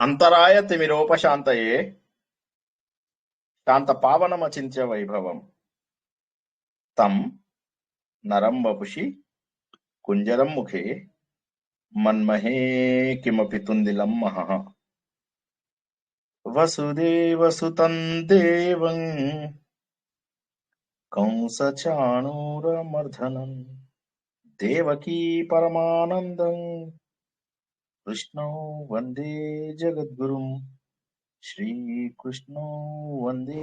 అంతరాయ తిమిరోపశాంతయే శాంత పావనమచింత్య వైభవం తం నరం వపుషి కుంజరం ముఖే మన్మహే కిమపి తుందిలం మహః వసుదేవసుతం దేవం కంసచాణూరమర్ధనం దేవకీ పరమానందం కృష్ణో వందే జగద్గురుం శ్రీకృష్ణో వందే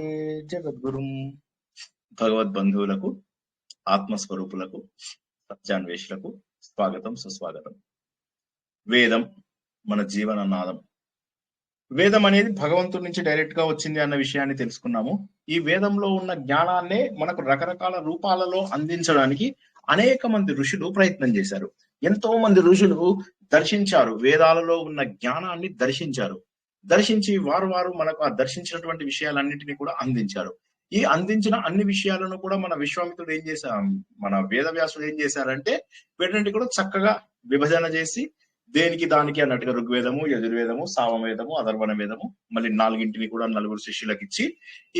జగద్గురుం. భగవద్బంధువులకు, ఆత్మస్వరూపులకు, సత్యాన్వేషులకు స్వాగతం, సుస్వాగతం. వేదం మన జీవన నాదం. వేదం అనేది భగవంతుడి నుంచి డైరెక్ట్ గా వచ్చింది అన్న విషయాన్ని తెలుసుకున్నాము. ఈ వేదంలో ఉన్న జ్ఞానాన్నే మనకు రకరకాల రూపాలలో అందించడానికి అనేక మంది ఋషులు ప్రయత్నం చేశారు. ఎంతో మంది ఋషులు దర్శించారు, వేదాలలో ఉన్న జ్ఞానాన్ని దర్శించి వారు మనకు ఆ దర్శించినటువంటి విషయాలన్నింటినీ కూడా అందించారు. ఈ అందించిన అన్ని విషయాలను కూడా మన విశ్వామిత్రుడు ఏం చేశారు, మన వేదవ్యాసుడు ఏం చేశారంటే వీటన్నిటి కూడా చక్కగా విభజన చేసి దేనికి దానికి అన్నట్టుగా ఋగ్వేదము, యజుర్వేదము, సామవేదము, అథర్వణ వేదము, మళ్ళీ 4 కూడా 4 శిష్యులకు ఇచ్చి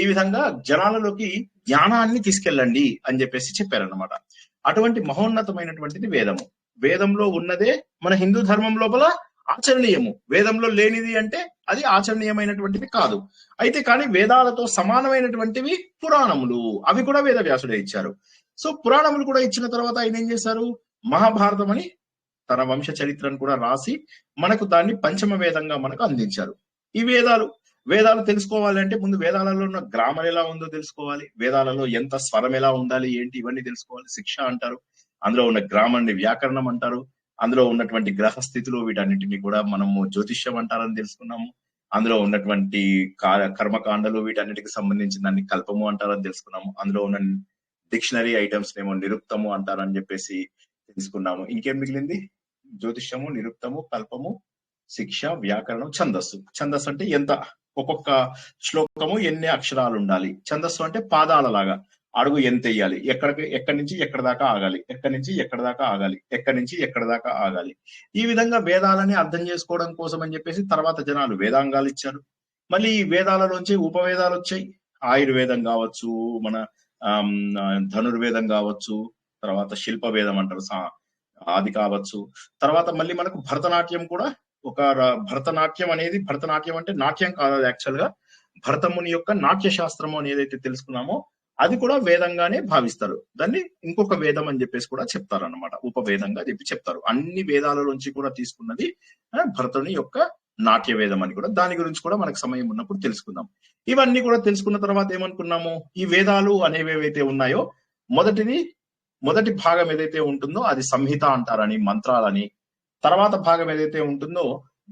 ఈ విధంగా జనాలలోకి జ్ఞానాన్ని తీసుకెళ్ళండి అని చెప్పేసి చెప్పారనమాట. అటువంటి మహోన్నతమైనటువంటిది వేదము. వేదంలో ఉన్నదే మన హిందూ ధర్మం లోపల ఆచరణీయము. వేదంలో లేనిది అంటే అది ఆచరణీయమైనటువంటిది కాదు. అయితే కానీ వేదాలతో సమానమైనటువంటివి పురాణములు, అవి కూడా వేదవ్యాసుడే ఇచ్చారు. సో పురాణములు కూడా ఇచ్చిన తర్వాత ఆయన ఏం చేశారు, మహాభారతం అని తన వంశ చరిత్రను కూడా రాసి మనకు దాన్ని పంచమ వేదంగా మనకు అందించారు. ఈ వేదాలు తెలుసుకోవాలంటే ముందు వేదాలలో ఉన్న గ్రామర్ ఎలా ఉందో తెలుసుకోవాలి, వేదాలలో ఎంత స్వరం ఎలా ఉండాలి ఏంటి ఇవన్నీ తెలుసుకోవాలి. శిక్ష అంటారు, అందులో ఉన్న గ్రామాన్ని వ్యాకరణం అంటారు, అందులో ఉన్నటువంటి గ్రహస్థితులు వీటన్నిటిని కూడా మనము జ్యోతిష్యం అంటారని తెలుసుకున్నాము. అందులో ఉన్నటువంటి కర్మకాండలు వీటన్నిటికి సంబంధించిన దాన్ని కల్పము అంటారని తెలుసుకున్నాము. అందులో ఉన్న డిక్షనరీ ఐటమ్స్ ఏమో నిరుక్తము అంటారని చెప్పేసి తెలుసుకున్నాము. ఇంకేం మిగిలింది, జ్యోతిష్యము, నిరుక్తము, కల్పము, శిక్ష, వ్యాకరణం, ఛందస్సు. ఛందస్సు అంటే ఎంత, ఒక్కొక్క శ్లోకము ఎన్ని అక్షరాలు ఉండాలి. ఛందస్సు అంటే పాదాల లాగా అడుగు ఎంత వేయాలి, ఎక్కడి నుంచి ఎక్కడి దాకా ఆగాలి, ఎక్కడి నుంచి ఎక్కడి దాకా ఆగాలి, ఎక్కడి నుంచి ఎక్కడి దాకా ఆగాలి. ఈ విధంగా వేదాలని అర్థం చేసుకోవడం కోసం అని చెప్పేసి తర్వాత జనాలు వేదాంగాలు ఇచ్చారు. మళ్ళీ ఈ వేదాలలోంచి ఉపవేదాలు వచ్చాయి. ఆయుర్వేదం కావచ్చు, మన ధనుర్వేదం కావచ్చు, తర్వాత శిల్పవేదం అంటారు అది కావచ్చు. తర్వాత మళ్ళీ మనకు భరతనాట్యం కూడా భరతనాట్యం అంటే నాట్యం కాదు, యాక్చువల్ గా భరతముని యొక్క నాట్య శాస్త్రము అని ఏదైతే తెలుసుకున్నామో అది కూడా వేదంగానే భావిస్తారు. దాన్ని ఇంకొక వేదం అని చెప్పేసి కూడా చెప్తారు అనమాట, ఉపవేదంగా చెప్తారు. అన్ని వేదాలలోంచి కూడా తీసుకున్నది భరతుని యొక్క నాట్య వేదం అని కూడా, దాని గురించి కూడా మనకు సమయం ఉన్నప్పుడు తెలుసుకుందాం. ఇవన్నీ కూడా తెలుసుకున్న తర్వాత ఏమనుకున్నాము, ఈ వేదాలు అనేవి ఏవైతే ఉన్నాయో మొదటి భాగం ఏదైతే ఉంటుందో అది సంహిత అంటారని, మంత్రాలని. తర్వాత భాగం ఏదైతే ఉంటుందో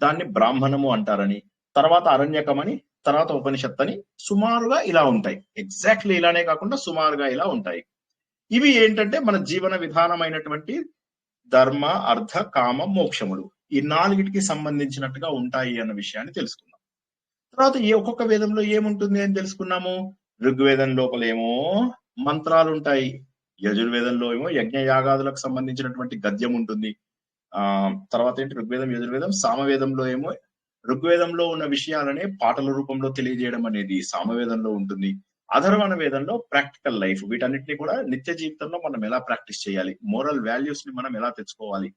దాన్ని బ్రాహ్మణము అంటారని, తర్వాత అరణ్యకమని, తర్వాత ఉపనిషత్ అని. సుమారుగా ఇలా ఉంటాయి. ఎగ్జాక్ట్లీ ఇలానే కాకుండా సుమారుగా ఇలా ఉంటాయి. ఇవి ఏంటంటే మన జీవన విధానమైనటువంటి ధర్మ, అర్థ, కామ, మోక్షములు, ఈ 4కి సంబంధించినట్టుగా ఉంటాయి అన్న విషయాన్ని తెలుసుకున్నాం. తర్వాత ఒక్కొక్క వేదంలో ఏముంటుంది అని తెలుసుకున్నాము. ఋగ్వేదం లోపల ఏమో మంత్రాలు ఉంటాయి, యజుర్వేదంలో ఏమో యజ్ఞ యాగాదులకు సంబంధించినటువంటి గద్యం ఉంటుంది. తర్వాత ఏంటి, ఋగ్వేదం, యజుర్వేదం. సామవేదంలో ఏమో ఋగ్వేదంలో ఉన్న విషయాలనే పాటల రూపంలో తెలియజేయడం అనేది సామవేదంలో ఉంటుంది. అథర్వణ వేదంలో ప్రాక్టికల్ లైఫ్, వీటన్నిటిని కూడా నిత్య జీవితంలో మనం ఎలా ప్రాక్టీస్ చేయాలి, మోరల్ వాల్యూస్ ని మనం ఎలా తెచ్చుకోవాలి,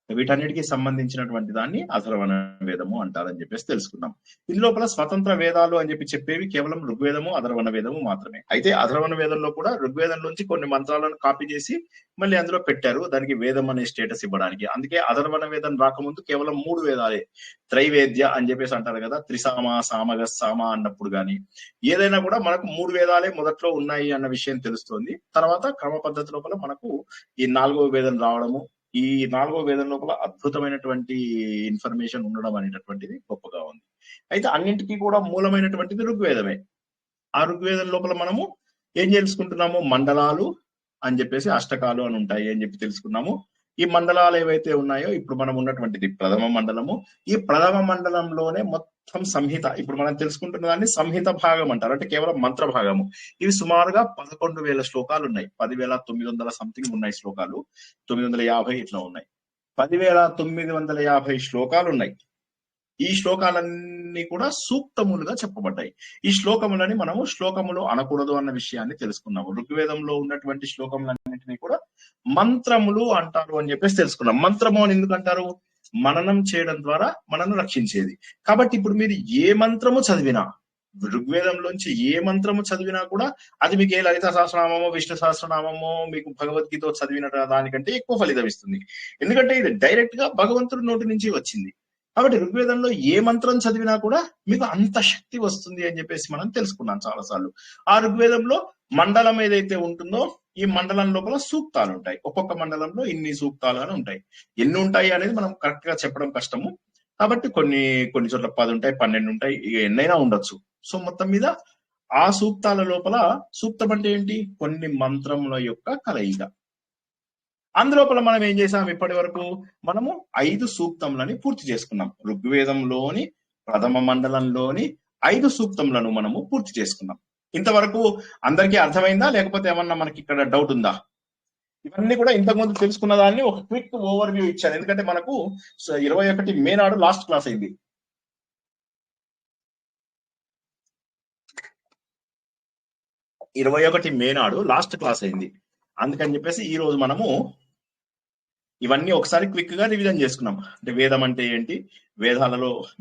వీటన్నిటికీ సంబంధించినటువంటి దాన్ని అథర్వణ వేదము అంటారని చెప్పేసి తెలుసుకున్నాం. ఇది లోపల స్వతంత్ర వేదాలు అని చెప్పేవి కేవలం ఋగ్వేదము, అథర్వణ వేదము మాత్రమే. అయితే అథర్వణ వేదంలో కూడా ఋగ్వేదంలోంచి కొన్ని మంత్రాలను కాపీ చేసి మళ్ళీ అందులో పెట్టారు, దానికి వేదం అనే స్టేటస్ ఇవ్వడానికి. అందుకే అథర్వణ వేదం రాకముందు కేవలం 3 వేదాలే, త్రైవేద్య అని చెప్పేసి అంటారు కదా, త్రిసామ, సామగ, సామ అన్నప్పుడు గాని ఏదైనా కూడా మనకు 3 వేదాలే మొదట్లో ఉన్నాయి అన్న విషయం తెలుస్తోంది. తర్వాత క్రమ పద్ధతి లోపల మనకు ఈ 4వ వేదం రావడము, ఈ 4వ వేదం లోపల అద్భుతమైనటువంటి ఇన్ఫర్మేషన్ ఉండడం అనేటటువంటిది గొప్పగా ఉంది. అయితే అన్నింటికీ కూడా మూలమైనటువంటిది ఋగ్వేదమే. ఆ ఋగ్వేదం లోపల మనము ఏం తెలుసుకుంటున్నాము, మండలాలు అని చెప్పేసి అష్టకాలు అని ఉంటాయి అని చెప్పి తెలుసుకున్నాము. ఈ మండలాలు ఏవైతే ఉన్నాయో ఇప్పుడు మనం ఉన్నటువంటిది ప్రథమ మండలము. ఈ ప్రథమ మండలంలోనే మొత్తం సంహిత, ఇప్పుడు మనం తెలుసుకుంటున్న దాన్ని సంహిత భాగం అంటారు, అంటే కేవలం మంత్ర భాగము. ఇవి సుమారుగా 11,000 శ్లోకాలు ఉన్నాయి. 10,900 సంథింగ్ ఉన్నాయి శ్లోకాలు, 950 ఇట్లా ఉన్నాయి. 10,950 శ్లోకాలు ఉన్నాయి. ఈ శ్లోకాలన్నీ కూడా సూక్తములుగా చెప్పబడ్డాయి. ఈ శ్లోకములని మనము శ్లోకములు అనకూడదు అన్న విషయాన్ని తెలుసుకున్నాము. ఋగ్వేదంలో ఉన్నటువంటి శ్లోకములన్నింటినీ కూడా మంత్రములు అంటారు అని చెప్పేసి తెలుసుకున్నాం. మంత్రము అని ఎందుకు అంటారు? మననం చేయడం ద్వారా మనను రక్షించేది. కాబట్టి ఇప్పుడు మీరు ఏ మంత్రము చదివినా, ఋగ్వేదంలోంచి ఏ మంత్రము చదివినా కూడా అది మీకు ఏ లలిత సహస్రనామమో విష్ణు సహస్రనామమో మీకు భగవద్గీత చదివిన దానికంటే ఎక్కువ ఫలితం ఇస్తుంది. ఎందుకంటే ఇది డైరెక్ట్ గా భగవంతుడి నోటి నుంచి వచ్చింది. కాబట్టి ఋగ్వేదంలో ఏ మంత్రం చదివినా కూడా మీకు అంత శక్తి వస్తుంది అని చెప్పేసి మనం తెలుసుకున్నాం చాలా సార్లు. ఆ ఋగ్వేదంలో మండలం ఏదైతే ఉంటుందో ఈ మండలం లోపల సూక్తాలు ఉంటాయి. ఒక్కొక్క మండలంలో ఇన్ని సూక్తాలు అని ఉంటాయి. ఎన్ని ఉంటాయి అనేది మనం కరెక్ట్ గా చెప్పడం కష్టము. కాబట్టి కొన్ని చోట్ల 10 ఉంటాయి, 12 ఉంటాయి, ఇక ఎన్నైనా ఉండొచ్చు. సో మొత్తం మీద ఆ సూక్తాల లోపల సూక్తం అంటే ఏంటి? కొన్ని మంత్రముల యొక్క కలయిక. అందులోపల మనం ఏం చేసాం? ఇప్పటి వరకు మనము 5 సూక్తములని పూర్తి చేసుకున్నాం. ఋగ్వేదంలోని ప్రథమ మండలంలోని 5 సూక్తములను మనము పూర్తి చేసుకున్నాం. ఇంతవరకు అందరికీ అర్థమైందా, లేకపోతే ఏమన్నా మనకి ఇక్కడ డౌట్ ఉందా? ఇవన్నీ కూడా ఇంతకుముందు తెలుసుకున్న దాన్ని ఒక క్విక్ ఓవర్ వ్యూ ఇచ్చాను. ఎందుకంటే మనకు 21 మే నాడు లాస్ట్ క్లాస్ అయింది. 21 మే నాడు లాస్ట్ క్లాస్ అయింది. అందుకని చెప్పేసి ఈ రోజు మనము ఇవన్నీ ఒకసారి క్విక్ గా రివిజన్ చేసుకున్నాం. అంటే వేదం అంటే ఏంటి,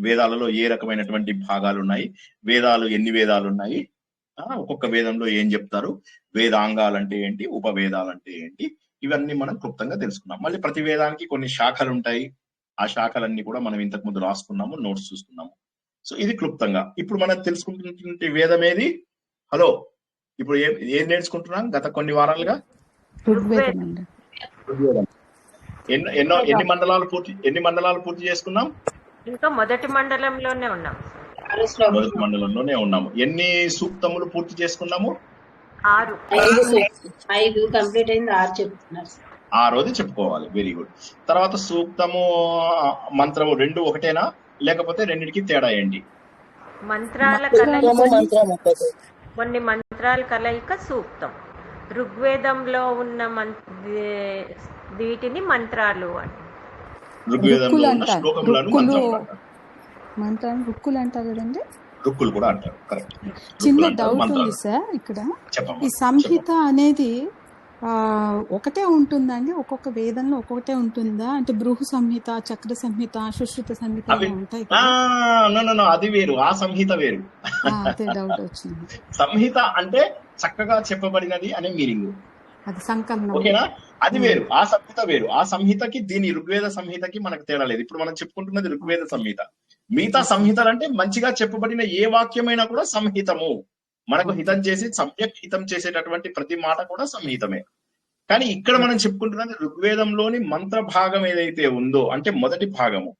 వేదాలలో ఏ రకమైనటువంటి భాగాలు ఉన్నాయి, వేదాలు ఎన్ని వేదాలు ఉన్నాయి, ఒక్కొక్క వేదంలో ఏం చెప్తారు, వేదాంగాలు అంటే ఏంటి, ఉపవేదాలు అంటే ఏంటి, ఇవన్నీ మనం క్లుప్తంగా తెలుసుకున్నాం. మళ్ళీ ప్రతి వేదానికి కొన్ని శాఖలు ఉంటాయి. ఆ శాఖలన్నీ కూడా మనం ఇంతకు ముందు రాసుకున్నాము, నోట్స్ చూసుకున్నాము. సో ఇది క్లుప్తంగా. ఇప్పుడు మనం తెలుసుకుంటున్నటువంటి వేదం ఏది? హలో, ఇప్పుడు ఏం నేర్చుకుంటున్నాం గత కొన్ని వారాలుగా? ఋగ్వేదం. ఎన్ని మండలాలు పూర్తి చేసుకున్నాం? ఇంకా మొదటి మండలంలోనే ఉన్నాము. ఎన్ని సూక్తములు పూర్తి చేసుకున్నాము? 5 కంప్లీట్ అయింది. 6 చెప్తున్నారు. 6 చెప్పుకోవాలి. Very good. తర్వాత సూక్తము మంత్రము 2 ఒకటేనా, లేకపోతే రెండింటికి తేడా ఏంటి? మంత్రాల కలయిక, కొన్ని మంత్రాల కలయిక సూక్తం. ఋగ్వేదంలో ఉన్న వీటిని మంత్రాలు అని, ఋగ్వేదంలో ఉన్న శ్లోకములను రుక్కులు అంటారు కదండి. రుక్కులు కూడా అంటారు. కరెక్ట్. చిన్న డౌట్ ఉంది సార్ ఇక్కడ. ఈ సంహిత అనేది ఒకటే ఉంటుందండి? ఒక్కొక్క వేదంలో ఒక్కొక్కటే ఉంటుందా? అంటే బృహు సంహిత, చక్ర సంహిత, సుశ్రుత సంహిత ఉంటాయి. అది వేరు, ఆ సంహిత వేరు. అదే డౌట్ వచ్చింది. సంహిత అంటే చక్కగా చెప్పబడినది అనే మీనింగ్. అది సంకలనం. ఓకేనా? అది వేరు, ఆ సంహిత వేరు. ఆ సంహితకి దీని ఋగ్వేద సంహితకి మనకు తేడా లేదు. ఇప్పుడు మనం చెప్పుకుంటున్నది ఋగ్వేద సంహిత. మిగతా సంహితలు అంటే మంచిగా చెప్పబడిన ఏ వాక్యమైనా కూడా సంహితము. మనకు హితం చేసి సమ్యక్ హితం చేసేటటువంటి ప్రతి మాట కూడా సంహితమే. కానీ ఇక్కడ మనం చెప్పుకుంటున్నది ఋగ్వేదంలోని మంత్ర భాగం ఏదైతే ఉందో, అంటే మొదటి భాగము,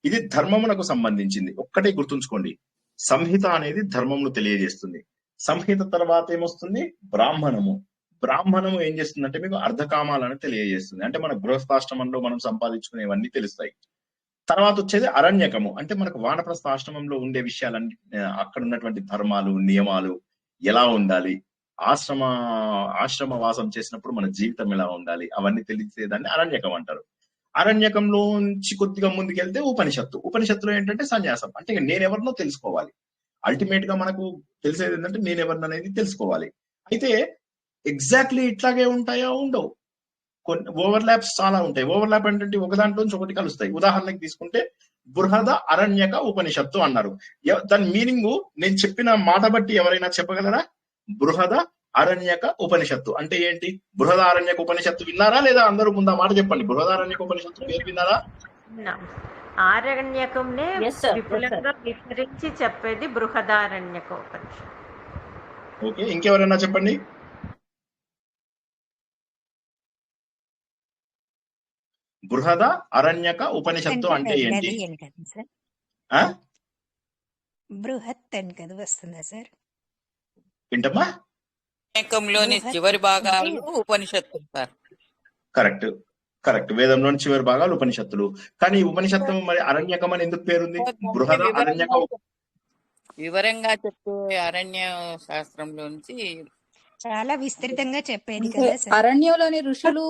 ఇది ధర్మమునకు సంబంధించింది. ఒక్కటే గుర్తుంచుకోండి, సంహిత అనేది ధర్మమును తెలియజేస్తుంది. సంహిత తర్వాత ఏమొస్తుంది? బ్రాహ్మణము. బ్రాహ్మణము ఏం చేస్తుందంటే మీకు అర్ధకామాలను తెలియజేస్తుంది. అంటే మన గృహస్థాశ్రమంలో మనం సంపాదించుకునేవన్నీ తెలుస్తాయి. తర్వాత వచ్చేది అరణ్యకము. అంటే మనకు వానప్రస్థ ఆశ్రమంలో ఉండే విషయాలన్నీ, అక్కడ ఉన్నటువంటి ధర్మాలు, నియమాలు, ఎలా ఉండాలి, ఆశ్రమ వాసం చేసినప్పుడు మన జీవితం ఎలా ఉండాలి, అవన్నీ తెలిసేదాన్ని అరణ్యకం అంటారు. అరణ్యకంలోంచి కొద్దిగా ముందుకెళ్తే ఉపనిషత్తులో ఏంటంటే సన్యాసం. అంటే నేనెవరినో తెలుసుకోవాలి. అల్టిమేట్ గా మనకు తెలిసేది ఏంటంటే నేనెవరిని అనేది తెలుసుకోవాలి. అయితే ఎగ్జాక్ట్లీ ఇట్లాగే ఉంటాయా? ఉండవు. కొన్ని ఓవర్లాప్స్ చాలా ఉంటాయి. ఓవర్లాప్ అంటే ఒక దాంట్లోంచి ఒకటి కలుస్తాయి. ఉదాహరణకి తీసుకుంటే బృహద అరణ్యక ఉపనిషత్తు అన్నారు. దాని మీనింగ్ నేను చెప్పిన మాట బట్టి ఎవరైనా చెప్పగలరా? బృహద అరణ్యక ఉపనిషత్తు అంటే ఏంటి? బృహద అరణ్యక ఉపనిషత్తు విన్నారా లేదా? అందరూ ముందు మాట చెప్పండి. బృహద అరణ్యక ఉపనిషత్తు పేరు విన్నారా? ఆరణ్యకంనే విపులంగా వివరించి చెప్పేది బృహదారణ్యక ఉపనిషత్తు. ఓకే, ఇంకెవరైనా చెప్పండి. బృహద అరణ్యక ఉపనిషత్తు అంటే ఏంటి? బృహత్ అని కదా వస్తుందా సార్? ఏంటమ్మా? అరణ్యకంలోని చివరి భాగాలు ఉపనిషత్తులు సార్. కరెక్ట్. వేదంలోని చివరి భాగాలు ఉపనిషత్తులు. కానీ ఉపనిషత్తు మరి అరణ్యకం అని ఎందుకు పేరుంది? బృహద అరణ్యక వివరంగా చెప్పే అరణ్య శాస్త్రంలోంచి చాలా విస్తృతంగా చెప్పేది కదా సార్. అరణ్యంలోని ఋషులు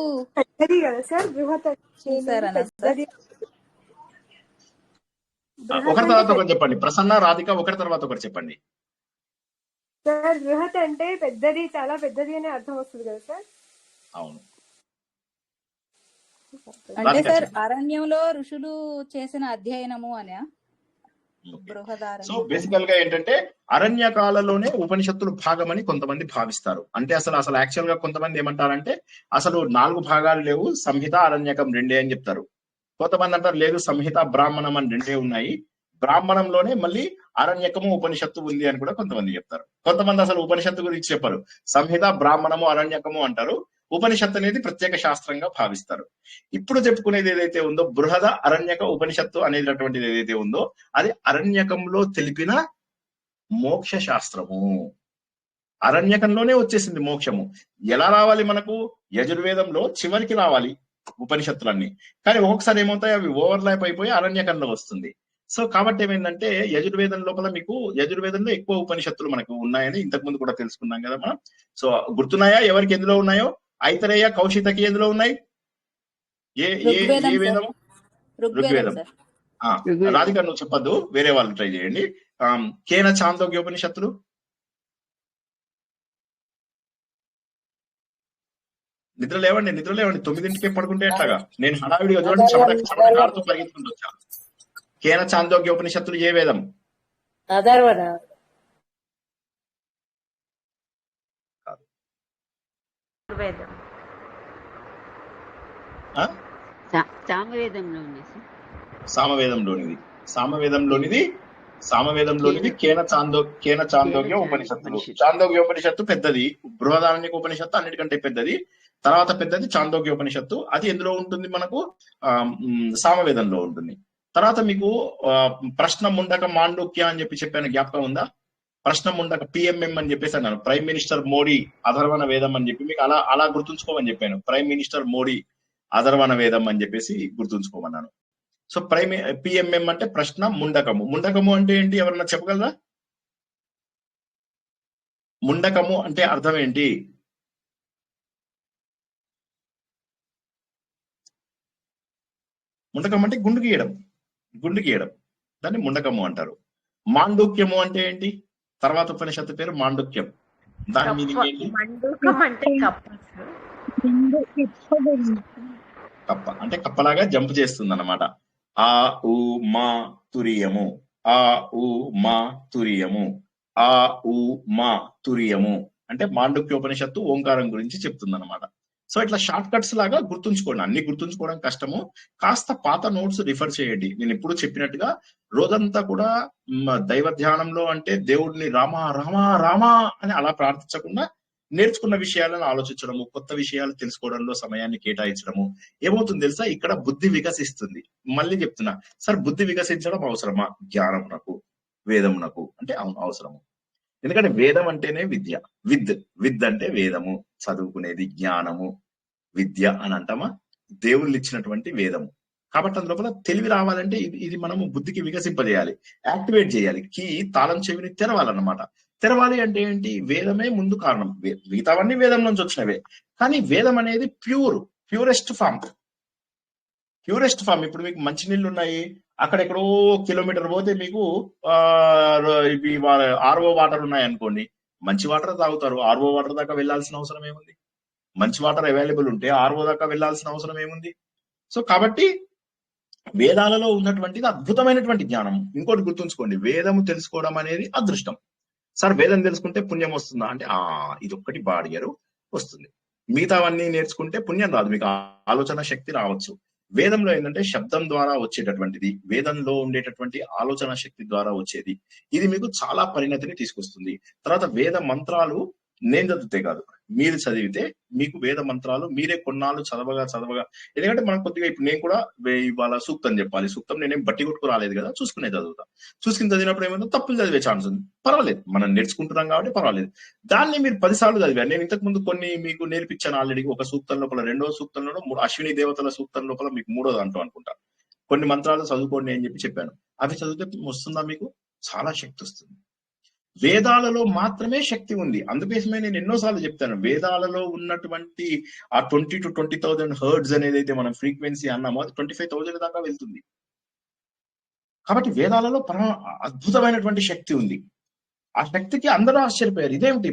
ఒకరి తర్వాత ఒకరు చెప్పండి. ప్రసన్న, రాధిక ఒకరి తర్వాత ఒకరు చెప్పండి. సార్ బృహత్ అంటే పెద్దది, చాలా పెద్దది అనే అర్థం వస్తుంది కదా సార్? అవును. అంటే సార్ అరణ్యంలో ఋషులు చేసిన అధ్యయనము అనే సో బేసికల్ గా ఏంటంటే అరణ్యకాలలోనే ఉపనిషత్తులు భాగమని కొంతమంది భావిస్తారు. అంటే అసలు యాక్చువల్ గా కొంతమంది ఏమంటారంటే అసలు 4 భాగాలు లేవు, సంహిత అరణ్యకం 2 అని చెప్తారు. కొంతమంది అంటారు లేదు, సంహిత బ్రాహ్మణం అని 2 ఉన్నాయి, బ్రాహ్మణంలోనే మళ్ళీ అరణ్యకము ఉపనిషత్తు ఉంది అని కూడా కొంతమంది చెప్తారు. కొంతమంది అసలు ఉపనిషత్తు గురించి చెప్పరు, సంహిత బ్రాహ్మణము అరణ్యకము అంటారు, ఉపనిషత్తు అనేది ప్రత్యేక శాస్త్రంగా భావిస్తారు. ఇప్పుడు చెప్పుకునేది ఏదైతే ఉందో బృహద అరణ్యక ఉపనిషత్తు అనేటటువంటిది ఏదైతే ఉందో అది అరణ్యకంలో తెలిపిన మోక్ష శాస్త్రము. అరణ్యకంలోనే వచ్చేసింది మోక్షము. ఎలా రావాలి మనకు? యజుర్వేదంలో చివరికి రావాలి ఉపనిషత్తులన్నీ, కానీ ఒక్కొక్కసారి ఏమవుతాయి అవి ఓవర్లాప్ అయిపోయి అరణ్యకంలో వస్తుంది. సో కాబట్టి ఏమైందంటే యజుర్వేదం లోపల మీకు యజుర్వేదంలో ఎక్కువ ఉపనిషత్తులు మనకు ఉన్నాయని ఇంతకు ముందు కూడా తెలుసుకున్నాం కదా మనం. సో గుర్తున్నాయా ఎవరికి ఎందులో ఉన్నాయో? ఐతరేయ, కౌశితకి ఎందులో ఉన్నాయి? ఏ వేదం? ఋగ్వేదం. రాధిక నువ్వు చెప్పద్దు, వేరే వాళ్ళు ట్రై చేయండి. కేన చాందోగ్య ఉపనిషత్తులు? నిద్ర లేవండి 9ంటికే పడుకుంటే ఎట్లాగా? నేను హడావిడిగా చూడండి చమటకాడుతూ పరిగెత్తుకుంటూ వచ్చా. కేన చాందోగ్య ఉపనిషత్తులు ఏ వేదం? సామవేదంలోనిది కేన చాందోగ్య ఉపనిషత్తులు. చాందోగ్య ఉపనిషత్తు పెద్దది, బృహదారణ్యక ఉపనిషత్తు అన్నిటికంటే పెద్దది. తర్వాత పెద్దది చాందోగ్య ఉపనిషత్తు. అది ఎందులో ఉంటుంది మనకు? సామవేదంలో ఉంటుంది. తర్వాత మీకు ప్రశ్న ముండక మాండూక్య అని చెప్పాను, జ్ఞాపకం ఉందా? ప్రశ్న ముండక పిఎంఎం అని చెప్పేసి అన్నాను, ప్రైమ్ మినిస్టర్ మోడీ అధర్వణ వేదం అని చెప్పి మీకు అలా గుర్తుంచుకోమని చెప్పాను. ప్రైమ్ మినిస్టర్ మోడీ అధర్వణ వేదం అని చెప్పేసి గుర్తుంచుకోమన్నాను. సో పిఎంఎం అంటే ప్రశ్న ముండకము. ముండకము అంటే ఏంటి? ఎవరన్నా చెప్పగలరా? ముండకము అంటే అర్థం ఏంటి? ముండకం అంటే గుండు గీయడం, దాన్ని ముండకము అంటారు. మాండూక్యము అంటే ఏంటి? తర్వాత ఉపనిషత్తు పేరు మాండూక్యం. దాని మీనింగ్ ఏంటి? కప్ప అంటే కప్పలాగా జంప్ చేస్తుంది అన్నమాట. ఆ ఉ మా తురియము, ఆ ఉ మా తురియము, ఆ ఉ మా తురియము అంటే మాండూక్యోపనిషత్తు ఓంకారం గురించి చెప్తుంది అనమాట. సో ఇట్లా షార్ట్ కట్స్ లాగా గుర్తుంచుకోండి. అన్ని గుర్తుంచుకోవడం కష్టము, కాస్త పాత నోట్స్ రిఫర్ చేయండి. నేను ఎప్పుడు చెప్పినట్టుగా రోజంతా కూడా దైవ ధ్యానంలో అంటే దేవుడిని రామా రామా రామా అని అలా ప్రార్థించకుండా నేర్చుకున్న విషయాలను ఆలోచించడము, కొత్త విషయాలు తెలుసుకోవడంలో సమయాన్ని కేటాయించడము ఏమవుతుంది తెలుసా? ఇక్కడ బుద్ధి వికసిస్తుంది. మళ్ళీ చెప్తున్నా సార్, బుద్ధి వికసించడం అవసరమా? జ్ఞానమునకు, వేదమునకు అంటే అవసరము. ఎందుకంటే వేదం అంటేనే విద్య. విద్ అంటే వేదము, చదువుకునేది, జ్ఞానము, విద్య అని అంటామా? దేవుళ్ళు ఇచ్చినటువంటి వేదము. కాబట్టి అందులోపల తెలివి రావాలంటే ఇది మనము బుద్ధికి వికసింపజేయాలి, యాక్టివేట్ చేయాలి. కీ తాళం చెవిని తెరవాలన్నమాట. తెరవాలి అంటే ఏంటి? వేదమే ముందు కారణం. మిగతావన్నీ వేదం నుంచి వచ్చినవే, కానీ వేదం అనేది ప్యూరెస్ట్ ఫామ్. ఇప్పుడు మీకు మంచినీళ్ళు ఉన్నాయి, అక్కడెక్కడో కిలోమీటర్ పోతే మీకు ఆర్ఓ వాటర్ ఉన్నాయి అనుకోండి, మంచి వాటర్ తాగుతారు. ఆర్ఓ వాటర్ దాకా వెళ్లాల్సిన అవసరం ఏముంది? మంచి వాటర్ అవైలబుల్ ఉంటే ఆర్ఓ దాకా వెళ్లాల్సిన అవసరం ఏముంది? సో కాబట్టి వేదాలలో ఉన్నటువంటిది అద్భుతమైనటువంటి జ్ఞానం. ఇంకోటి గుర్తుంచుకోండి, వేదము తెలుసుకోవడం అనేది అదృష్టం. సార్ వేదం తెలుసుకుంటే పుణ్యం వస్తుందా అంటే ఇది ఒక్కటి బాడిగారు వస్తుంది, మిగతావన్నీ నేర్చుకుంటే పుణ్యం రాదు, మీకు ఆలోచన శక్తి రావచ్చు. వేదంలో ఏంటంటే శబ్దం ద్వారా వచ్చేటటువంటిది, వేదంలో ఉండేటటువంటి ఆలోచన శక్తి ద్వారా వచ్చేది. ఇది మీకు చాలా పరిణతిని తీసుకొస్తుంది. తర్వాత వేద మంత్రాలు నేను చదివితే కాదు, మీరు చదివితే మీకు వేద మంత్రాలు మీరే కొన్నాళ్ళు చదవగా ఎందుకంటే మనం కొద్దిగా ఇప్పుడు నేను కూడా ఇవాళ సూక్తం చెప్పాలి, సూక్తం నేనేం బట్టి కొట్టుకు రాలేదు కదా, చూసుకుని చదివినప్పుడు ఏమైనా తప్పులు చదివే ఛాన్స్ ఉంది, పర్వాలేదు, మనం నేర్చుకుంటున్నాం కాబట్టి పర్వాలేదు. దాన్ని మీరు 10 సార్లు చదివారు. నేను ఇంతకు ముందు కొన్ని మీకు నేర్పించాను ఆల్రెడీ. ఒక సూక్తం లోపల 2వ సూక్తంలో అశ్విని దేవతల సూక్తం లోపల మీకు 3వ దాంట్లో అనుకుంటా కొన్ని మంత్రాలు చదువుకోండి అని చెప్పాను. అవి చదివితే వస్తుందా? మీకు చాలా శక్తి వస్తుంది. వేదాలలో మాత్రమే శక్తి ఉంది. అందుకోసమే నేను ఎన్నోసార్లు చెప్తాను, వేదాలలో ఉన్నటువంటి ఆ 20 to 20,000 హెర్ట్జ్ అనేది అయితే మనం ఫ్రీక్వెన్సీ అన్నామో అది 25,000 దాకా వెళ్తుంది. కాబట్టి వేదాలలో అద్భుతమైనటువంటి శక్తి ఉంది. ఆ శక్తికి అందరూ ఆశ్చర్యపోయారు. ఇదేమిటి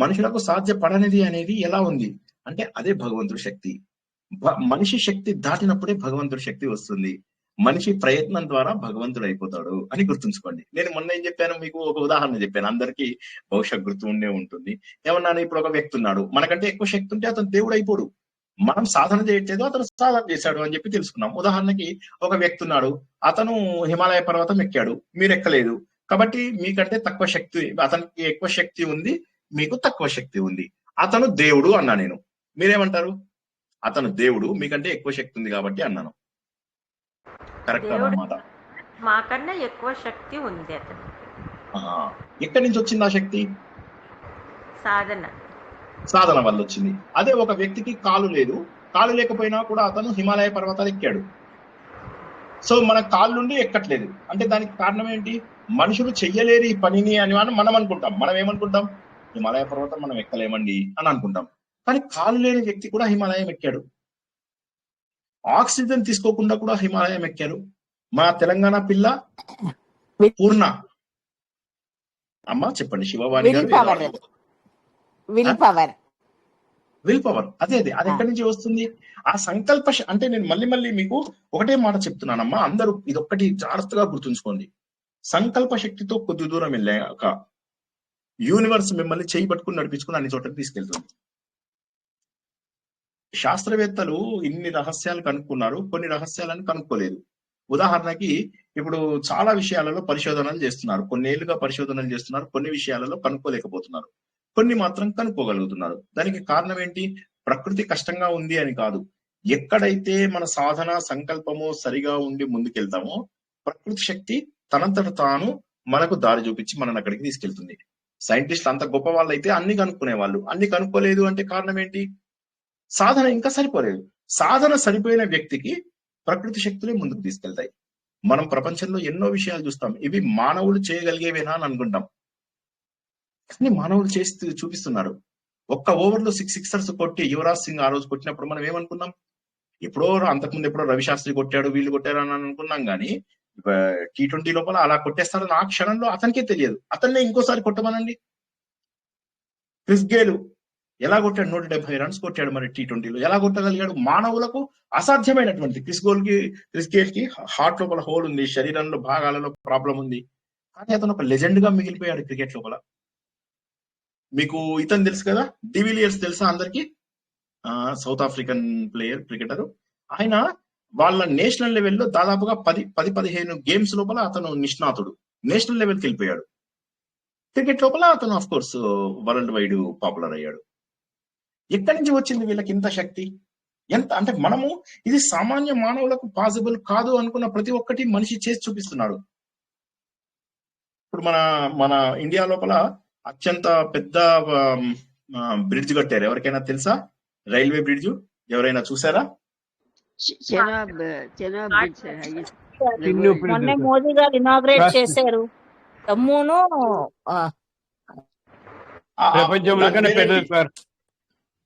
మనుషులకు సాధ్యపడనిది అనేది ఎలా ఉంది అంటే అదే భగవంతుడి శక్తి. మనిషి శక్తి దాటినప్పుడే భగవంతుడి శక్తి వస్తుంది. మనిషి ప్రయత్నం ద్వారా భగవంతుడు అయిపోతాడు అని గుర్తుంచుకోండి. నేను మొన్న ఏం చెప్పాను, మీకు ఒక ఉదాహరణ చెప్పాను, అందరికీ బహుశా గుర్తు ఉండే ఉంటుంది. ఏమన్నాను, ఇప్పుడు ఒక వ్యక్తి ఉన్నాడు, మనకంటే ఎక్కువ శక్తి ఉంటే అతను దేవుడు అయిపోడు. మనం సాధన చేయట్లేదు, అతను సాధన చేశాడు అని చెప్పి తెలుసుకున్నాం. ఉదాహరణకి ఒక వ్యక్తి ఉన్నాడు, అతను హిమాలయ పర్వతం ఎక్కాడు, మీరు ఎక్కలేదు. కాబట్టి మీకంటే తక్కువ శక్తి, అతనికి ఎక్కువ శక్తి ఉంది, మీకు తక్కువ శక్తి ఉంది. అతను దేవుడు అన్నా నేను. మీరేమంటారు? అతను దేవుడు, మీకంటే ఎక్కువ శక్తి ఉంది కాబట్టి అన్నాను. కరెక్ట్ అన్నమాట. మాకన్నా ఎక్కువ శక్తి ఉంది అతను. ఎక్కడి నుంచి వచ్చింది ఆ శక్తి? సాధన వల్ల వచ్చింది. అదే ఒక వ్యక్తికి కాలు లేదు, కాలు లేకపోయినా కూడా అతను హిమాలయ పర్వతాలు ఎక్కాడు. సో మన కాళ్ళుండి ఎక్కట్లేదు అంటే దానికి కారణం ఏంటి? మనుషులు చెయ్యలేరు ఈ పనిని అని మనం అనుకుంటాం. మనం ఏమనుకుంటాం? హిమాలయ పర్వతం మనం ఎక్కలేమండి అని అనుకుంటాం. కానీ కాలు లేని వ్యక్తి కూడా హిమాలయం ఎక్కాడు. ఆక్సిజన్ తీసుకోకుండా కూడా హిమాలయం ఎక్కారు. మా తెలంగాణ పిల్ల పూర్ణ అమ్మ చెప్పండి, శివవాణి గారు. విల్ పవర్ అదే అది ఎక్కడి నుంచి వస్తుంది? ఆ సంకల్ప అంటే నేను మళ్ళీ మీకు ఒకటే మాట చెప్తున్నానమ్మా, అందరూ ఇదొక్కటి జాగ్రత్తగా గుర్తుంచుకోండి. సంకల్ప శక్తితో కొద్ది దూరం వెళ్ళాక యూనివర్స్ మిమ్మల్ని చేయి పట్టుకుని నడిపించుకుని అన్ని చోట్లకి తీసుకెళ్తుంది. శాస్త్రవేత్తలు ఇన్ని రహస్యాలు కనుక్కున్నారు, కొన్ని రహస్యాలను కనుక్కోలేదు. ఉదాహరణకి ఇప్పుడు చాలా విషయాలలో పరిశోధనలు చేస్తున్నారు, కొన్నేళ్లుగా పరిశోధనలు చేస్తున్నారు, కొన్ని విషయాలలో కనుక్కోలేకపోతున్నారు, కొన్ని మాత్రం కనుక్కోగలుగుతున్నారు. దానికి కారణం ఏంటి? ప్రకృతి కష్టంగా ఉంది అని కాదు. ఎక్కడైతే మన సాధన సంకల్పము సరిగా ఉండి ముందుకెళ్తామో ప్రకృతి శక్తి తనంతట తాను మనకు దారి చూపించి మనల్ని అక్కడికి తీసుకెళ్తుంది. సైంటిస్టులు అంత గొప్ప వాళ్ళు అయితే అన్ని కనుక్కునే వాళ్ళు, అన్ని కనుక్కోలేదు అంటే కారణం ఏంటి? సాధన ఇంకా సరిపోలేదు. సాధన సరిపోయిన వ్యక్తికి ప్రకృతి శక్తులే ముందుకు తీసుకెళ్తాయి. మనం ప్రపంచంలో ఎన్నో విషయాలు చూస్తాం, ఇవి మానవులు చేయగలిగేవేనా అని అనుకుంటాం, కానీ మానవులు చేసి చూపిస్తున్నారు. ఒక్క ఓవర్లో 6 సిక్సర్స్ కొట్టి యువరాజ్ సింగ్ ఆ రోజు కొట్టినప్పుడు మనం ఏమనుకున్నాం? ఎప్పుడో అంతకుముందు ఎప్పుడో రవిశాస్త్రి కొట్టాడు, వీళ్ళు కొట్టారు అని అనుకున్నాం. కానీ T20 లోపల అలా కొట్టేస్తారని ఆ క్షణంలో అతనికే తెలియదు. అతన్నే ఇంకోసారి కొట్టమనండి. క్రిస్ గేల్ ఎలా కొట్టాడు? 170 రన్స్ కొట్టాడు. మరి T20లో ఎలా కొట్టగలిగాడు? మానవులకు అసాధ్యమైనటువంటి. క్రిస్ గేల్ కి హార్ట్ లోపల హోల్ ఉంది, శరీరంలో భాగాలలో ప్రాబ్లం ఉంది, కానీ అతను ఒక లెజెండ్ గా మిగిలిపోయాడు క్రికెట్ లోపల. మీకు ఇతను తెలుసు కదా, డివిలియర్స్ తెలుసా అందరికి? South African player, cricketer. ఆయన వాళ్ళ నేషనల్ లెవెల్లో దాదాపుగా 10-15 గేమ్స్ లోపల అతను నిష్ణాతుడు, నేషనల్ లెవెల్కి వెళ్ళిపోయాడు. క్రికెట్ లోపల అతను of course world wide popular అయ్యాడు. ఎక్కడి నుంచి వచ్చింది వీళ్ళకి ఇంత శక్తి? ఎంత అంటే మనము ఇది సామాన్య మానవులకు పాసిబుల్ కాదు అనుకున్న ప్రతి ఒక్కటి మనిషి చేసి చూపిస్తున్నాడు. ఇప్పుడు మన ఇండియా లోపల అత్యంత పెద్ద బ్రిడ్జ్ కట్టారు. ఎవరికైనా తెలుసా? రైల్వే బ్రిడ్జ్ ఎవరైనా చూసారా? మొన్న మోదీ గారు ఇనాగ్రేట్ చేశారు. తమ్మును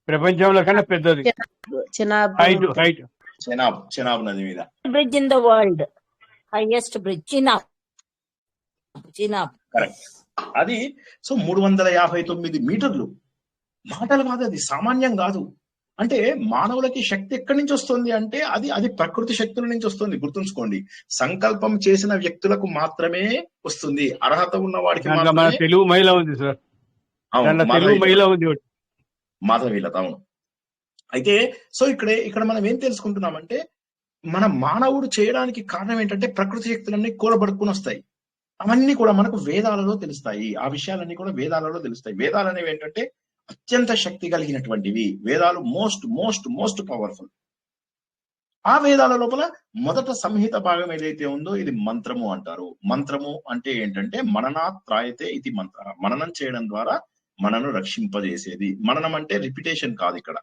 ప్రపంచంలో కన్నా పెద్దది చెనాబ్ నది మీద bridge in the world, highest bridge Chenab. Correct. అది సో 359 మీటర్లు. మాటలు కాదు, అది సామాన్యం కాదు. అంటే మానవులకి శక్తి ఎక్కడి నుంచి వస్తుంది అంటే అది ప్రకృతి శక్తుల నుంచి వస్తుంది. గుర్తుంచుకోండి, సంకల్పం చేసిన వ్యక్తులకు మాత్రమే వస్తుంది. అర్హత ఉన్న వాడికి మాత్రమే. తెలుగు మహిళ ఉంది సార్, మాధవీలత. అవును. అయితే సో ఇక్కడ మనం ఏం తెలుసుకుంటున్నామంటే, మన మానవుడు చేయడానికి కారణం ఏంటంటే ప్రకృతి శక్తులన్నీ కూలబడుకుని వస్తాయి. అవన్నీ కూడా మనకు వేదాలలో తెలుస్తాయి. ఆ విషయాలన్నీ కూడా వేదాలలో తెలుస్తాయి. వేదాలు అనేవి ఏంటంటే అత్యంత శక్తి కలిగినటువంటివి. వేదాలు మోస్ట్ మోస్ట్ మోస్ట్ పవర్ఫుల్. ఆ వేదాల లోపల మొదట సంహిత భాగం ఏదైతే ఉందో ఇది మంత్రము అంటారు. మంత్రము అంటే ఏంటంటే మననాత్ త్రాయతే ఇది మంత్ర. మననం చేయడం ద్వారా మనను రక్షింపజేసేది. మననం అంటే రిపిటేషన్ కాదు ఇక్కడ.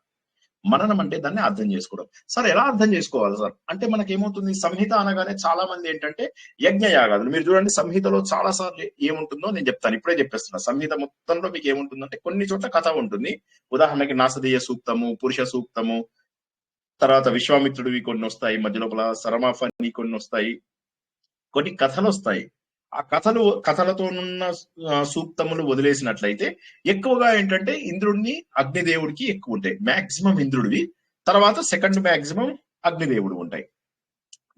మననం అంటే దాన్ని అర్థం చేసుకోవడం. సార్ ఎలా అర్థం చేసుకోవాలి సార్ అంటే మనకేమవుతుంది? సంహిత అనగానే చాలా మంది ఏంటంటే యజ్ఞయాగాదులు. మీరు చూడండి, సంహితలో చాలా సార్లు ఏముంటుందో నేను చెప్తాను, ఇప్పుడే చెప్పేస్తున్నా. సంహిత మొత్తంలో మీకు ఏముంటుందంటే కొన్ని చోట్ల కథ ఉంటుంది. ఉదాహరణకి నాసదీయ సూక్తము, పురుష సూక్తము, తర్వాత విశ్వామిత్రుడివి కొన్ని వస్తాయి, మధ్య లోపల సరమాఫని కొన్ని వస్తాయి, కొన్ని కథలు వస్తాయి. ఆ కథలతో ఉన్న సూక్తములు వదిలేసినట్లయితే ఎక్కువగా ఏంటంటే ఇంద్రుడిని అగ్నిదేవుడికి ఎక్కువ ఉంటాయి. మాక్సిమం ఇంద్రుడివి, తర్వాత సెకండ్ మాక్సిమం అగ్నిదేవుడు ఉంటాయి.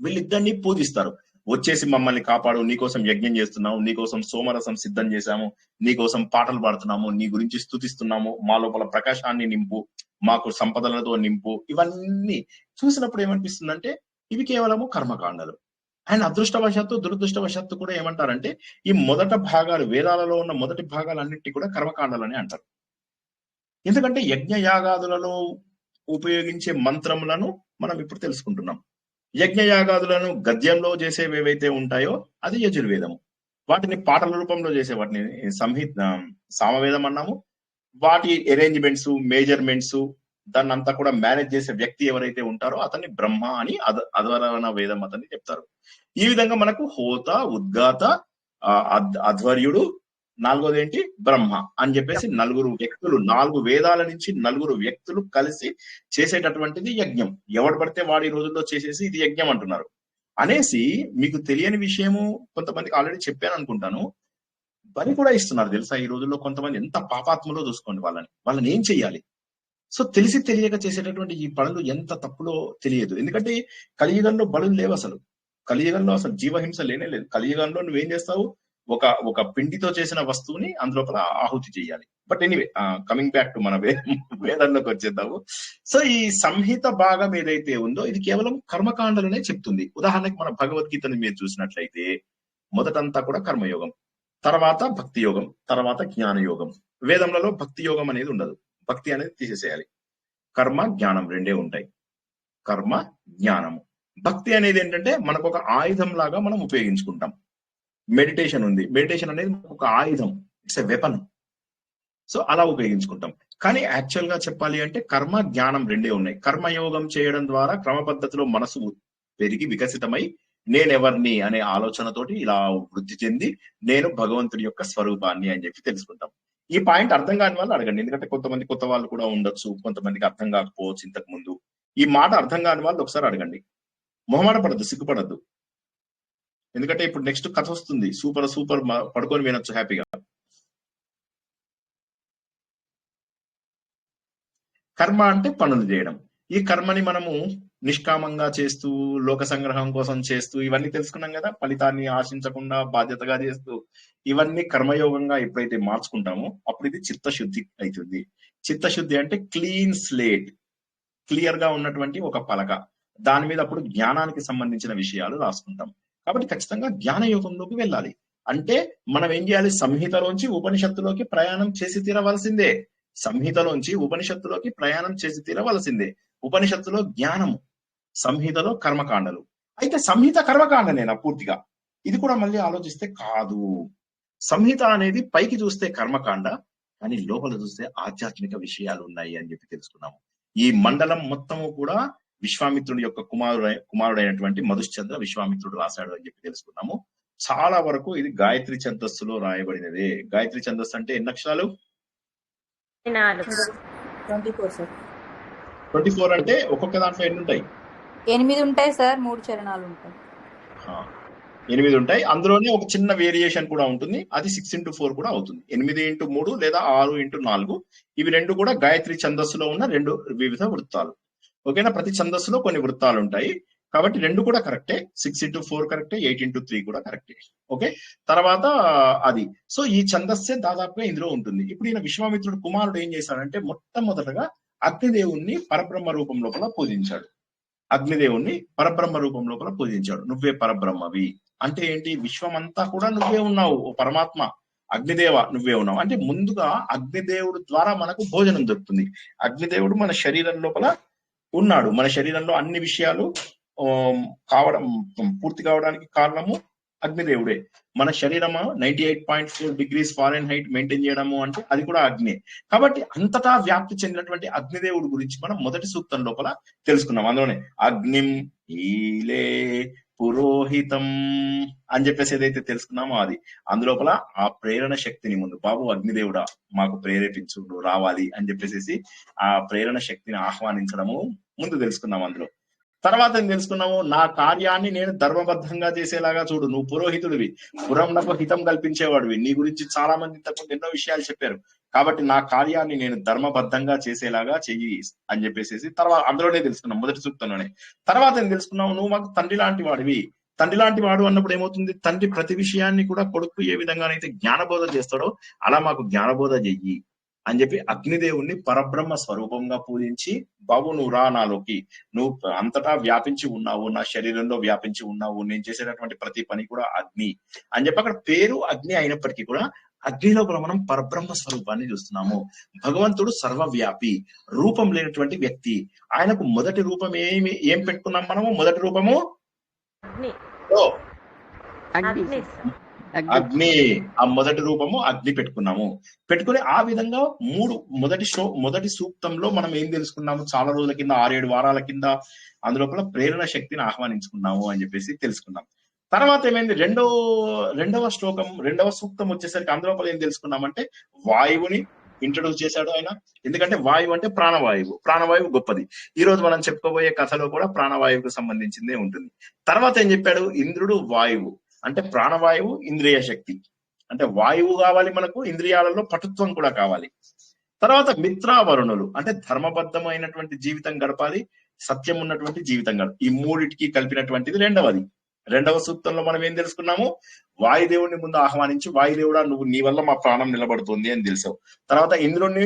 వీళ్ళిద్దరిని పూజిస్తారు. వచ్చేసి మమ్మల్ని కాపాడు, నీకోసం యజ్ఞం చేస్తున్నాము, నీకోసం సోమరసం సిద్ధం చేశాము, నీకోసం పాటలు పాడుతున్నాము, నీ గురించి స్తుతిస్తున్నాము, మా లోపల ప్రకాశాన్ని నింపు, మాకు సంపదలతో నింపు. ఇవన్నీ చూసినప్పుడు ఏమనిపిస్తుందంటే ఇవి కేవలము కర్మకాండలు. అండ్ అదృష్టవశాత్తు దురదృష్టవశాత్తు కూడా ఏమంటారంటే ఈ మొదట భాగాలు, వేదాలలో ఉన్న మొదటి భాగాలన్నింటి కూడా కర్మకాండాలని అంటారు. ఎందుకంటే యజ్ఞ యాగాదులలో ఉపయోగించే మంత్రములను మనం ఇప్పుడు తెలుసుకుంటున్నాం. యజ్ఞ యాగాదులను గద్యంలో చేసేవి ఏవైతే ఉంటాయో అది యజుర్వేదము. వాటిని పాటల రూపంలో చేసే వాటిని సామవేదం అన్నాము. వాటి అరేంజ్మెంట్స్, మేజర్మెంట్స్, దాన్ని అంతా కూడా మేనేజ్ చేసే వ్యక్తి ఎవరైతే ఉంటారో అతన్ని బ్రహ్మ అని అధ్వరణ వేదం అతన్ని చెప్తారు. ఈ విధంగా మనకు హోత, ఉద్గాత, అధ్వర్యుడు, నాలుగోది ఏంటి బ్రహ్మ అని చెప్పేసి నలుగురు వ్యక్తులు, 4 వేదాల నుంచి నలుగురు వ్యక్తులు కలిసి చేసేటటువంటిది యజ్ఞం. ఎవడు పడితే వాడి రోజుల్లో చేసేసి ఇది యజ్ఞం అంటున్నారు అనేసి మీకు తెలియని విషయము కొంతమందికి ఆల్రెడీ చెప్పాను అనుకుంటాను. బలి కూడా ఇస్తున్నారు తెలుసా ఈ రోజుల్లో. కొంతమంది ఎంత పాపాత్మలో చూసుకోండి వాళ్ళని ఏం చెయ్యాలి. సో తెలిసి తెలియక చేసేటటువంటి ఈ పనులు ఎంత తప్పులో తెలియదు. ఎందుకంటే కలియుగంలో బలులు లేవు అసలు. కలియుగంలో అసలు జీవహింస లేనే లేదు. కలియుగంలో నువ్వేం చేస్తావు, ఒక పిండితో చేసిన వస్తువుని అందులోపల ఆహుతి చేయాలి. But anyway, coming back to మన వేదంలోకి వచ్చేద్దాము. సో ఈ సంహిత భాగం ఏదైతే ఉందో ఇది కేవలం కర్మకాండలనే చెప్తుంది. ఉదాహరణకి మన భగవద్గీతని మీరు చూసినట్లయితే మొదటంతా కూడా కర్మయోగం, తర్వాత భక్తి యోగం, తర్వాత జ్ఞాన యోగం. వేదంలో భక్తి యోగం అనేది ఉండదు. భక్తి అనేది తీసేసేయాలి. కర్మ జ్ఞానం రెండే ఉంటాయి. కర్మ జ్ఞానము. భక్తి అనేది ఏంటంటే మనకు ఒక ఆయుధం లాగా మనం ఉపయోగించుకుంటాం. మెడిటేషన్ ఉంది. మెడిటేషన్ అనేది ఒక ఆయుధం, ఇట్స్ ఎ వెపన్. సో అలా ఉపయోగించుకుంటాం. కానీ యాక్చువల్ గా చెప్పాలి అంటే కర్మ జ్ఞానం రెండే ఉన్నాయి. కర్మయోగం చేయడం ద్వారా క్రమ పద్ధతిలో మనసు పెరిగి వికసితమై నేనెవర్ని అనే ఆలోచనతోటి ఇలా వృద్ధి చెంది నేను భగవంతుడి యొక్క స్వరూపాన్ని అని చెప్పి తెలుసుకుంటాం. ఈ పాయింట్ అర్థం కాని వాళ్ళు అడగండి. ఎందుకంటే కొంతమంది కొత్త వాళ్ళు కూడా ఉండొచ్చు, కొంతమందికి అర్థం కాకపోవచ్చు. ఇంతకు ముందు ఈ మాట అర్థం కాని వాళ్ళు ఒకసారి అడగండి. మొహమాట పడద్దు, సిగ్గుపడద్దు. ఎందుకంటే ఇప్పుడు నెక్స్ట్ కథ వస్తుంది. సూపర్ పడుకొని వినొచ్చు హ్యాపీగా. కర్మ అంటే పనులు చేయడం. ఈ కర్మని మనము నిష్కామంగా చేస్తూ, లోక సంగ్రహం కోసం చేస్తూ, ఇవన్నీ తెలుసుకున్నాం కదా. ఫలితాన్ని ఆశించకుండా బాధ్యతగా చేస్తూ, ఇవన్నీ కర్మయోగంగా ఎప్పుడైతే మార్చుకుంటామో అప్పుడు ఇది చిత్తశుద్ధి అవుతుంది. చిత్తశుద్ధి అంటే క్లీన్ స్లేట్, క్లియర్ గా ఉన్నటువంటి ఒక పలక. దాని మీద అప్పుడు జ్ఞానానికి సంబంధించిన విషయాలు రాసుకుంటాం. కాబట్టి ఖచ్చితంగా జ్ఞాన యోగంలోకి వెళ్ళాలి. అంటే మనం ఏం చేయాలి, సంహితలోంచి ఉపనిషత్తులోకి ప్రయాణం చేసి తీరవలసిందే. సంహితలోంచి ఉపనిషత్తులోకి ప్రయాణం చేసి తీరవలసిందే. ఉపనిషత్తులో జ్ఞానము, సంహితలో కర్మకాండలు. అయితే సంహిత కర్మకాండనేనా పూర్తిగా? ఇది కూడా మళ్ళీ ఆలోచిస్తే కాదు. సంహిత అనేది పైకి చూస్తే కర్మకాండ, కానీ లోపల చూస్తే ఆధ్యాత్మిక విషయాలు ఉన్నాయి అని చెప్పి తెలుసుకున్నాము. ఈ మండలం మొత్తము కూడా విశ్వామిత్రుడి యొక్క కుమారుడైనటువంటి మధుశ్చంద్ర విశ్వామిత్రుడు రాశాడు అని చెప్పి తెలుసుకున్నాము. చాలా వరకు ఇది గాయత్రి ఛందస్సులో రాయబడినదే. గాయత్రి ఛందస్సు అంటే ఎన్ని అక్షరాలు? 24 అంటే ఒక్కొక్క దాంట్లో ఎన్ని ఉంటాయి? 8 ఉంటాయి సార్. 3 చరణాలు ఉంటాయి. 8 ఉంటాయి. అందులోనే ఒక చిన్న వేరియేషన్ కూడా ఉంటుంది. అది 6x4 కూడా అవుతుంది. 8x3 లేదా 6x4. ఇవి రెండు కూడా గాయత్రి ఛందస్సులో ఉన్న 2 వివిధ వృత్తాలు. ఓకేనా? ప్రతి ఛందస్సులో కొన్ని వృత్తాలు ఉంటాయి. కాబట్టి 2 కూడా కరెక్టే. 6x4 కరెక్టే, 8x3 కూడా కరెక్టే. ఓకే, తర్వాత అది. సో ఈ ఛందస్సే దాదాపుగా ఇందులో ఉంటుంది. ఇప్పుడు ఈయన విశ్వామిత్రుడు కుమారుడు ఏం చేశాడంటే మొట్టమొదటగా అగ్నిదేవుణ్ణి పరబ్రహ్మ రూపం లోపల పూజించాడు. అగ్నిదేవుణ్ణి పరబ్రహ్మ రూపం లోపల పూజించాడు. నువ్వే పరబ్రహ్మవి అంటే ఏంటి? విశ్వమంతా కూడా నువ్వే ఉన్నావు, ఓ పరమాత్మ, అగ్నిదేవ నువ్వే ఉన్నావు అంటే ముందుగా అగ్నిదేవుడు ద్వారా మనకు భోజనం దొరుకుతుంది. అగ్నిదేవుడు మన శరీరం లోపల ఉన్నాడు. మన శరీరంలో అన్ని విషయాలు పూర్తి కావడానికి కారణము అగ్నిదేవుడే. మన శరీరము 98.4 degrees Fahrenheit మెయింటైన్ చేయడము అంటే అది కూడా అగ్ని. కాబట్టి అంతటా వ్యాప్తి చెందినటువంటి అగ్నిదేవుడి గురించి మనం మొదటి సూక్తం లోపల తెలుసుకున్నాం. అందులోనే అగ్నిం ఈలే పురోహితం అని చెప్పేసి ఏదైతే తెలుసుకున్నామో అది అందులోపల ఆ ప్రేరణ శక్తిని ముందు బాబు అగ్నిదేవుడా మాకు ప్రేరేపించు, నువ్వు రావాలి అని చెప్పేసి ఆ ప్రేరణ శక్తిని ఆహ్వానించడము ముందు తెలుసుకున్నాం అందులో. తర్వాత ఏం తెలుసుకున్నాము, నా కార్యాన్ని నేను ధర్మబద్ధంగా చేసేలాగా చూడు. నువ్వు పురోహితుడివి, పురంనకు హితం కల్పించేవాడివి, నీ గురించి చాలా మంది ఇంతకుముందు ఎన్నో విషయాలు చెప్పారు. కాబట్టి నా కార్యాన్ని నేను ధర్మబద్ధంగా చేసేలాగా చెయ్యి అని చెప్పేసి తర్వాత అందులోనే తెలుసుకున్నాం, మొదటి సూక్తంలోనే. తర్వాత ఏం తెలుసుకున్నావు, నువ్వు మాకు తండ్రి లాంటి వాడివి. తండ్రి లాంటి వాడు అన్నప్పుడు ఏమవుతుంది, తండ్రి ప్రతి విషయాన్ని కూడా కొడుకు ఏ విధంగానైతే జ్ఞానబోధ చేస్తాడో అలా మాకు జ్ఞానబోధ చెయ్యి అని చెప్పి అగ్నిదేవుణ్ణి పరబ్రహ్మ స్వరూపంగా పూజించి, బాబు నువ్వు రా నాలోకి, నువ్వు అంతటా వ్యాపించి ఉన్నావు, నా శరీరంలో వ్యాపించి ఉన్నావు, నేను చేసేటటువంటి ప్రతి పని కూడా అగ్ని అని చెప్పి అక్కడ పేరు అగ్ని అయినప్పటికీ కూడా అగ్నిలో కూడా మనం పరబ్రహ్మ స్వరూపాన్ని చూస్తున్నాము. భగవంతుడు సర్వవ్యాపి, రూపం లేనటువంటి వ్యక్తి. ఆయనకు మొదటి రూపం ఏం పెట్టుకున్నాం మనము? మొదటి రూపము అగ్ని. ఆ మొదటి రూపము అగ్ని పెట్టుకున్నాము. పెట్టుకుని ఆ విధంగా మొదటి సూక్తంలో మనం ఏం తెలుసుకున్నాము, చాలా రోజుల కింద 6-7 వారాల కింద అందులోపల ప్రేరణ శక్తిని ఆహ్వానించుకున్నాము అని చెప్పేసి తెలుసుకున్నాం. తర్వాత ఏమైంది, రెండవ సూక్తం వచ్చేసరికి అందులోపల ఏం తెలుసుకున్నామంటే వాయువుని ఇంట్రడ్యూస్ చేశాడు ఆయన. ఎందుకంటే వాయువు అంటే ప్రాణవాయువు, ప్రాణవాయువు గొప్పది. ఈ రోజు మనం చెప్పుకోబోయే కథలో కూడా ప్రాణవాయువుకు సంబంధించిందే ఉంటుంది. తర్వాత ఏం చెప్పాడు, ఇంద్రుడు వాయువు అంటే ప్రాణవాయువు ఇంద్రియ శక్తి, అంటే వాయువు కావాలి మనకు, ఇంద్రియాలలో పటుత్వం కూడా కావాలి. తర్వాత మిత్రావరుణులు అంటే ధర్మబద్ధమైనటువంటి జీవితం గడపాలి, సత్యం ఉన్నటువంటి జీవితం గడపాలి. ఈ మూడిటికి కలిపినటువంటిది రెండవ సూక్తంలో మనం ఏం తెలుసుకున్నాము, వాయుదేవుడిని ముందు ఆహ్వానించి, వాయుదేవుడా నువ్వు నీ వల్ల మా ప్రాణం నిలబడుతుంది అని తెలిసావు. తర్వాత ఇంద్రుడిని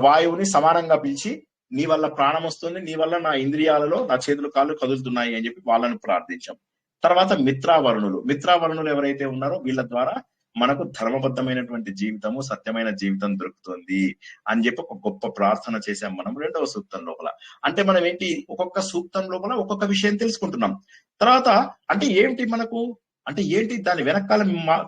వాయువుని సమానంగా పిలిచి, నీ వల్ల ప్రాణం వస్తుంది, నీ వల్ల నా ఇంద్రియాలలో నా చేతులు కాళ్ళు కదులుతున్నాయి అని చెప్పి వాళ్ళని ప్రార్థించాం. తర్వాత మిత్రావరుణులు ఎవరైతే ఉన్నారో వీళ్ళ ద్వారా మనకు ధర్మబద్ధమైనటువంటి జీవితము, సత్యమైన జీవితం దొరుకుతుంది అని చెప్పి ఒక గొప్ప ప్రార్థన చేశాం మనం రెండవ సూక్తం లోపల. అంటే మనం ఏంటి, ఒక్కొక్క సూక్తం లోపల ఒక్కొక్క విషయం తెలుసుకుంటున్నాం. తర్వాత అంటే ఏంటి దాని వెనకాల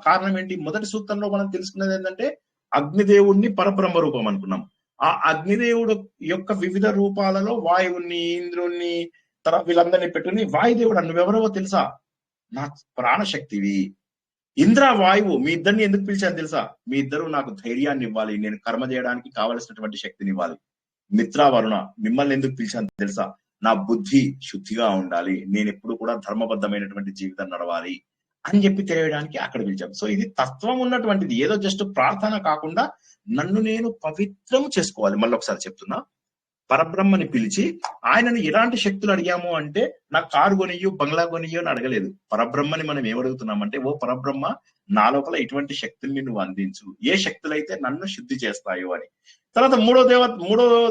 కారణం ఏంటి? మొదటి సూక్తంలో మనం తెలుసుకున్నది ఏంటంటే అగ్నిదేవుణ్ణి పరబ్రహ్మ రూపం అనుకున్నాం. ఆ అగ్నిదేవుడు యొక్క వివిధ రూపాలలో వాయువుని, ఇంద్రుణ్ణి, తర్వాత వీళ్ళందరినీ పెట్టుకుని, వాయుదేవుడు నువ్వెవరో తెలుసా, నా ప్రాణశక్తివి. ఇంద్ర వాయువు మీ ఇద్దరిని ఎందుకు పిలిచాను తెలుసా, మీ ఇద్దరు నాకు ధైర్యాన్ని ఇవ్వాలి, నేను కర్మ చేయడానికి కావలసినటువంటి శక్తిని ఇవ్వాలి. మిత్రావరుణ మిమ్మల్ని ఎందుకు పిలిచాను తెలుసా, నా బుద్ధి శుద్ధిగా ఉండాలి, నేను ఎప్పుడు కూడా ధర్మబద్ధమైనటువంటి జీవితం నడవాలి అని చెప్పి తెలియడానికి అక్కడ పిలిచాం. సో ఇది తత్వం ఉన్నటువంటిది, ఏదో జస్ట్ ప్రార్థన కాకుండా నన్ను నేను పవిత్రం చేసుకోవాలి. మళ్ళీ ఒకసారి చెప్తున్నా, పరబ్రహ్మని పిలిచి ఆయనను ఎలాంటి శక్తులు అడిగాము అంటే, నాకు కారు కొనియు, బంగ్లా కొనియు అని అడగలేదు. పరబ్రహ్మని మనం ఏమడుగుతున్నామంటే, ఓ పరబ్రహ్మ నా లోపల ఇటువంటి శక్తుల్ని నువ్వు అందించు, ఏ శక్తులైతే నన్ను శుద్ధి చేస్తాయో అని. తర్వాత మూడో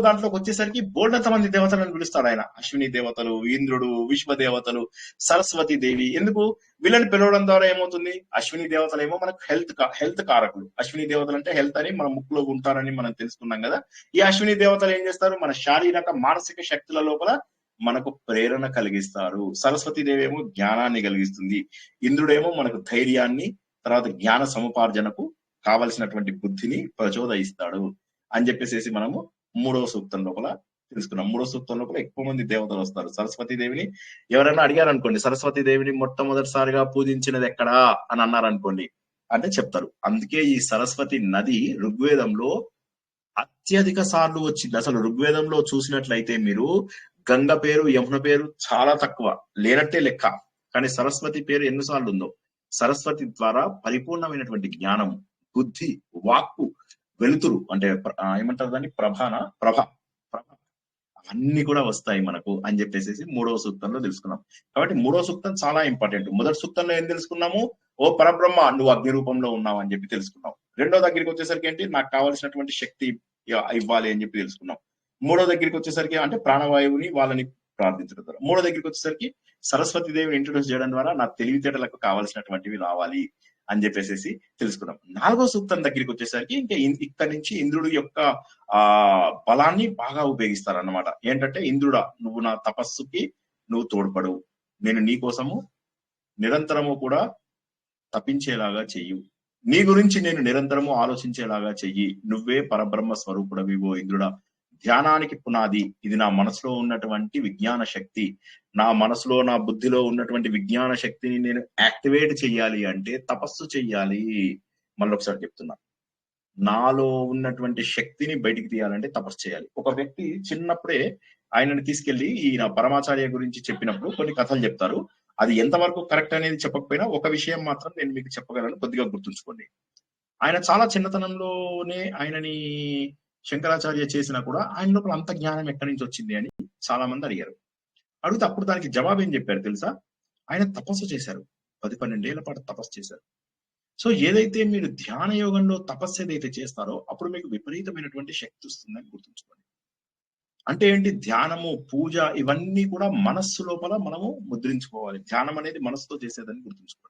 దాంట్లోకి వచ్చేసరికి బోల్డంత మంది దేవతలను పిలుస్తాడు ఆయన. అశ్విని దేవతలు, ఇంద్రుడు, విశ్వదేవతలు, సరస్వతి దేవి. ఎందుకు వీళ్ళని పిలవడం ద్వారా ఏమవుతుంది, అశ్విని దేవతలు ఏమో మనకు హెల్త్ కారకులు. అశ్విని దేవతలు అంటే హెల్త్ అని, మన ముక్కులో ఉంటారని మనం తెలుసుకున్నాం కదా. ఈ అశ్విని దేవతలు ఏం చేస్తారు, మన శారీరక మానసిక శక్తుల లోపల మనకు ప్రేరణ కలిగిస్తారు. సరస్వతి దేవి ఏమో జ్ఞానాన్ని కలిగిస్తుంది, ఇంద్రుడేమో మనకు ధైర్యాన్ని, తర్వాత జ్ఞాన సముపార్జనకు కావలసినటువంటి బుద్ధిని ప్రచోదయిస్తాడు అని చెప్పేసి మనము మూడవ సూక్తం లోపల తెలుసుకున్నాం. మూడో సూక్తం లోపల ఎక్కువ మంది దేవతలు వస్తారు. సరస్వతి దేవిని ఎవరైనా అడిగారు అనుకోండి, సరస్వతి దేవిని మొట్టమొదటిసారిగా పూజించినది ఎక్కడా అని అన్నారు అనుకోండి, అంటే చెప్తారు. అందుకే ఈ సరస్వతి నది ఋగ్వేదంలో అత్యధిక సార్లు వచ్చింది. అసలు ఋగ్వేదంలో చూసినట్లయితే మీరు గంగ పేరు, యమున పేరు చాలా తక్కువ, లేనట్టే లెక్క. కానీ సరస్వతి పేరు ఎన్నిసార్లు ఉందో, సరస్వతి ద్వారా పరిపూర్ణమైనటువంటి జ్ఞానము, బుద్ధి, వాక్కు, వెలుతురు అంటే ఏమంటారు దాన్ని, ప్రభ అన్ని కూడా వస్తాయి మనకు అని చెప్పేసి మూడవ సూక్తంలో తెలుసుకున్నాం. కాబట్టి మూడవ సూక్తం చాలా ఇంపార్టెంట్. మొదటి సూక్తంలో ఏం తెలుసుకున్నాము, ఓ పరబ్రహ్మ నువ్వు అగ్ని రూపంలో ఉన్నావు అని చెప్పి తెలుసుకున్నాం. రెండో దగ్గరికి వచ్చేసరికి ఏంటి, నాకు కావాల్సినటువంటి శక్తి ఇవ్వాలి అని చెప్పి తెలుసుకున్నాం. మూడో దగ్గరికి వచ్చేసరికి అంటే ప్రాణవాయువుని వాళ్ళని ప్రార్థించడం ద్వారా. మూడో దగ్గరికి వచ్చేసరికి సరస్వతి దేవిని ఇంట్రొడ్యూస్ చేయడం ద్వారా నా తెలివితేటలకు కావాల్సినటువంటివి రావాలి అని చెప్పేసి తెలుసుకున్నాం. నాలుగో సూక్తం దగ్గరికి వచ్చేసరికి ఇంకా ఇక్కడ నుంచి ఇంద్రుడు యొక్క బలాన్ని బాగా ఉపయోగిస్తారన్నమాట. ఏంటంటే, ఇంద్రుడా నువ్వు నా తపస్సుకి నువ్వు తోడ్పడు, నేను నీ కోసము నిరంతరము కూడా తప్పించేలాగా చెయ్యు, నీ గురించి నేను నిరంతరము ఆలోచించేలాగా చెయ్యి, నువ్వే పరబ్రహ్మ స్వరూపుడవివో ఇంద్రుడా. ధ్యానానికి పునాది ఇది నా మనసులో ఉన్నటువంటి విజ్ఞాన శక్తి. నా మనసులో, నా బుద్ధిలో ఉన్నటువంటి విజ్ఞాన శక్తిని నేను యాక్టివేట్ చెయ్యాలి అంటే తపస్సు చెయ్యాలి. మళ్ళీ ఒకసారి చెప్తున్నా, నాలో ఉన్నటువంటి శక్తిని బయటికి తీయాలంటే తపస్సు చేయాలి. ఒక వ్యక్తి చిన్నప్పుడే ఆయనని తీసుకెళ్లి ఈయన పరమాచార్య గురించి చెప్పినప్పుడు కొన్ని కథలు చెప్తారు. అది ఎంతవరకు కరెక్ట్ అనేది చెప్పకపోయినా ఒక విషయం మాత్రం నేను మీకు చెప్పగలను, కొద్దిగా గుర్తుంచుకోండి. ఆయన చాలా చిన్నతనంలోనే ఆయనని శంకరాచార్య చేసినా కూడా ఆయన లోపల అంత జ్ఞానం ఎక్కడి నుంచి వచ్చింది అని చాలా మంది అడిగారు. అడిగితే అప్పుడు దానికి జవాబు ఏం చెప్పారు తెలుసా? ఆయన తపస్సు చేశారు, 10-12 ఏళ్ల పాటు తపస్సు చేశారు. సో ఏదైతే మీరు ధ్యాన యోగంలో తపస్సు ఏదైతే చేస్తారో అప్పుడు మీకు విపరీతమైనటువంటి శక్తి వస్తుందని గుర్తుంచుకోండి. అంటే ఏంటి? ధ్యానము, పూజ ఇవన్నీ కూడా మనస్సు లోపల మనము ముద్రించుకోవాలి. ధ్యానం అనేది మనస్సుతో చేసేదని గుర్తుంచుకోండి.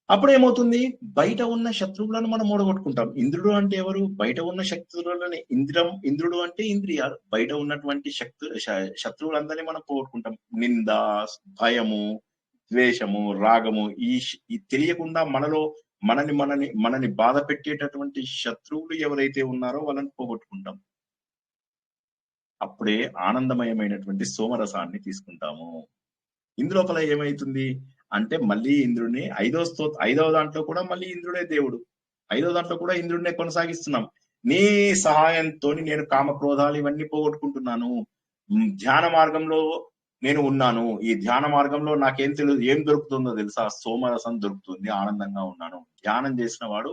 అప్పుడు ఏమవుతుంది? బయట ఉన్న శత్రువులను మనం ఓడగొట్టుకుంటాం. ఇంద్రుడు అంటే ఎవరు? బయట ఉన్న శత్రువులని ఇంద్రుడు అంటే ఇంద్రియాలు. బయట ఉన్నటువంటి శత్రువులందరినీ మనం పోగొట్టుకుంటాం. నింద, భయము, ద్వేషము, రాగము, ఈ తెలియకుండా మనలో మనని బాధ పెట్టేటటువంటి శత్రువులు ఎవరైతే ఉన్నారో వాళ్ళని పోగొట్టుకుంటాం. అప్పుడే ఆనందమయమైనటువంటి సోమరసాన్ని తీసుకుంటాము. ఇందులోపల ఏమైతుంది అంటే మళ్ళీ ఇంద్రుడిని ఐదవ దాంట్లో కూడా మళ్ళీ ఇంద్రుడే దేవుడు. 5వ దాంట్లో కూడా ఇంద్రుడినే కొనసాగిస్తున్నాం. నీ సహాయంతో నేను కామక్రోధాలు ఇవన్నీ పోగొట్టుకుంటున్నాను. ధ్యాన మార్గంలో నేను ఉన్నాను. ఈ ధ్యాన మార్గంలో నాకేం ఏం దొరుకుతుందో తెలుసా? సోమరసం దొరుకుతుంది, ఆనందంగా ఉన్నాను. ధ్యానం చేసిన వాడు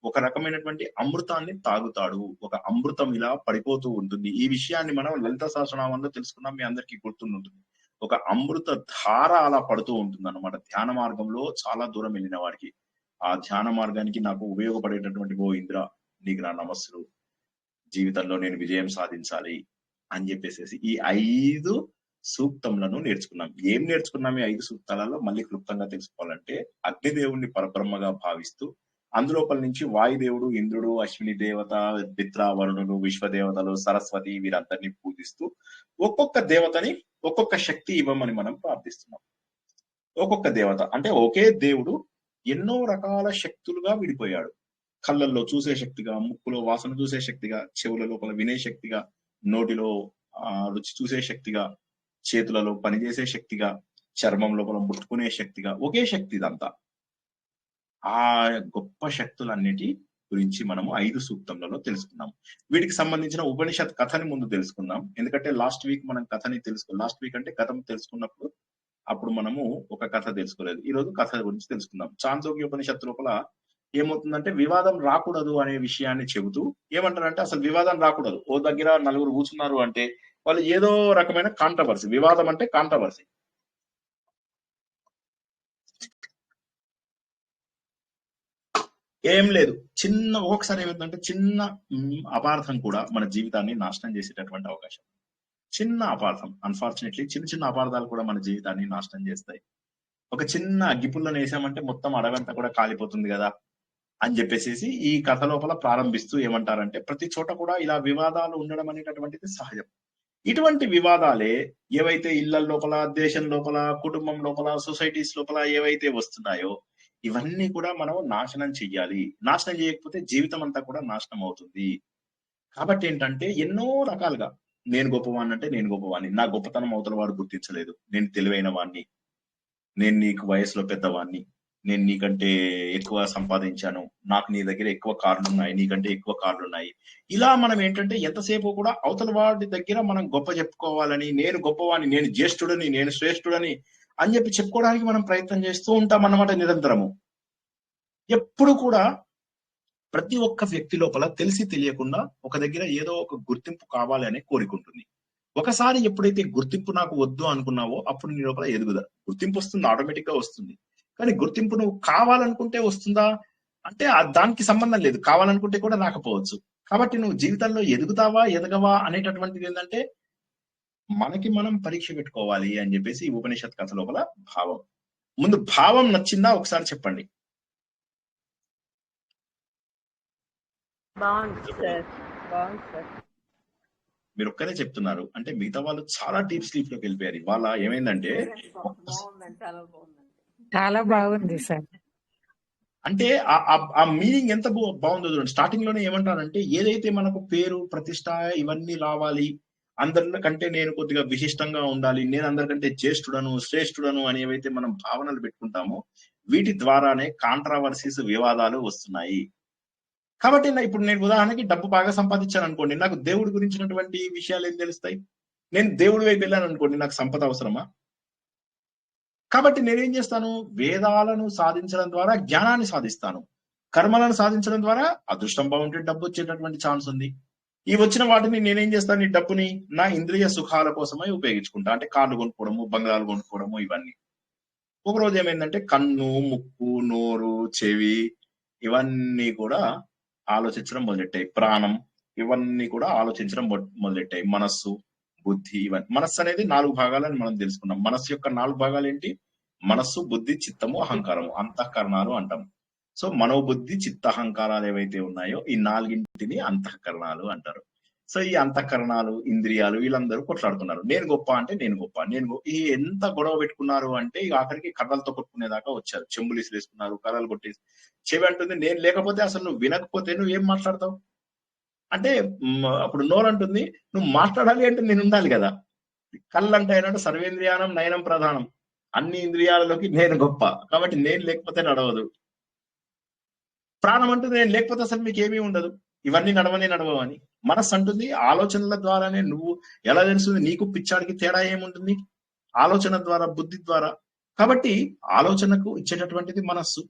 ఒక రకమైనటువంటి అమృతాన్ని తాగుతాడు. ఒక అమృతం ఇలా పడిపోతూ ఉంటుంది. ఈ విషయాన్ని మనం లలిత సహస్రనామంలో తెలుసుకున్నాం, మీ అందరికీ గుర్తుంటుంది. ఒక అమృత ధార అలా పడుతూ ఉంటుంది అన్నమాట ధ్యాన మార్గంలో చాలా దూరం వెళ్ళిన వాడికి. ఆ ధ్యాన మార్గానికి నాకు ఉపయోగపడేటటువంటి ఓ ఇంద్ర, నీకు నా నమస్సులు, జీవితంలో నేను విజయం సాధించాలి అని చెప్పేసి ఈ 5 సూక్తములను నేర్చుకున్నాం. ఏం నేర్చుకున్నాం ఈ 5 సూక్తాలలో? మళ్ళీ క్లుప్తంగా తెలుసుకోవాలంటే అగ్నిదేవుణ్ణి పరబ్రహ్మగా భావిస్తూ అందులోపల నుంచి వాయుదేవుడు, ఇంద్రుడు, అశ్విని దేవత, మిత్ర, వరుణుడు, విశ్వదేవతలు, సరస్వతి వీరందరినీ పూజిస్తూ ఒక్కొక్క దేవతని ఒక్కొక్క శక్తి ఇవ్వమని మనం ప్రార్థిస్తున్నాం. ఒక్కొక్క దేవత అంటే ఒకే దేవుడు ఎన్నో రకాల శక్తులుగా విడిపోయాడు. కళ్ళల్లో చూసే శక్తిగా, ముక్కులో వాసన చూసే శక్తిగా, చెవుల లోపల వినే శక్తిగా, నోటిలో రుచి చూసే శక్తిగా, చేతులలో పనిచేసే శక్తిగా, చర్మం లోపల ముట్టుకునే శక్తిగా, ఒకే శక్తి ఇదంతా. ఆ గొప్ప శక్తులన్నిటి గురించి మనము 5 సూక్తములలో తెలుసుకున్నాం. వీటికి సంబంధించిన ఉపనిషత్ కథని ముందు తెలుసుకుందాం. ఎందుకంటే లాస్ట్ వీక్ మనం కథని లాస్ట్ వీక్ అంటే కథ తెలుసుకున్నప్పుడు అప్పుడు మనము ఒక కథ తెలుసుకోలేదు. ఈ రోజు కథ గురించి తెలుసుకుందాం. చాందోగ్య ఉపనిషత్తు లోపల ఏమవుతుందంటే వివాదం రాకూడదు అనే విషయాన్ని చెబుతూ ఏమంటారంటే అసలు వివాదం రాకూడదు. ఓ దగ్గర 4 కూర్చున్నారు అంటే వాళ్ళు ఏదో రకమైన కాంట్రవర్సీ. వివాదం అంటే కాంట్రవర్సీ. ఏం లేదు, ఒక్కొక్కసారి ఏమవుతుందంటే చిన్న అపార్థం కూడా మన జీవితాన్ని నాశనం చేసేటటువంటి అవకాశం. చిన్న అపార్థం, అన్ఫార్చునేట్లీ చిన్న అపార్థాలు కూడా మన జీవితాన్ని నాశనం చేస్తాయి. ఒక చిన్న అగ్గిపుల్లను వేసామంటే మొత్తం అడవంతా కూడా కాలిపోతుంది కదా అని చెప్పేసి ఈ కథ లోపల ప్రారంభిస్తూ ఏమంటారంటే ప్రతి చోట కూడా ఇలా వివాదాలు ఉండడం అనేటటువంటిది సహజం. ఇటువంటి వివాదాలే ఏవైతే ఇళ్ల లోపల, దేశం లోపల, కుటుంబం లోపల, సొసైటీస్ లోపల ఏవైతే వస్తున్నాయో ఇవన్నీ కూడా మనం నాశనం చెయ్యాలి. నాశనం చేయకపోతే జీవితం అంతా కూడా నాశనం అవుతుంది. కాబట్టి ఏంటంటే ఎన్నో రకాలుగా నేను గొప్పవాణ్ణి అంటే నేను గొప్పవాణ్ణి, నా గొప్పతనం అవతల వాడు గుర్తించలేదు, నేను తెలివైన వాణ్ణి, నేను నీకు వయసులో పెద్దవాణ్ణి, నేను నీకంటే ఎక్కువ సంపాదించాను, నాకు నీ దగ్గర ఎక్కువ కార్లు ఉన్నాయి, నీకంటే ఎక్కువ కార్లు ఉన్నాయి. ఇలా మనం ఏంటంటే ఎంతసేపు కూడా అవతల వాడి దగ్గర మనం గొప్ప చెప్పుకోవాలని, నేను గొప్పవాణ్ణి, నేను జ్యేష్ఠుడని, నేను శ్రేష్ఠుడని అని చెప్పి చెప్పుకోవడానికి మనం ప్రయత్నం చేస్తూ ఉంటాం అన్నమాట నిరంతరము. ఎప్పుడు కూడా ప్రతి ఒక్క వ్యక్తి లోపల తెలిసి తెలియకుండా ఒక దగ్గర ఏదో ఒక గుర్తింపు కావాలి అనే కోరికుంటుంది. ఒకసారి ఎప్పుడైతే గుర్తింపు నాకు వద్దు అనుకున్నావో అప్పుడు నీ లోపల ఎదుగుదా. గుర్తింపు వస్తుంది, ఆటోమేటిక్ గా వస్తుంది. కానీ గుర్తింపు నువ్వు కావాలనుకుంటే వస్తుందా అంటే దానికి సంబంధం లేదు, కావాలనుకుంటే కూడా రాకపోవచ్చు. కాబట్టి నువ్వు జీవితంలో ఎదుగుతావా ఎదగవా అనేటటువంటిది ఏంటంటే మనకి మనం పరీక్ష పెట్టుకోవాలి అని చెప్పేసి ఈ ఉపనిషత్ కథ లోపల భావం. ముందు భావం నచ్చిందా ఒకసారి చెప్పండి. మీరు ఒక్కరే చెప్తున్నారు అంటే మిగతా వాళ్ళు చాలా డీప్ స్లీప్ లోకి వెళ్ళిపోయారు. ఇవాళ ఏమైందంటే చాలా బాగుంది సార్. అంటే ఆ మీనింగ్ ఎంత బాగుందో చూడండి. స్టార్టింగ్ లోనే ఏమంటారంటే ఏదైతే మనకు పేరు, ప్రతిష్ట ఇవన్నీ రావాలి, అందరికంటే నేను కొద్దిగా విశిష్టంగా ఉండాలి, నేను అందరికంటే జ్యేష్ఠుడను, శ్రేష్ఠుడను అని ఏవైతే మనం భావనలు పెట్టుకుంటామో వీటి ద్వారానే కాంట్రావర్సీస్, వివాదాలు వస్తున్నాయి. కాబట్టి ఇప్పుడు నేను ఉదాహరణకి డబ్బు బాగా సంపాదించాను అనుకోండి, నాకు దేవుడి గురించినటువంటి విషయాలు ఏం తెలుస్తాయి? నేను దేవుడి వైపు వెళ్ళాను అనుకోండి, నాకు సంపద అవసరమా? కాబట్టి నేనేం చేస్తాను, వేదాలను సాధించడం ద్వారా జ్ఞానాన్ని సాధిస్తాను, కర్మలను సాధించడం ద్వారా అదృష్టం బాగుంటే డబ్బు వచ్చేటటువంటి ఛాన్స్ ఉంది. ఈ వచ్చిన వాటిని నేనేం చేస్తాను, ఈ డబ్బుని నా ఇంద్రియ సుఖాల కోసమై ఉపయోగించుకుంటా. అంటే కార్లు కొనుక్కోవడము, బంగ్లాలు కొనుక్కోవడము, ఇవన్నీ. ఒక రోజు ఏమైందంటే కన్ను, ముక్కు, నోరు, చెవి ఇవన్నీ కూడా ఆలోచించడం మొదలెట్టాయి. ప్రాణం ఇవన్నీ కూడా ఆలోచించడం మొదలెట్టాయి. మనస్సు, బుద్ధి, ఇవన్నీ. మనస్సు అనేది 4 భాగాలని మనం తెలుసుకున్నాం. మనస్సు యొక్క 4 భాగాలు ఏంటి? మనస్సు, బుద్ధి, చిత్తము, అహంకారము, అంతఃకరణాలు అంటాం. సో మనోబుద్ధి, చిత్త, అహంకారాలు ఏవైతే ఉన్నాయో ఈ 4ంటిని అంతఃకరణాలు అంటారు. సో ఈ అంతఃకరణాలు, ఇంద్రియాలు వీళ్ళందరూ కొట్లాడుతున్నారు. నేను గొప్ప అంటే నేను గొప్ప, ఈ ఎంత గొడవ పెట్టుకున్నారు అంటే ఇక ఆఖరికి కర్రలతో కొట్టుకునేదాకా వచ్చారు. చెంబులు వేసుకున్నారు, కర్రలు కొట్టేసి. చెవి అంటుంది నేను లేకపోతే అసలు నువ్వు వినకపోతే నువ్వు ఏం మాట్లాడతావు అంటే, అప్పుడు నోరు అంటుంది నువ్వు మాట్లాడాలి అంటే నేను ఉండాలి కదా. కళ్ళు అంటే ఏంటంటే సర్వేంద్రియానం నయనం ప్రధానం, అన్ని ఇంద్రియాలలోకి నేను గొప్ప, కాబట్టి నేను లేకపోతే నడవదు. ప్రాణం అంటుంది నేను లేకపోతే అసలు మీకు ఏమీ ఉండదు, ఇవన్నీ నడవని. మనస్సు అంటుంది ఆలోచనల ద్వారానే, నువ్వు ఎలా తెలుస్తుంది నీకు పిచ్చాడికి తేడా ఏముంటుంది? ఆలోచన ద్వారా, బుద్ధి ద్వారా. కాబట్టి ఆలోచనకు ఇచ్చేటటువంటిది మనస్సు.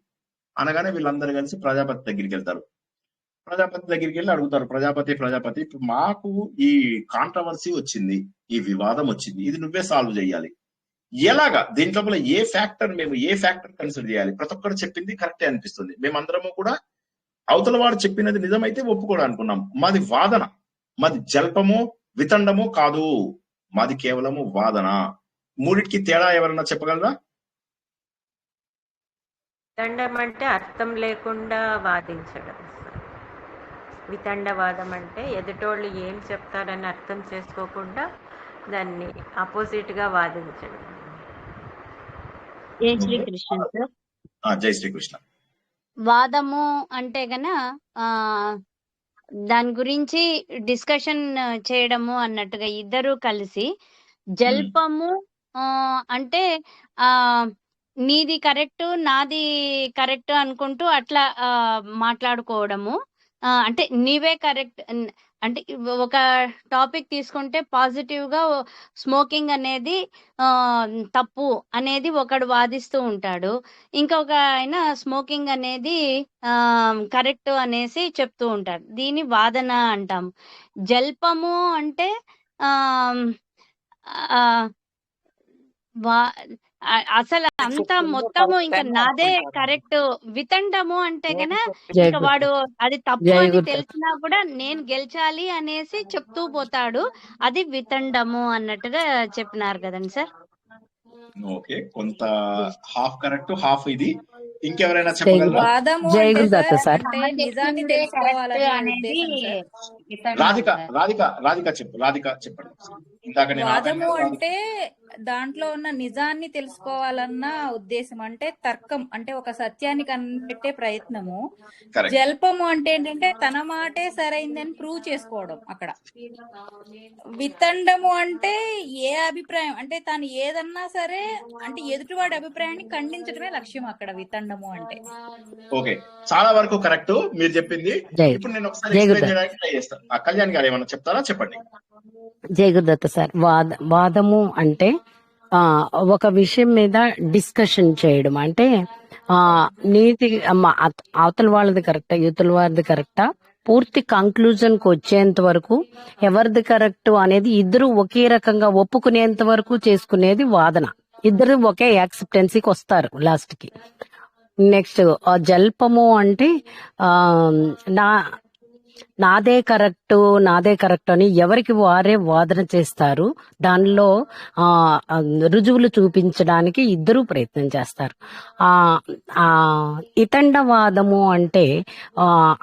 అనగానే వీళ్ళందరూ కలిసి ప్రజాపతి దగ్గరికి వెళ్తారు. ప్రజాపతి దగ్గరికి వెళ్ళి అడుగుతారు, ప్రజాపతి ఇప్పుడు మాకు ఈ కాంట్రవర్సీ వచ్చింది, ఈ వివాదం వచ్చింది, ఇది నువ్వే సాల్వ్ చేయాలి. ఎలాగా? దీంట్లో ఏ ఫ్యాక్టర్ కన్సిడర్ చేయాలి? ప్రతి ఒక్కరు చెప్పింది కరెక్టే అనిపిస్తుంది. మేమందరము కూడా అవతల వాడు చెప్పినది నిజమైతే ఒప్పుకోవడం అనుకున్నాం. మాది వాదన, మాది జల్పము వితండము కాదు, మాది కేవలము వాదన. మూడిటికి తేడా ఎవరన్నా చెప్పగలరా? వితండం అంటే అర్థం లేకుండా వాదించడం. వితండవాదం అంటే ఎదుటోళ్ళు ఏం చెప్తారని అర్థం చేసుకోకుండా దాన్ని ఆపోజిట్ గా వాదించడం. జై శ్రీకృష్ణ సార్. జై శ్రీకృష్ణ. వాదము అంటే గన దాని గురించి డిస్కషన్ చేయడము అన్నట్టుగా ఇద్దరు కలిసి. జల్పము అంటే నీది కరెక్ట్ నాది కరెక్ట్ అనుకుంటూ అట్లా మాట్లాడుకోవడము. అంటే నీవే కరెక్ట్ అంటే ఒక టాపిక్ తీసుకుంటే పాజిటివ్ గా స్మోకింగ్ అనేది తప్పు అనేది ఒకడు వాదిస్తూ ఉంటాడు, ఇంకొక ఆయన స్మోకింగ్ అనేది కరెక్ట్ అనేసి చెప్తూ ఉంటాడు. దీని వాదన అంటాం. జల్పము అంటే అసలు అంతా మొత్తము ఇంకా నాదే కరెక్ట్. వితండము అంటే గన ఇంకా వాడు అది తప్పు అని తెలిసినా కూడా నేను గెలిచాలి అనేసి చెప్తూ పోతాడు, అది వితండము అన్నట్టుగా చెప్పినారు కదండి సార్. ఓకే, కొంత హాఫ్ కరెక్ట్ హాఫ్ ఇది. ఇంకెవరైనా చెప్పగలరా? రాధిక చెప్పండి. వాదము అంటే దాంట్లో ఉన్న నిజాన్ని తెలుసుకోవాలన్న ఉద్దేశం, అంటే తర్కం, అంటే ఒక సత్యాన్ని కనిపెట్టే ప్రయత్నము. జల్పము అంటే ఏంటంటే తన మాటే సరైందని ప్రూవ్ చేసుకోవడం అక్కడ. వితండము అంటే ఏ అభిప్రాయం అంటే తాను ఏదన్నా సరే అంటే ఎదుటివాడి అభిప్రాయాన్ని ఖండించడమే లక్ష్యం అక్కడ వితండము అంటే. ఓకే, చాలా వరకు కరెక్ట్ మీరు చెప్పింది. ఇప్పుడు నేను ఒకసారి ఎక్స్ప్లెయిన్ చేయడానికి ట్రై చేస్తాను. కళ్యాణ్ గారు ఏమన్నా చెప్తారా? చెప్పండి. జై గురుదత్త సార్. వాదము అంటే ఒక విషయం మీద డిస్కషన్ చేయడం. అంటే నీతి అవతల వాళ్ళది కరెక్టా యువతల వారిది కరెక్టా పూర్తి కంక్లూజన్ కు వచ్చేంత వరకు ఎవరిది కరెక్ట్ అనేది ఇద్దరు ఒకే రకంగా ఒప్పుకునేంత వరకు చేసుకునేది వాదన. ఇద్దరు ఒకే యాక్సెప్టెన్సీకి వస్తారు లాస్ట్ కి. నెక్స్ట్ జల్పము అంటే నాదే కరెక్ట్ అని ఎవరికి వారే వాదన చేస్తారు. దానిలో రుజువులు చూపించడానికి ఇద్దరు ప్రయత్నం చేస్తారు. ఇతండవాదము అంటే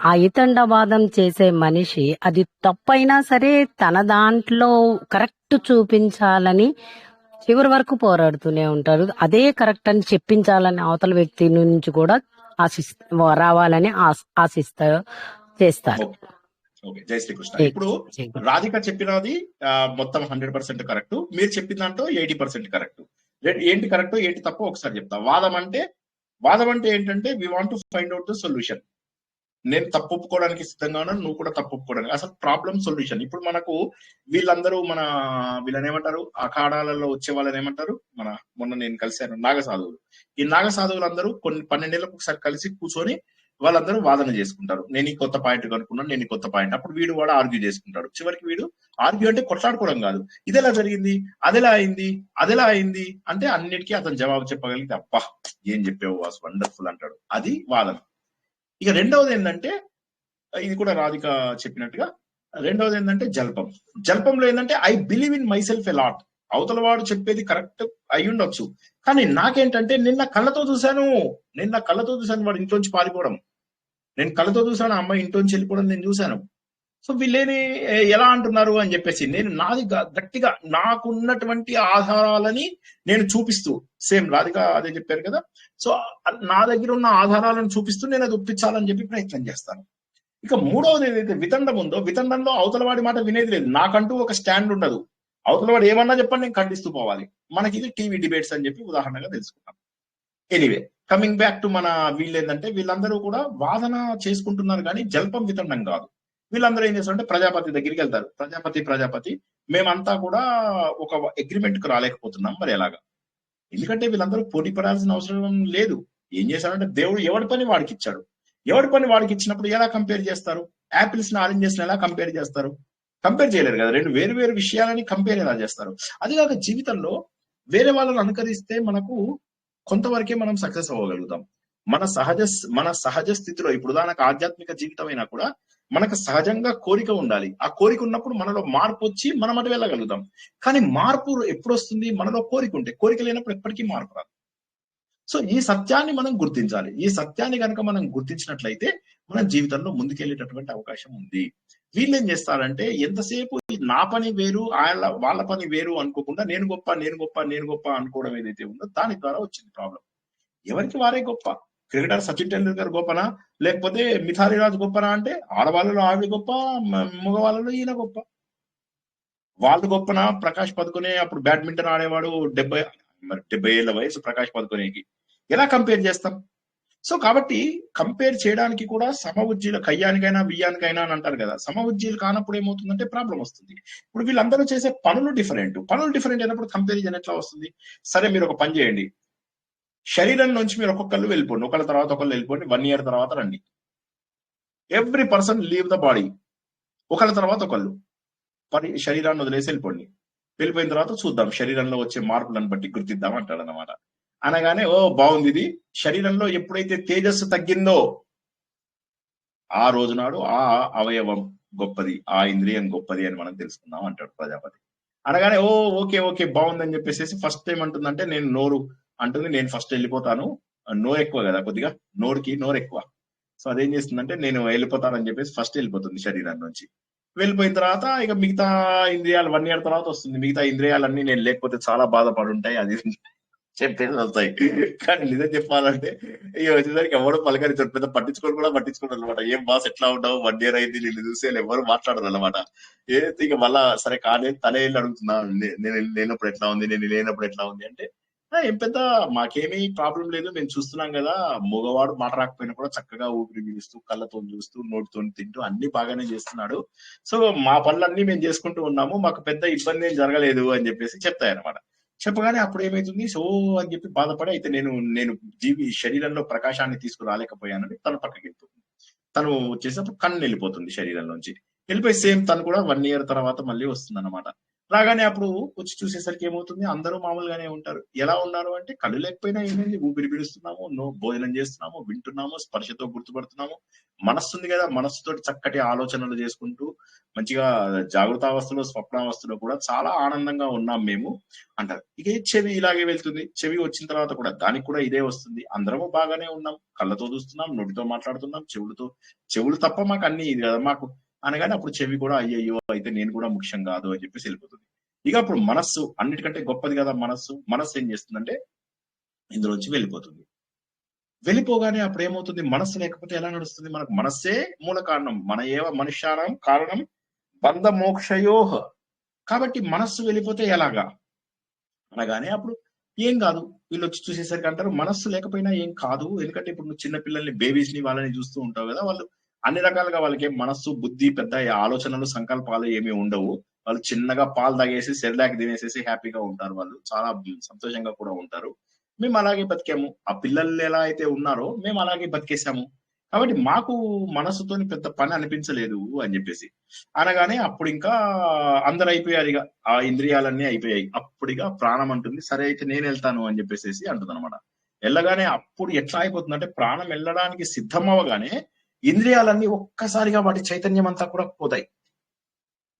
ఆ ఇతండవాదం చేసే మనిషి అది తప్పైనా సరే తన దాంట్లో కరెక్ట్ చూపించాలని చివరి వరకు పోరాడుతూనే ఉంటారు. అదే కరెక్ట్ అని చెప్పించాలని అవతల వ్యక్తి నుంచి కూడా రావాలని చేస్తారు. జై శ్రీకృష్ణ. ఇప్పుడు రాధిక చెప్పినది మొత్తం 100% కరెక్ట్, మీరు చెప్పిన దాంట్లో 80% కరెక్ట్. ఏంటి కరెక్ట్ ఏంటి తప్ప ఒకసారి చెప్తా. వాదం అంటే ఏంటంటే we want to find out the solution. నేను తప్పు ఒప్పుకోవడానికి సిద్ధంగా ఉన్నాను, నువ్వు కూడా తప్పు ఒప్పుకోవడానికి. అసలు ప్రాబ్లం సొల్యూషన్. ఇప్పుడు మనకు వీళ్ళందరూ వీళ్ళని ఏమంటారు, అఖాడాలలో వచ్చే వాళ్ళని ఏమంటారు, మొన్న నేను కలిశాను నాగ సాధువులు. ఈ నాగ సాధువులందరూ కొన్ని 12 ఏళ్ళకు ఒకసారి కలిసి కూర్చొని వాళ్ళందరూ వాదన చేసుకుంటారు. నేను ఈ కొత్త పాయింట్ కనుక్కున్నాను, నేను ఈ కొత్త పాయింట్. అప్పుడు వీడు కూడా ఆర్గ్యూ చేసుకుంటాడు. చివరికి వీడు ఆర్గ్యూ అంటే కొట్లాడుకోవడం కాదు, ఇదెలా జరిగింది, అదెలా అయింది, అదెలా అయింది అంటే అన్నిటికీ అతను జవాబు చెప్పగలిగితే అబ్బా ఏం చెప్పావు వాస్ వండర్ఫుల్ అంటాడు. అది వాదన. ఇక రెండవది ఏంటంటే, ఇది కూడా రాధిక చెప్పినట్టుగా, రెండవది ఏంటంటే జల్పం. జల్పంలో ఏంటంటే I believe in my self a lot. అవతల వాడు చెప్పేది కరెక్ట్ అయి ఉండొచ్చు, కానీ నాకేంటంటే నిన్న కళ్ళతో చూశాను వాడు ఇంట్లోంచి పారిపోవడం, నేను కళ్ళతో చూశాను ఆ అమ్మాయి ఇంట్లోంచి వెళ్ళిపోవడం నేను చూశాను. సో వీళ్ళేని ఎలా అంటున్నారు అని చెప్పేసి నేను నాది గట్టిగా నాకున్నటువంటి ఆధారాలని నేను చూపిస్తూ, సేమ్ రాధిక అదే చెప్పారు కదా, సో నా దగ్గర ఉన్న ఆధారాలను చూపిస్తూ నేను అది ఒప్పించాలని చెప్పి ప్రయత్నం చేస్తాను. ఇక మూడవది ఏదైతే వితండం ఉందో, వితండంలో అవతల వాడి మాట వినేది లేదు, నాకంటూ ఒక స్టాండ్ ఉండదు. అవతల వాడు ఏమన్నా చెప్పండి నేను ఖండిస్తూ పోవాలి. మనకి ఇది టీవీ డిబేట్స్ అని చెప్పి ఉదాహరణగా తెలుసుకున్నాం. ఎనీవే కమింగ్ బ్యాక్ టు మన వీళ్ళు ఏంటంటే, వీళ్ళందరూ కూడా వాదన చేసుకుంటున్నారు కానీ జల్పం వితండం కాదు. వీళ్ళందరూ ఏం చేస్తారంటే ప్రజాపతి దగ్గరికి వెళ్తారు. ప్రజాపతి మేమంతా కూడా ఒక అగ్రిమెంట్ కు రాలేకపోతున్నాం, మరి ఎలాగా? ఎందుకంటే వీళ్ళందరూ పోటీ పడాల్సిన అవసరం లేదు. ఏం చేశారంటే దేవుడు ఎవడి పని వాడికి ఇచ్చాడు. ఎవడి పని వాడికి ఇచ్చినప్పుడు ఎలా కంపేర్ చేస్తారు? యాపిల్స్ ని ఆరెంజెస్ ని ఎలా కంపేర్ చేస్తారు? కంపేర్ చేయలేరు కదా. రెండు వేరు వేరు విషయాలని కంపేర్ ఎలా చేస్తారు? అదిగాక జీవితంలో వేరే వాళ్ళని అనుకరిస్తే మనకు కొంతవరకే మనం సక్సెస్ అవ్వగలుగుతాం. మన సహజ స్థితిలో, ఇప్పుడు దానికి ఆధ్యాత్మిక జీవితం అయినా కూడా మనకు సహజంగా కోరిక ఉండాలి. ఆ కోరిక ఉన్నప్పుడు మనలో మార్పు వచ్చి మనం అటు వెళ్ళగలుగుతాం. కానీ మార్పు ఎప్పుడు వస్తుంది? మనలో కోరిక ఉంటే. కోరిక లేనప్పుడు ఎప్పటికీ మార్పు రాదు. సో ఈ సత్యాన్ని మనం గుర్తించాలి. ఈ సత్యాన్ని కనుక మనం గుర్తించినట్లయితే మన జీవితంలో ముందుకెళ్ళేటటువంటి అవకాశం ఉంది. వీళ్ళు ఏం చేస్తారంటే ఎంతసేపు నా పని వేరు వాళ్ళ పని వేరు అనుకోకుండా నేను గొప్ప అనుకోవడం ఏదైతే ఉందో దాని ద్వారా వచ్చింది ప్రాబ్లం. ఎవరికి వారే గొప్ప. క్రికెటర్ సచిన్ టెండూల్కర్ గొప్పనా, లేకపోతే మిథాలీ రాజ్ గొప్పనా అంటే ఆడవాళ్ళలో ఆవిడ గొప్ప, మగవాళ్ళలో ఈయన గొప్ప. వాళ్ళు గొప్పనా? ప్రకాష్ పదుకునే అప్పుడు బ్యాడ్మింటన్ ఆడేవాడు 70 ఏళ్ల వయసు ప్రకాష్ పదుకునేకి. ఎలా కంపేర్ చేస్తాం? సో కాబట్టి కంపేర్ చేయడానికి కూడా సమ ఉజ్జీలు, కయ్యానికైనా బియ్యానికైనా అని అంటారు కదా. సమ ఉజ్జీలు కానప్పుడు ఏమవుతుందంటే ప్రాబ్లం వస్తుంది. ఇప్పుడు వీళ్ళందరూ చేసే పనులు డిఫరెంట్ అయినప్పుడు కంపారిజన్ ఎట్లా వస్తుంది? సరే మీరు ఒక పని చేయండి, శరీరం నుంచి మీరు ఒక్కొక్కళ్ళు వెళ్ళిపోండి, ఒకళ్ళ తర్వాత ఒకళ్ళు వెళ్ళిపోండి, 1 year తర్వాత రండి. Every person leave the body. ఒకళ్ళ తర్వాత ఒకళ్ళు శరీరాన్ని వదిలేసి వెళ్ళిపోయిన తర్వాత చూద్దాం, శరీరంలో వచ్చే మార్పులను బట్టి గుర్తిద్దాం అంటాడు అన్నమాట. అనగానే ఓ బాగుంది, ఇది శరీరంలో ఎప్పుడైతే తేజస్సు తగ్గిందో ఆ రోజు నాడు ఆ అవయవం గొప్పది, ఆ ఇంద్రియం గొప్పది అని మనం తెలుసుకుందాం అంటాడు ప్రజాపతి. అనగానే ఓకే బాగుందని చెప్పేసి ఫస్ట్ టైం అంటుందంటే నేను నోరు అంటుంది, నేను ఫస్ట్ వెళ్ళిపోతాను. నోరు ఎక్కువ కదా, కొద్దిగా నోరుకి నోరు ఎక్కువ. సో అదేం చేస్తుందంటే నేను వెళ్ళిపోతానని చెప్పేసి ఫస్ట్ వెళ్ళిపోతుంది శరీరం నుంచి. వెళ్ళిపోయిన తర్వాత ఇక మిగతా ఇంద్రియాలు 1 year తర్వాత వస్తుంది. మిగతా ఇంద్రియాలన్నీ నేను లేకపోతే చాలా బాధపడుంటాయి, అది చెప్పేసి వస్తాయి. కానీ నిజం చెప్పాలంటే ఇక వచ్చేసరికి ఎవరు పలకరించారు, పెద్ద పట్టించుకోరు అనమాట. ఏం బాస్ ఎట్లా ఉంటావు, 1 year అయింది నిన్ను చూసి ఎవరు మాట్లాడరు అనమాట. ఇక మళ్ళా సరే కానీ తనే వెళ్ళి అడుగుతున్నా, నేను లేనప్పుడు ఎట్లా ఉంది, నేను లేనప్పుడు ఎట్లా ఉంది అంటే ఏం పెద్ద మాకేమీ ప్రాబ్లం లేదు, మేము చూస్తున్నాం కదా, మగవాడు మాట రాకపోయినా కూడా చక్కగా ఊపిరి పీలుస్తూ, కళ్ళతో చూస్తూ, నోటితో తింటూ అన్ని బాగానే చేస్తున్నాడు. సో మా పనులన్నీ మేము చేసుకుంటూ ఉన్నాము, మాకు పెద్ద ఇబ్బంది ఏం జరగలేదు అని చెప్పేసి చెప్తాయన్నమాట. చెప్పగానే అప్పుడు ఏమైతుంది, సో అని చెప్పి బాధపడి అయితే నేను శరీరంలో ప్రకాశాన్ని తీసుకురాలేకపోయానని తను పక్కకి వెళ్ళిపోతుంది. తను వచ్చేసప్పుడు కన్ను వెళ్ళిపోతుంది శరీరంలోంచి. వెళ్ళిపోయి సేమ్ తను కూడా 1 year తర్వాత మళ్ళీ వస్తుంది అనమాట. రాగానే అప్పుడు వచ్చి చూసేసరికి ఏమవుతుంది, అందరూ మామూలుగానే ఉంటారు. ఎలా ఉన్నారు అంటే కళ్ళు లేకపోయినా ఏమైంది, ఊపిరి పీలుస్తున్నాము, భోజనం చేస్తున్నాము, వింటున్నాము, స్పర్శతో గుర్తుపడుతున్నాము, మనస్సుంది కదా, మనస్సుతోటి చక్కటి ఆలోచనలు చేసుకుంటూ మంచిగా జాగృతావస్థలో, స్వప్నావస్థలో కూడా చాలా ఆనందంగా ఉన్నాం మేము అంటారు. ఇక చెవి ఇలాగే వెళ్తుంది. చెవి వచ్చిన తర్వాత కూడా దానికి కూడా ఇదే వస్తుంది. అందరము బాగానే ఉన్నాం, కళ్ళతో చూస్తున్నాం, నోటితో మాట్లాడుతున్నాం, చెవులు తప్ప మాకు అన్ని ఇది కదా మాకు అనగానే అప్పుడు చెవి కూడా అయ్యయ్యో అయితే నేను కూడా ముఖ్యం కాదు అని చెప్పేసి వెళ్ళిపోతుంది. ఇక అప్పుడు మనస్సు అన్నిటికంటే గొప్పది కదా, మనస్సు ఏం చేస్తుందంటే ఇందులోంచి వెళ్ళిపోతుంది. వెళ్ళిపోగానే అప్పుడు ఏమవుతుంది, మనస్సు లేకపోతే ఎలా నడుస్తుంది? మనకు మనస్సే మూల కారణం. మన ఏవ మనుష్యానం కారణం బంధ మోక్షయోహ. కాబట్టి మనస్సు వెళ్ళిపోతే ఎలాగా అనగానే అప్పుడు ఏం కాదు, వీళ్ళు వచ్చి చూసేసరికి అంటారు మనస్సు లేకపోయినా ఏం కాదు. ఎందుకంటే ఇప్పుడు నువ్వు చిన్న పిల్లల్ని, బేబీస్ ని వాళ్ళని చూస్తూ ఉంటావు కదా, వాళ్ళు అన్ని రకాలుగా వాళ్ళకి మనస్సు, బుద్ధి, పెద్ద ఆలోచనలు, సంకల్పాలు ఏమీ ఉండవు. వాళ్ళు చిన్నగా పాలు తాగేసి సెర్లాక్ తినేసేసి హ్యాపీగా ఉంటారు. వాళ్ళు చాలా సంతోషంగా కూడా ఉంటారు. మేము అలాగే బతికాము. ఆ పిల్లలు ఎలా అయితే ఉన్నారో మేము అలాగే బతికేసాము. కాబట్టి మాకు మనసుతోని పెద్ద పని అనిపించలేదు అని చెప్పేసి అనగానే అప్పుడు ఇంకా అందరు అయిపోయారు. ఇక ఆ ఇంద్రియాలన్నీ అయిపోయాయి. అప్పుడిగా ప్రాణం అంటుంది, సరే అయితే నేను వెళ్తాను అని చెప్పేసి అంటుంది అనమాట. వెళ్ళగానే అప్పుడు ఎట్లా అయిపోతుందంటే ప్రాణం వెళ్ళడానికి సిద్ధమవగానే ఇంద్రియాలన్నీ ఒక్కసారిగా వాటి చైతన్యం అంతా కూడా పోతాయి.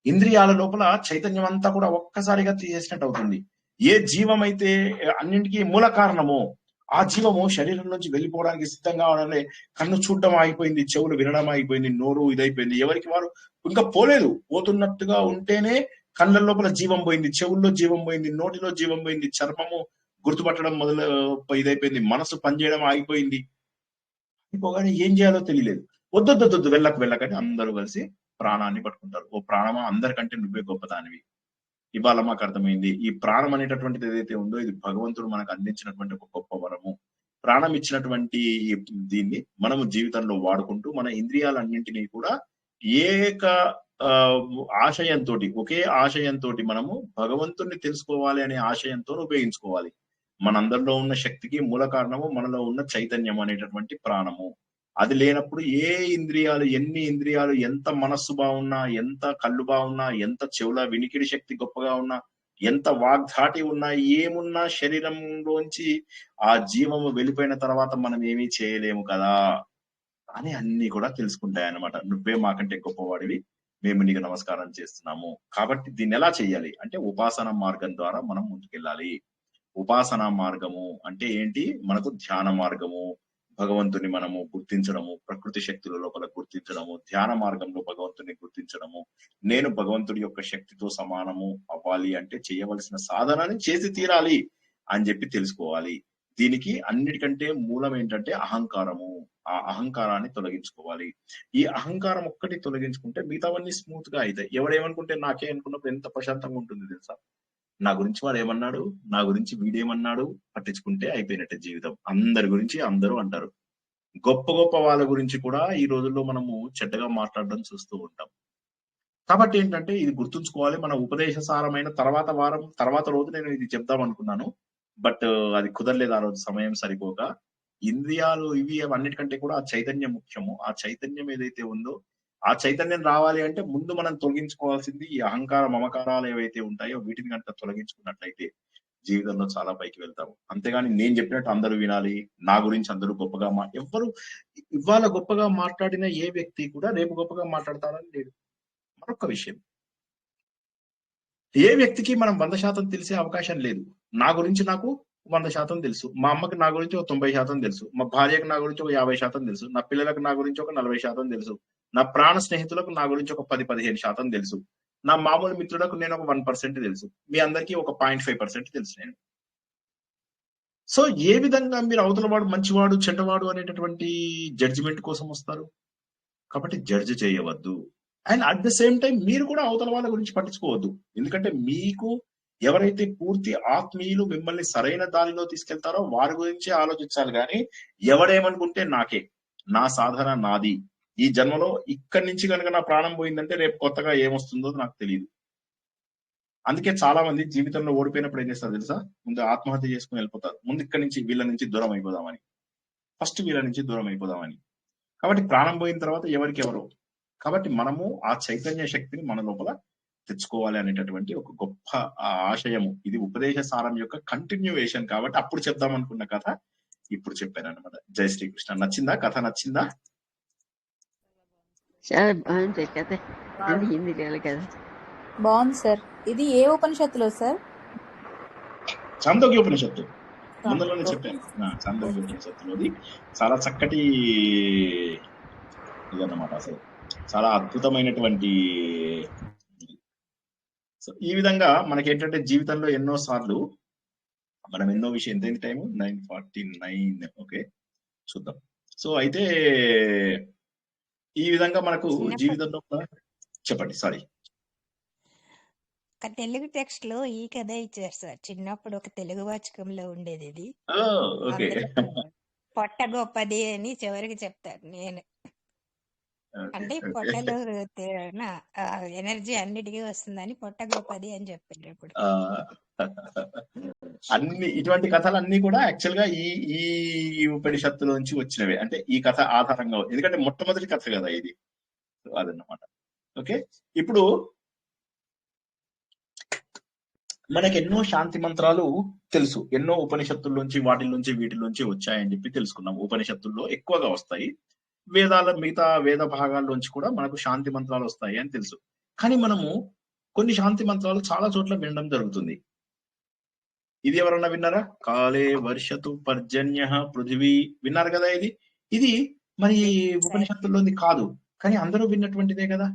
ఇంద్రియాల లోపల చైతన్యం అంతా కూడా ఒక్కసారిగా తీసేసినట్టు అవుతుంది. ఏ జీవం అయితే అన్నింటికీ మూల కారణమో ఆ జీవము శరీరం నుంచి వెళ్ళిపోవడానికి సిద్ధంగా అవడానే కన్ను చూడడం ఆగిపోయింది, చెవులు వినడం ఆగిపోయింది, నోరు ఇదైపోయింది. ఎవరికి వారు ఇంకా పోలేదు. పోతున్నట్టుగా ఉంటేనే కళ్ళ లోపల జీవం పోయింది, చెవుల్లో జీవం పోయింది, నోటిలో జీవం పోయింది, చర్మము గుర్తుపట్టడం ఇదైపోయింది, మనసు పనిచేయడం ఆగిపోయింది. అయిపోగానే ఏం చేయాలో తెలియలేదు. వద్దొద్దొద్దు వెళ్ళకని అందరూ కలిసి ప్రాణాన్ని పట్టుకుంటారు. ఓ ప్రాణమా, అందరికంటే నువ్వే గొప్పదానివి. ఇవాళ మాకు అర్థమైంది, ఈ ప్రాణం అనేటటువంటిది ఏదైతే ఉందో ఇది భగవంతుడు మనకు అందించినటువంటి ఒక గొప్ప వరము. ప్రాణం ఇచ్చినటువంటి దీన్ని మనము జీవితంలో వాడుకుంటూ మన ఇంద్రియాలన్నింటినీ కూడా ఏక ఆశయంతో, ఒకే ఆశయంతో మనము భగవంతుడిని తెలుసుకోవాలి అనే ఆశయంతో ఉపయోగించుకోవాలి. మనందరిలో ఉన్న శక్తికి మూల కారణము మనలో ఉన్న చైతన్యం అనేటటువంటి ప్రాణము. అది లేనప్పుడు ఏ ఇంద్రియాలు, ఎన్ని ఇంద్రియాలు, ఎంత మనస్సు బాగున్నా, ఎంత కళ్ళు బాగున్నా, ఎంత చెవుల వినికిడి శక్తి గొప్పగా ఉన్నా, ఎంత వాగ్ధాటి ఉన్నా, ఏమున్నా శరీరంలోంచి ఆ జీవము వెళ్ళిపోయిన తర్వాత మనం ఏమీ చేయలేము కదా అని అన్ని కూడా తెలుసుకుంటాయి అన్నమాట. నువ్వే మాకంటే గొప్పవాడివి, మేము నీకు నమస్కారం చేస్తున్నాము. కాబట్టి దీన్ని ఎలా చేయాలి అంటే ఉపాసన మార్గం ద్వారా మనం ముందుకెళ్ళాలి. ఉపాసన మార్గము అంటే ఏంటి? మనకు ధ్యాన మార్గము, భగవంతుని మనము గుర్తించడము, ప్రకృతి శక్తుల లోపల గుర్తించడము, ధ్యాన మార్గంలో భగవంతుని గుర్తించడము. నేను భగవంతుడి యొక్క శక్తితో సమానము అవ్వాలి అంటే చేయవలసిన సాధనని చేసి తీరాలి అని చెప్పి తెలుసుకోవాలి. దీనికి అన్నిటికంటే మూలం ఏంటంటే అహంకారము. ఆ అహంకారాన్ని తొలగించుకోవాలి. ఈ అహంకారం ఒక్కటి తొలగించుకుంటే మిగతావన్నీ స్మూత్ గా అవుతాయి. ఎవడేమనుకుంటే నాకే అనుకున్నప్పుడు ఎంత ప్రశాంతంగా ఉంటుంది తెలుసా? నా గురించి వాడు ఏమన్నాడు, నా గురించి వీడేమన్నాడు పట్టించుకుంటే అయిపోయినట్టే జీవితం. అందరి గురించి అందరూ అంటారు. గొప్ప గొప్ప వాళ్ళ గురించి కూడా ఈ రోజుల్లో మనము చెడ్డగా మాట్లాడడం చూస్తూ ఉంటాం. కాబట్టి ఏంటంటే ఇది గుర్తుంచుకోవాలి. మన ఉపదేశ సారమైన తర్వాత రోజు నేను ఇది చెప్దాం అనుకున్నాను, బట్ అది కుదరలేదు. ఆ రోజు సమయం సరిపోక. ఇంద్రియాలు ఇవి అన్నిటికంటే కూడా ఆ చైతన్యం ముఖ్యము. ఆ చైతన్యం ఏదైతే ఉందో ఆ చైతన్యం రావాలి అంటే ముందు మనం తొలగించుకోవాల్సింది ఈ అహంకార మమకారాలు ఏవైతే ఉంటాయో వీటిని కనుక తొలగించుకున్నట్లయితే జీవితంలో చాలా పైకి వెళ్తాము. అంతేగాని నేను చెప్పినట్టు అందరూ వినాలి, నా గురించి అందరూ గొప్పగా ఎవ్వరు ఇవాళ గొప్పగా మాట్లాడిన ఏ వ్యక్తి కూడా రేపు గొప్పగా మాట్లాడతారని లేదు. మరొక విషయం, ఏ వ్యక్తికి మనం 100% తెలిసే అవకాశం లేదు. నా గురించి నాకు 100% తెలుసు, మా అమ్మకి నా గురించి ఒక 90% తెలుసు, మా భార్యకు నా గురించి ఒక 50% తెలుసు, నా పిల్లలకు నా గురించి ఒక 40% తెలుసు, నా ప్రాణ స్నేహితులకు నా గురించి ఒక 10-15% తెలుసు, నా మామూలు మిత్రులకు నేను ఒక 1% తెలుసు, మీ అందరికీ ఒక 0.5% తెలుసు నేను. సో ఏ విధంగా మీరు అవతల వాడు మంచివాడు చెడ్డవాడు అనేటటువంటి జడ్జిమెంట్ కోసం వస్తారు? కాబట్టి జడ్జి చేయవద్దు. And at the same time మీరు కూడా అవతల వాళ్ళ గురించి పట్టించుకోవద్దు. ఎందుకంటే మీకు ఎవరైతే పూర్తి ఆత్మీయులు మిమ్మల్ని సరైన దారిలో తీసుకెళ్తారో వారి గురించి ఆలోచించాలి. కానీ ఎవడేమనుకుంటే నాకే, నా సాధన నాది, ఈ జన్మలో ఇక్కడి నుంచి కనుక నా ప్రాణం పోయిందంటే రేపు కొత్తగా ఏమొస్తుందో నాకు తెలియదు. అందుకే చాలా మంది జీవితంలో ఓడిపోయినప్పుడు ఏం చేస్తారు తెలుసా? ముందు ఆత్మహత్య చేసుకుని వెళ్ళిపోతారు. ముందు ఇక్కడి నుంచి వీళ్ళ నుంచి దూరం అయిపోదామని, ఫస్ట్ వీళ్ళ నుంచి దూరం అయిపోదామని. కాబట్టి ప్రాణం పోయిన తర్వాత ఎవరికెవరో. కాబట్టి మనము ఆ చైతన్య శక్తిని మన లోపల తెచ్చుకోవాలి అనేటటువంటి ఒక గొప్ప ఆశయము. ఇది ఉపదేశ సారం యొక్క కంటిన్యూయేషన్. కాబట్టి అప్పుడు చెప్దాం అనుకున్న కథ ఇప్పుడు చెప్పాను అనమాట. జై శ్రీకృష్ణ. నచ్చిందా కథ? నచ్చిందా? బాగుంది సార్. ఇది ఏ ఉపనిషత్తులో సార్? చాందోగ్య ఉపనిషత్తు ముందులోనే చెప్పాను. చాందోగ్య ఉపనిషత్తులోది చాలా చక్కటి ఇదన్నమాట. అసలు చాలా అద్భుతమైనటువంటి. సో ఈ విధంగా మనకేంటంటే జీవితంలో ఎన్నో సార్లు మనం ఎన్నో విషయం ఎంత టైము 9:49. ఓకే చూద్దాం. సో అయితే ఈ విధంగా మనకు జీవితంలో చెప్పండి. సారీ, ఒక తెలుగు టెక్స్ట్ లో ఈ కథ ఇచ్చారు సార్. చిన్నప్పుడు ఒక తెలుగు వాచకంలో ఉండేది ఇది. ఓకే పొట్ట గొప్పది అని చివరికి చెప్తారు. నేను అంటే పొట్టలో ఎనర్జీ అన్నిటికీ వస్తుందని పొట్ట గొప్పది అని చెప్పారు ఇప్పుడు. అన్ని ఇటువంటి కథలు అన్ని కూడా యాక్చువల్ గా ఈ ఉపనిషత్తులోంచి వచ్చినవే. అంటే ఈ కథ ఆధారంగా, ఎందుకంటే మొట్టమొదటి కథ కదా ఇది, అదన్నమాట. ఓకే, ఇప్పుడు మనకి ఎన్నో శాంతి మంత్రాలు తెలుసు, ఎన్నో ఉపనిషత్తుల్లోంచి వాటిల్లోంచి వీటిలోంచి వచ్చాయని చెప్పి తెలుసుకున్నాం. ఉపనిషత్తుల్లో ఎక్కువగా వస్తాయి, మిగతా వేద భాగాల్లోంచి కూడా మనకు శాంతి మంత్రాలు వస్తాయి అని తెలుసు. కానీ మనము కొన్ని శాంతి మంత్రాలు చాలా చోట్ల వినడం జరుగుతుంది. ఇది ఎవరన్నా విన్నారా? కాలే వర్షతు పర్జన్య పృథివీ, విన్నారు కదా? ఇది మరి ఉపనిషత్తుల్లోది కాదు, కానీ అందరూ విన్నటువంటిదే కదా,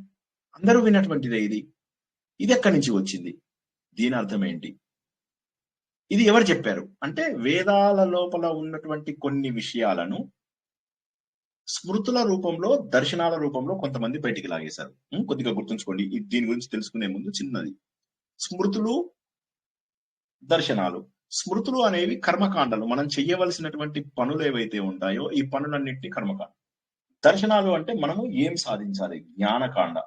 అందరూ విన్నటువంటిదే. ఇది ఎక్కడి నుంచి వచ్చింది? దీని అర్థం ఏంటి? ఇది ఎవరు చెప్పారు అంటే, వేదాల లోపల ఉన్నటువంటి కొన్ని విషయాలను స్మృతుల రూపంలో, దర్శనాల రూపంలో కొంతమంది బయటికి లాగేశారు. కొద్దిగా గుర్తుంచుకోండి, దీని గురించి తెలుసుకునే ముందు చిన్నది. స్మృతులు, దర్శనాలు. స్మృతులు అనేవి కర్మకాండలు, మనం చెయ్యవలసినటువంటి పనులు ఏవైతే ఉంటాయో ఈ పనులన్నింటినీ కర్మకాండ. దర్శనాలు అంటే మనము ఏం సాధించాలి, జ్ఞానకాండ.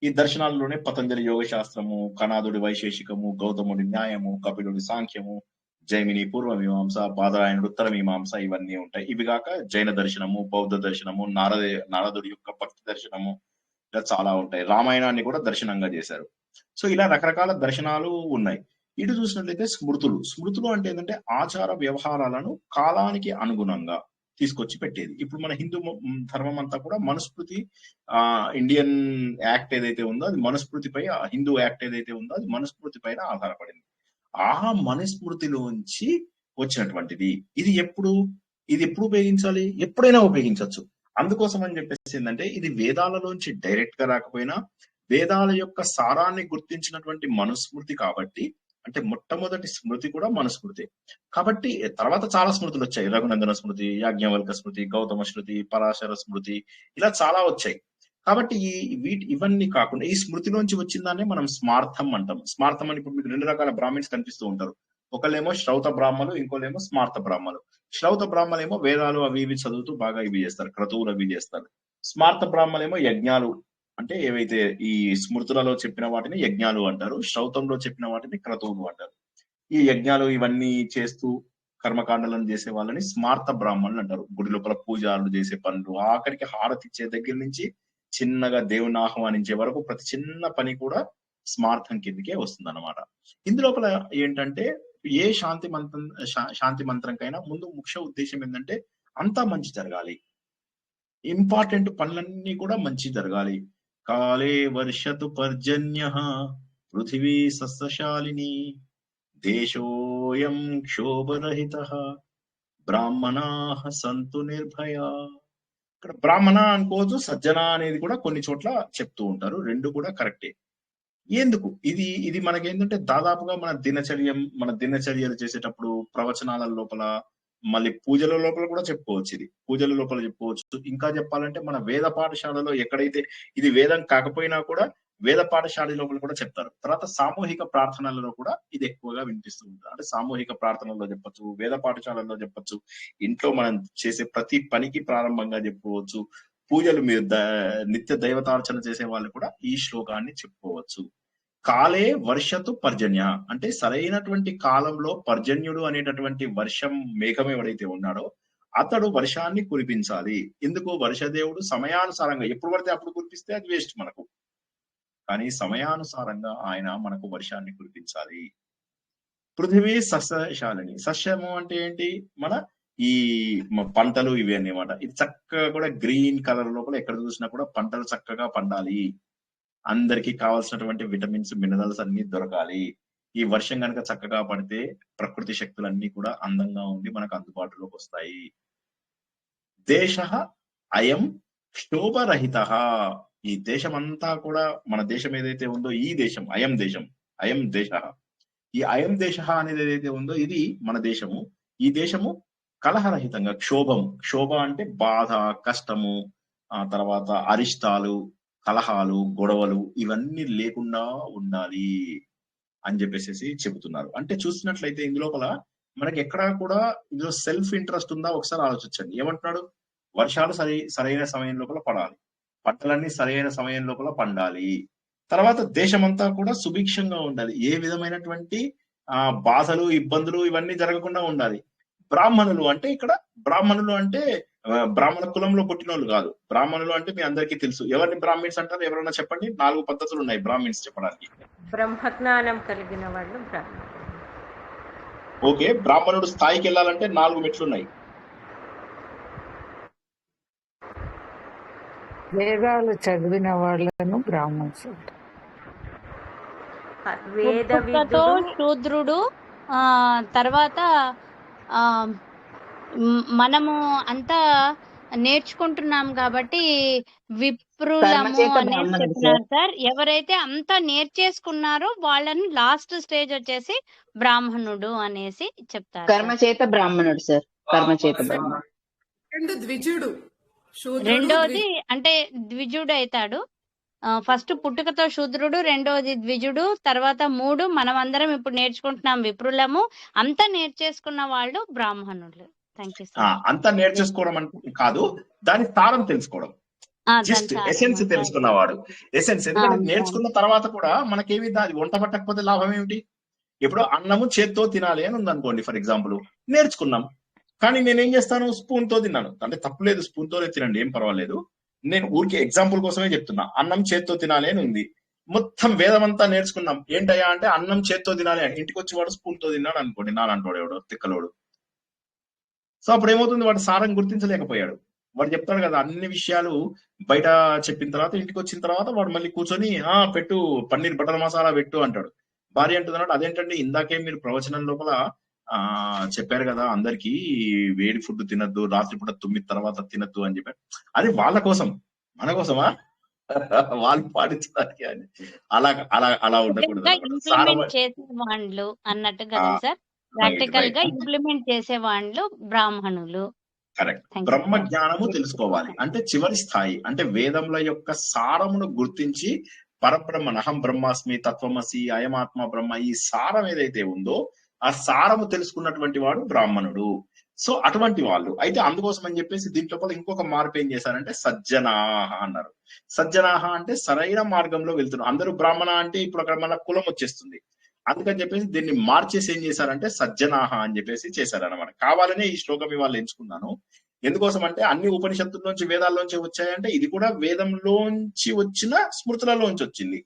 ఈ దర్శనాల్లోనే పతంజలి యోగ శాస్త్రము, కణాదుడి వైశేషికము, గౌతముడి న్యాయము, కపిలుడి సాంఖ్యము, జైమిని పూర్వ మీమాంస, బాదరాయణుడు ఉత్తర మీమాంస, ఇవన్నీ ఉంటాయి. ఇవి కాక జైన దర్శనము, బౌద్ధ దర్శనము, నారదుడి యొక్క భక్తి దర్శనము, ఇలా చాలా ఉంటాయి. రామాయణాన్ని కూడా దర్శనంగా చేశారు. సో ఇలా రకరకాల దర్శనాలు ఉన్నాయి. ఇటు చూసినట్లయితే స్మృతులు అంటే ఏంటంటే ఆచార వ్యవహారాలను కాలానికి అనుగుణంగా తీసుకొచ్చి పెట్టేది. ఇప్పుడు మన హిందూ ధర్మం అంతా కూడా మనుస్మృతి, ఇండియన్ యాక్ట్ ఏదైతే ఉందో అది మనుస్మృతిపై, హిందూ యాక్ట్ ఏదైతే ఉందో అది మనుస్మృతి పైన ఆధారపడింది. ఆ మనుస్మృతిలోంచి వచ్చినటువంటిది. ఇది ఎప్పుడు ఉపయోగించాలి? ఎప్పుడైనా ఉపయోగించవచ్చు. అందుకోసం అని చెప్పేసి ఏంటంటే, ఇది వేదాలలోంచి డైరెక్ట్ గా రాకపోయినా వేదాల యొక్క సారాన్ని గుర్తించినటువంటి మనుస్మృతి కాబట్టి, అంటే మొట్టమొదటి స్మృతి కూడా మనుస్మృతి కాబట్టి, తర్వాత చాలా స్మృతులు వచ్చాయి. రఘునందన స్మృతి, యాజ్ఞవల్క స్మృతి, గౌతమ స్మృతి, పరాశర స్మృతి, ఇలా చాలా వచ్చాయి. కాబట్టి ఇవన్నీ కాకుండా ఈ స్మృతిలోంచి వచ్చిందాన్ని మనం స్మార్థం అంటాం. స్మార్థం అని ఇప్పుడు మీకు 2 రకాల బ్రాహ్మణ్స్ కనిపిస్తూ ఉంటారు. ఒకళ్ళేమో శ్రౌత బ్రాహ్మలు, ఇంకోలేమో స్మార్థ బ్రాహ్మలు. శ్రౌత బ్రాహ్మలేమో వేదాలు అవి ఇవి చదువుతూ బాగా ఇవి చేస్తారు, క్రతువులు అవి చేస్తారు. స్మార్థ బ్రాహ్మలేమో యజ్ఞాలు, అంటే ఏవైతే ఈ స్మృతులలో చెప్పిన వాటిని యజ్ఞాలు అంటారు, శ్రౌతంలో చెప్పిన వాటిని క్రతువులు అంటారు. ఈ యజ్ఞాలు ఇవన్నీ చేస్తూ కర్మకాండలను చేసే వాళ్ళని స్మార్థ బ్రాహ్మణులు అంటారు. గుడి లోపల పూజలు చేసే పనులు, ఆఖరికి హారతి ఇచ్చే దగ్గర నుంచి చిన్నగా దేవుని ఆహ్వానించే వరకు ప్రతి చిన్న పని కూడా స్మార్థం కిందకే వస్తుంది అన్నమాట. ఇందులోపల ఏంటంటే, ఏ శాంతి మంత్రంకైనా ముందు ముఖ్య ఉద్దేశం ఏంటంటే అంతా మంచి జరగాలి, ఇంపార్టెంట్ పనులన్నీ కూడా మంచి జరగాలి. కాలే వర్షతు పర్జన్య పృథివీ సస్యశాలిని దేశోయం క్షోభరహిత బ్రాహ్మణాః సంతు నిర్భయా. ఇక్కడ బ్రాహ్మణ అనుకోవచ్చు, సజ్జన అనేది కూడా కొన్ని చోట్ల చెప్తూ ఉంటారు. రెండు కూడా కరెక్టే. ఎందుకు ఇది మనకేంటంటే, దాదాపుగా మన దినచర్యలు చేసేటప్పుడు, ప్రవచనాల లోపల, మళ్ళీ పూజల లోపల కూడా చెప్పుకోవచ్చు. ఇది పూజల లోపల చెప్పుకోవచ్చు. ఇంకా చెప్పాలంటే మన వేద పాఠశాలలో ఎక్కడైతే ఇది వేదం కాకపోయినా కూడా వేద పాఠశాల లోపల కూడా చెప్తారు. తర్వాత సామూహిక ప్రార్థనలలో కూడా ఇది ఎక్కువగా వినిపిస్తూ ఉంటారు. అంటే సామూహిక ప్రార్థనలో చెప్పొచ్చు, వేద పాఠశాలలో చెప్పొచ్చు, ఇంట్లో మనం చేసే ప్రతి పనికి ప్రారంభంగా చెప్పుకోవచ్చు. పూజలు మీరు నిత్య దైవతార్చన చేసే వాళ్ళు కూడా ఈ శ్లోకాన్ని చెప్పుకోవచ్చు. కాలే వర్షతు పర్జన్య అంటే సరైనటువంటి కాలంలో పర్జన్యుడు అనేటటువంటి వర్షం మేఘం ఎవడైతే ఉన్నాడో అతడు వర్షాన్ని కురిపించాలి. ఎందుకు? వర్షదేవుడు సమయానుసారంగా ఎప్పుడు పడితే అప్పుడు కురిపిస్తే అది వేస్ట్ మనకు, కానీ సమయానుసారంగా ఆయన మనకు వర్షాన్ని కురిపించాలి. పృథివీ సస్యశాలిని. సస్యము అంటే ఏంటి? మన ఈ పంటలు ఇవి అన్నమాట. ఇది చక్కగా కూడా గ్రీన్ కలర్ లోపల ఎక్కడ చూసినా కూడా పంటలు చక్కగా పండాలి, అందరికి కావాల్సినటువంటి విటమిన్స్, మినరల్స్ అన్ని దొరకాలి. ఈ వర్షం కనుక చక్కగా పడితే ప్రకృతి శక్తులన్నీ కూడా అందంగా ఉండి మనకు అందుబాటులోకి వస్తాయి. దేశ అయం క్షోభరహిత. ఈ దేశం అంతా కూడా, మన దేశం ఏదైతే ఉందో ఈ దేశం అయం దేశ, ఈ అయం దేశ అనేది ఏదైతే ఉందో ఇది మన దేశము. ఈ దేశము కలహరహితంగా, క్షోభ అంటే బాధ, కష్టము, తర్వాత అరిష్టాలు, కలహాలు, గొడవలు ఇవన్నీ లేకుండా ఉండాలి అని చెప్పేసి చెబుతున్నారు. అంటే చూసినట్లయితే ఇందులోపల మనకి ఎక్కడా కూడా ఇందులో సెల్ఫ్ ఇంట్రెస్ట్ ఉందా ఒకసారి ఆలోచించండి. ఏమంటున్నాడు? వర్షాలు సరైన సమయం లోపల పడాలి. పంటలన్నీ సరైన సమయం లోపల పండాలి. తర్వాత దేశమంతా కూడా సుభిక్షంగా ఉండాలి. ఏ విధమైనటువంటి బాధలు, ఇబ్బందులు ఇవన్నీ జరగకుండా ఉండాలి. బ్రాహ్మణులు అంటే ఇక్కడ బ్రాహ్మణులు అంటే బ్రాహ్మణ కులంలో పుట్టినోళ్ళు కాదు. బ్రాహ్మణులు అంటే మీ అందరికీ తెలుసు. ఎవరిని బ్రాహ్మిన్స్ అంటారు? ఎవరైనా చెప్పండి. 4 పద్ధతులు ఉన్నాయి బ్రాహ్మిన్స్ చెప్పడానికి. బ్రహ్మజ్ఞానం కలిగిన వాళ్ళు బ్రాహ్మణులు. ఓకే, బ్రాహ్మణుడు స్థాయికి వెళ్ళాలంటే 4 మెట్లు ఉన్నాయి. వేదాలు చదివిన వాళ్ళను బ్రాహ్మణ్స్. పుట్టుకతో శూద్రుడు, తర్వాత మనము అంతా నేర్చుకుంటున్నాం కాబట్టి విప్రులము అనేది చెప్తున్నారు సార్. ఎవరైతే అంతా నేర్చేసుకున్నారో వాళ్ళని లాస్ట్ స్టేజ్ వచ్చేసి బ్రాహ్మణుడు అనేసి చెప్తారు. కర్మచేత బ్రాహ్మణుడు సార్. కర్మచేత బ్రాహ్మణుడు. ద్విజుడు, రెండోది అంటే ద్విజుడు అవుతాడు. ఫస్ట్ పుట్టుకతో శూద్రుడు, రెండోది ద్విజుడు, తర్వాత 3 మనం అందరం ఇప్పుడు నేర్చుకుంటున్నాం విప్రులము. అంతా నేర్చేసుకున్న వాళ్ళు బ్రాహ్మణులు. Thank you sir. అంతా నేర్చేసుకోవడం అంటే కాదు, దాని సారం తెలుసుకోవడం, జస్ట్ ఎసెన్స్ తెలుసుకున్నవాడు. ఎసెన్స్ ఎందుకంటే నేర్చుకున్న తర్వాత కూడా మనకేమి అది వంట పట్టకపోతే లాభం ఏమిటి? ఇప్పుడు అన్నము చేత్తో తినాలి అని ఉంది అనుకోండి, ఫర్ ఎగ్జాంపుల్ నేర్చుకున్నాం. కానీ నేనేం చేస్తాను? స్పూన్ తో తిన్నాను అంటే తప్పులేదు, స్పూన్ తోనే తినండి, ఏం పర్వాలేదు. నేను ఊరికి ఎగ్జాంపుల్ కోసమే చెప్తున్నా. అన్నం చేత్తో తినాలి అని ఉంది. మొత్తం వేదం అంతా నేర్చుకున్నాం. ఏంటయ్యా అంటే అన్నం చేత్తో తినాలి అని. ఇంటికి వచ్చి వాడు స్పూన్ తో తిన్నాడు అనుకోండి, నాలంటోడు ఎవడో తిక్కలోడు. సో అప్పుడు ఏమవుతుంది? వాడు సారం గుర్తించలేకపోయాడు. వాడు చెప్తాడు కదా అన్ని విషయాలు బయట చెప్పిన తర్వాత ఇంటికి వచ్చిన తర్వాత వాడు మళ్ళీ కూర్చొని పెట్టు పన్నీర్ బటర్ మసాలా పెట్టు అంటాడు. భార్య అంటున్నాడు, అదేంటండి ఇందాకే మీరు ప్రవచనం లోపల చెప్పారు కదా అందరికి వేడి ఫుడ్ తినద్దు, రాత్రిపూట 9 తర్వాత తినద్దు అని చెప్పారు. అది వాళ్ళ కోసం, మన కోసమా? వాళ్ళు పాటించడానికి అని అలా అలా అలా ఉండకూడదు. ఇంప్లిమెంట్ చేసే వాళ్ళు అన్నట్టు కదా సార్. ప్రాక్టికల్ గా ఇంప్లిమెంట్ చేసే వాళ్ళు బ్రాహ్మణులు. కరెక్ట్. బ్రహ్మ జ్ఞానము తెలుసుకోవాలి అంటే చివరి స్థాయి, అంటే వేదముల యొక్క సారమును గుర్తించి పరబ్రహ్మ అహం బ్రహ్మాస్మి, తత్వమసి, అయమాత్మ బ్రహ్మ, ఈ సారం ఏదైతే ఉందో ఆ సారము తెలుసుకున్నటువంటి వాడు బ్రాహ్మణుడు. సో అటువంటి వాళ్ళు అయితే అందుకోసం అని చెప్పేసి దీంట్లో ఇంకొక మార్పు ఏం చేశారంటే సజ్జనాహ అన్నారు. సజ్జనాహ అంటే సరైన మార్గంలో వెళ్తున్నారు. అందరూ బ్రాహ్మణ అంటే ఇప్పుడు అక్కడ మన కులం వచ్చేస్తుంది. అందుకని చెప్పేసి దీన్ని మార్చేసి ఏం చేశారంటే సజ్జనాహ అని చెప్పేసి చేశారన్నమాట. కావాలనే ఈ శ్లోకం ఇవాళ ఎంచుకున్నాను. ఎందుకోసం అంటే అన్ని ఉపనిషత్తుల్లోంచి వేదాల్లోంచి వచ్చాయంటే ఇది కూడా వేదంలోంచి వచ్చిన స్మృతులలోంచి వచ్చింది.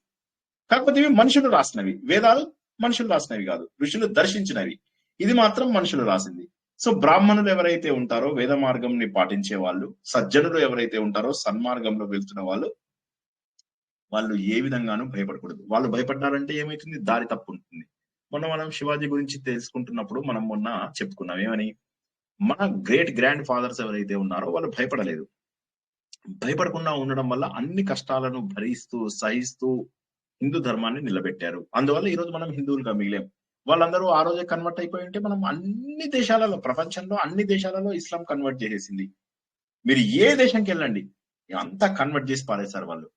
కాకపోతే ఇవి మనుషులు రాసినవి. వేదాలు మనుషులు రాసినవి కాదు, ఋషులు దర్శించినవి. ఇది మాత్రం మనుషులు రాసింది. సో బ్రాహ్మణులు ఎవరైతే ఉంటారో వేద మార్గంని పాటించే వాళ్ళు, సజ్జనులు ఎవరైతే ఉంటారో సన్మార్గంలో వెళ్తున్న వాళ్ళు ఏ విధంగానూ భయపడకూడదు. వాళ్ళు భయపడ్డారంటే ఏమైతుంది? దారి తప్పు ఉంటుంది. మనం శివాజీ గురించి తెలుసుకుంటున్నప్పుడు మనం మొన్న చెప్పుకున్నాం ఏమని, మన గ్రేట్ గ్రాండ్ ఫాదర్స్ ఎవరైతే ఉన్నారో వాళ్ళు భయపడలేదు. భయపడకుండా ఉండడం వల్ల అన్ని కష్టాలను భరిస్తూ సహిస్తూ హిందూ ధర్మాన్ని నిలబెట్టారు. అందువల్ల ఈ రోజు మనం హిందువులుగా మిగిలాం. వాళ్ళందరూ ఆ రోజే కన్వర్ట్ అయిపోయి ఉంటే మనం అన్ని దేశాలలో, ప్రపంచంలో అన్ని దేశాలలో ఇస్లాం కన్వర్ట్ చేసేసింది. మీరు ఏ దేశంకి వెళ్ళండి అంతా కన్వర్ట్ చేసి పారేశారు వాళ్ళు.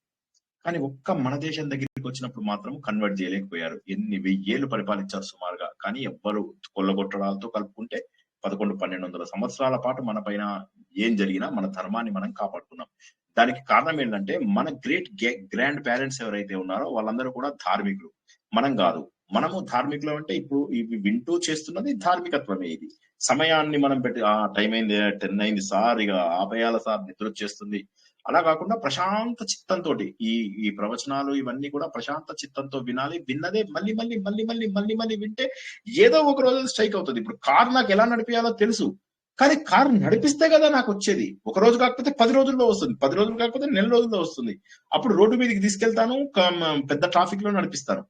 కానీ ఒక్క మన దేశం దగ్గరికి వచ్చినప్పుడు మాత్రం కన్వర్ట్ చేయలేకపోయారు. ఎన్ని 1000 ఏళ్ళు పరిపాలించారు సుమారుగా. కానీ ఎవ్వరు కొల్లగొట్టడాలతో కలుపుకుంటే 1100-1200 సంవత్సరాల పాటు మన పైన ఏం జరిగినా మన ధర్మాన్ని మనం కాపాడుకున్నాం. దానికి కారణం ఏంటంటే మన గ్రేట్ గ్రాండ్ పేరెంట్స్ ఎవరైతే ఉన్నారో వాళ్ళందరూ కూడా ధార్మికులు, మనం కాదు. మనము ధార్మికులు అంటే ఇప్పుడు ఇవి వింటూ చేస్తున్నది ధార్మికత్వమే. ఇది సమయాన్ని మనం పెట్టి టైం అయింది 10 అయింది సార్, ఇక ఆపేయాల సార్, నిద్ర వచ్చేస్తుంది, అలా కాకుండా ప్రశాంత చిత్తంతో ఈ ప్రవచనాలు ఇవన్నీ కూడా ప్రశాంత చిత్తంతో వినాలి. విన్నదే మళ్ళీ మళ్ళీ మళ్ళీ మళ్ళీ మళ్ళీ మళ్ళీ వింటే ఏదో ఒక రోజు స్ట్రైక్ అవుతుంది. ఇప్పుడు కార్ నాకు ఎలా నడిపియాలో తెలుసు, కానీ కారు నడిపిస్తే కదా నాకు వచ్చేది. ఒక రోజు కాకపోతే 10 రోజుల్లో వస్తుంది, 10 రోజులు కాకపోతే 1 నెల రోజుల్లో వస్తుంది. అప్పుడు రోడ్డు మీదకి తీసుకెళ్తాను, పెద్ద ట్రాఫిక్ లో నడిపిస్తాను.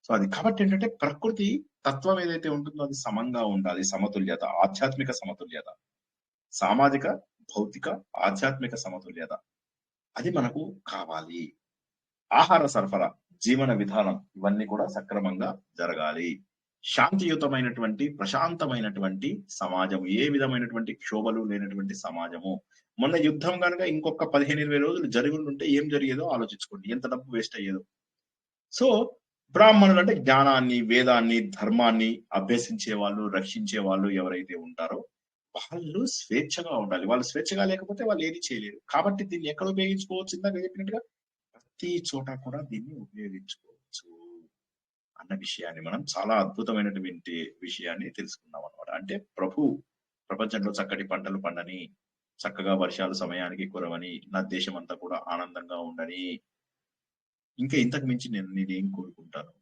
సో అది కాబట్టి ఏంటంటే ప్రకృతి తత్వం ఏదైతే ఉంటుందో అది సమంగా ఉండాలి. సమతుల్యత, ఆధ్యాత్మిక సమతుల్యత, సామాజిక భౌతిక ఆధ్యాత్మిక సమతుల్యత అది మనకు కావాలి. ఆహార సరఫరా, జీవన విధానం ఇవన్నీ కూడా సక్రమంగా జరగాలి. శాంతియుతమైనటువంటి ప్రశాంతమైనటువంటి సమాజము, ఏ విధమైనటువంటి క్షోభలు లేనటువంటి సమాజము. మొన్న యుద్ధం కనుక ఇంకొక 15-20 రోజులు జరుగుంటే ఏం జరిగేదో ఆలోచించుకోండి, ఎంత డబ్బు వేస్ట్ అయ్యేదో. సో బ్రాహ్మణులు అంటే జ్ఞానాన్ని, వేదాన్ని, ధర్మాన్ని అభ్యసించే వాళ్ళు, రక్షించే వాళ్ళు ఎవరైతే ఉంటారో వాళ్ళు స్వేచ్ఛగా ఉండాలి. వాళ్ళు స్వేచ్ఛగా లేకపోతే వాళ్ళు ఏది చేయలేరు. కాబట్టి దీన్ని ఎక్కడ ఉపయోగించుకోవచ్చు? ఇందాక చెప్పినట్టుగా ప్రతి చోట కూడా దీన్ని ఉపయోగించుకోవచ్చు అన్న విషయాన్ని మనం చాలా అద్భుతమైనటువంటి విషయాన్ని తెలుసుకున్నాం అన్నమాట. అంటే ప్రపంచంలో చక్కటి పంటలు పండని, చక్కగా వర్షాలు సమయానికి కురవని, నా దేశం అంతా కూడా ఆనందంగా ఉండని, ఇంకా ఇంతకు మించి నేనేం కోరుకుంటాను?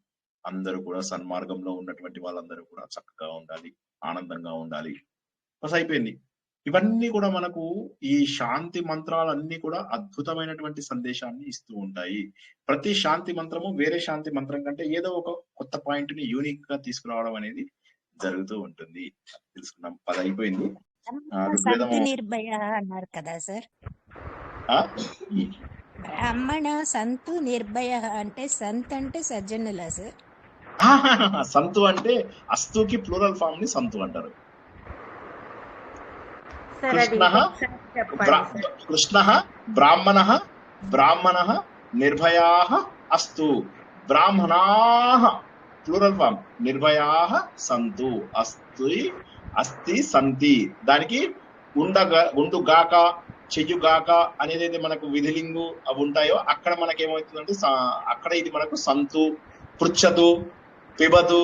అందరూ కూడా సన్మార్గంలో ఉన్నటువంటి వాళ్ళందరూ కూడా చక్కగా ఉండాలి, ఆనందంగా ఉండాలి. బస్ అయిపోయింది. ఇవన్నీ కూడా మనకు ఈ శాంతి మంత్రాలన్నీ కూడా అద్భుతమైనటువంటి సందేశాన్ని ఇస్తూ ఉంటాయి. ప్రతి శాంతి మంత్రము వేరే శాంతి మంత్రం కంటే ఏదో ఒక కొత్త పాయింట్ ని యూనిక్ గా తీసుకురావడం అనేది జరుగుతూ ఉంటుంది. తెలుసుకున్నాం. 10 అయిపోయింది. సంతు నిర్భయ అన్నారు కదా సార్. బ్రాహ్మణ సంతు నిర్భయ అంటే సంత్ అంటే సజ్జనులా సార్? సంతు అంటే అస్తుకి ప్లూరల్ ఫామ్ ని సంతు అంటారు. కృష్ణ బ్రాహ్మణ నిర్భయాః అస్తు, బ్రాహ్మణాః ప్లూరల్ ఫామ్, నిర్భయాః సంతు, అస్తి సంతి. దానికి ఉండుగాక, చెయ్యుగాక అనేది మనకు విధిలింగు అవి ఉంటాయో అక్కడ మనకేమవుతుందంటే అక్కడ ఇది మనకు సంతు, పృచ్చతు, పిబతు,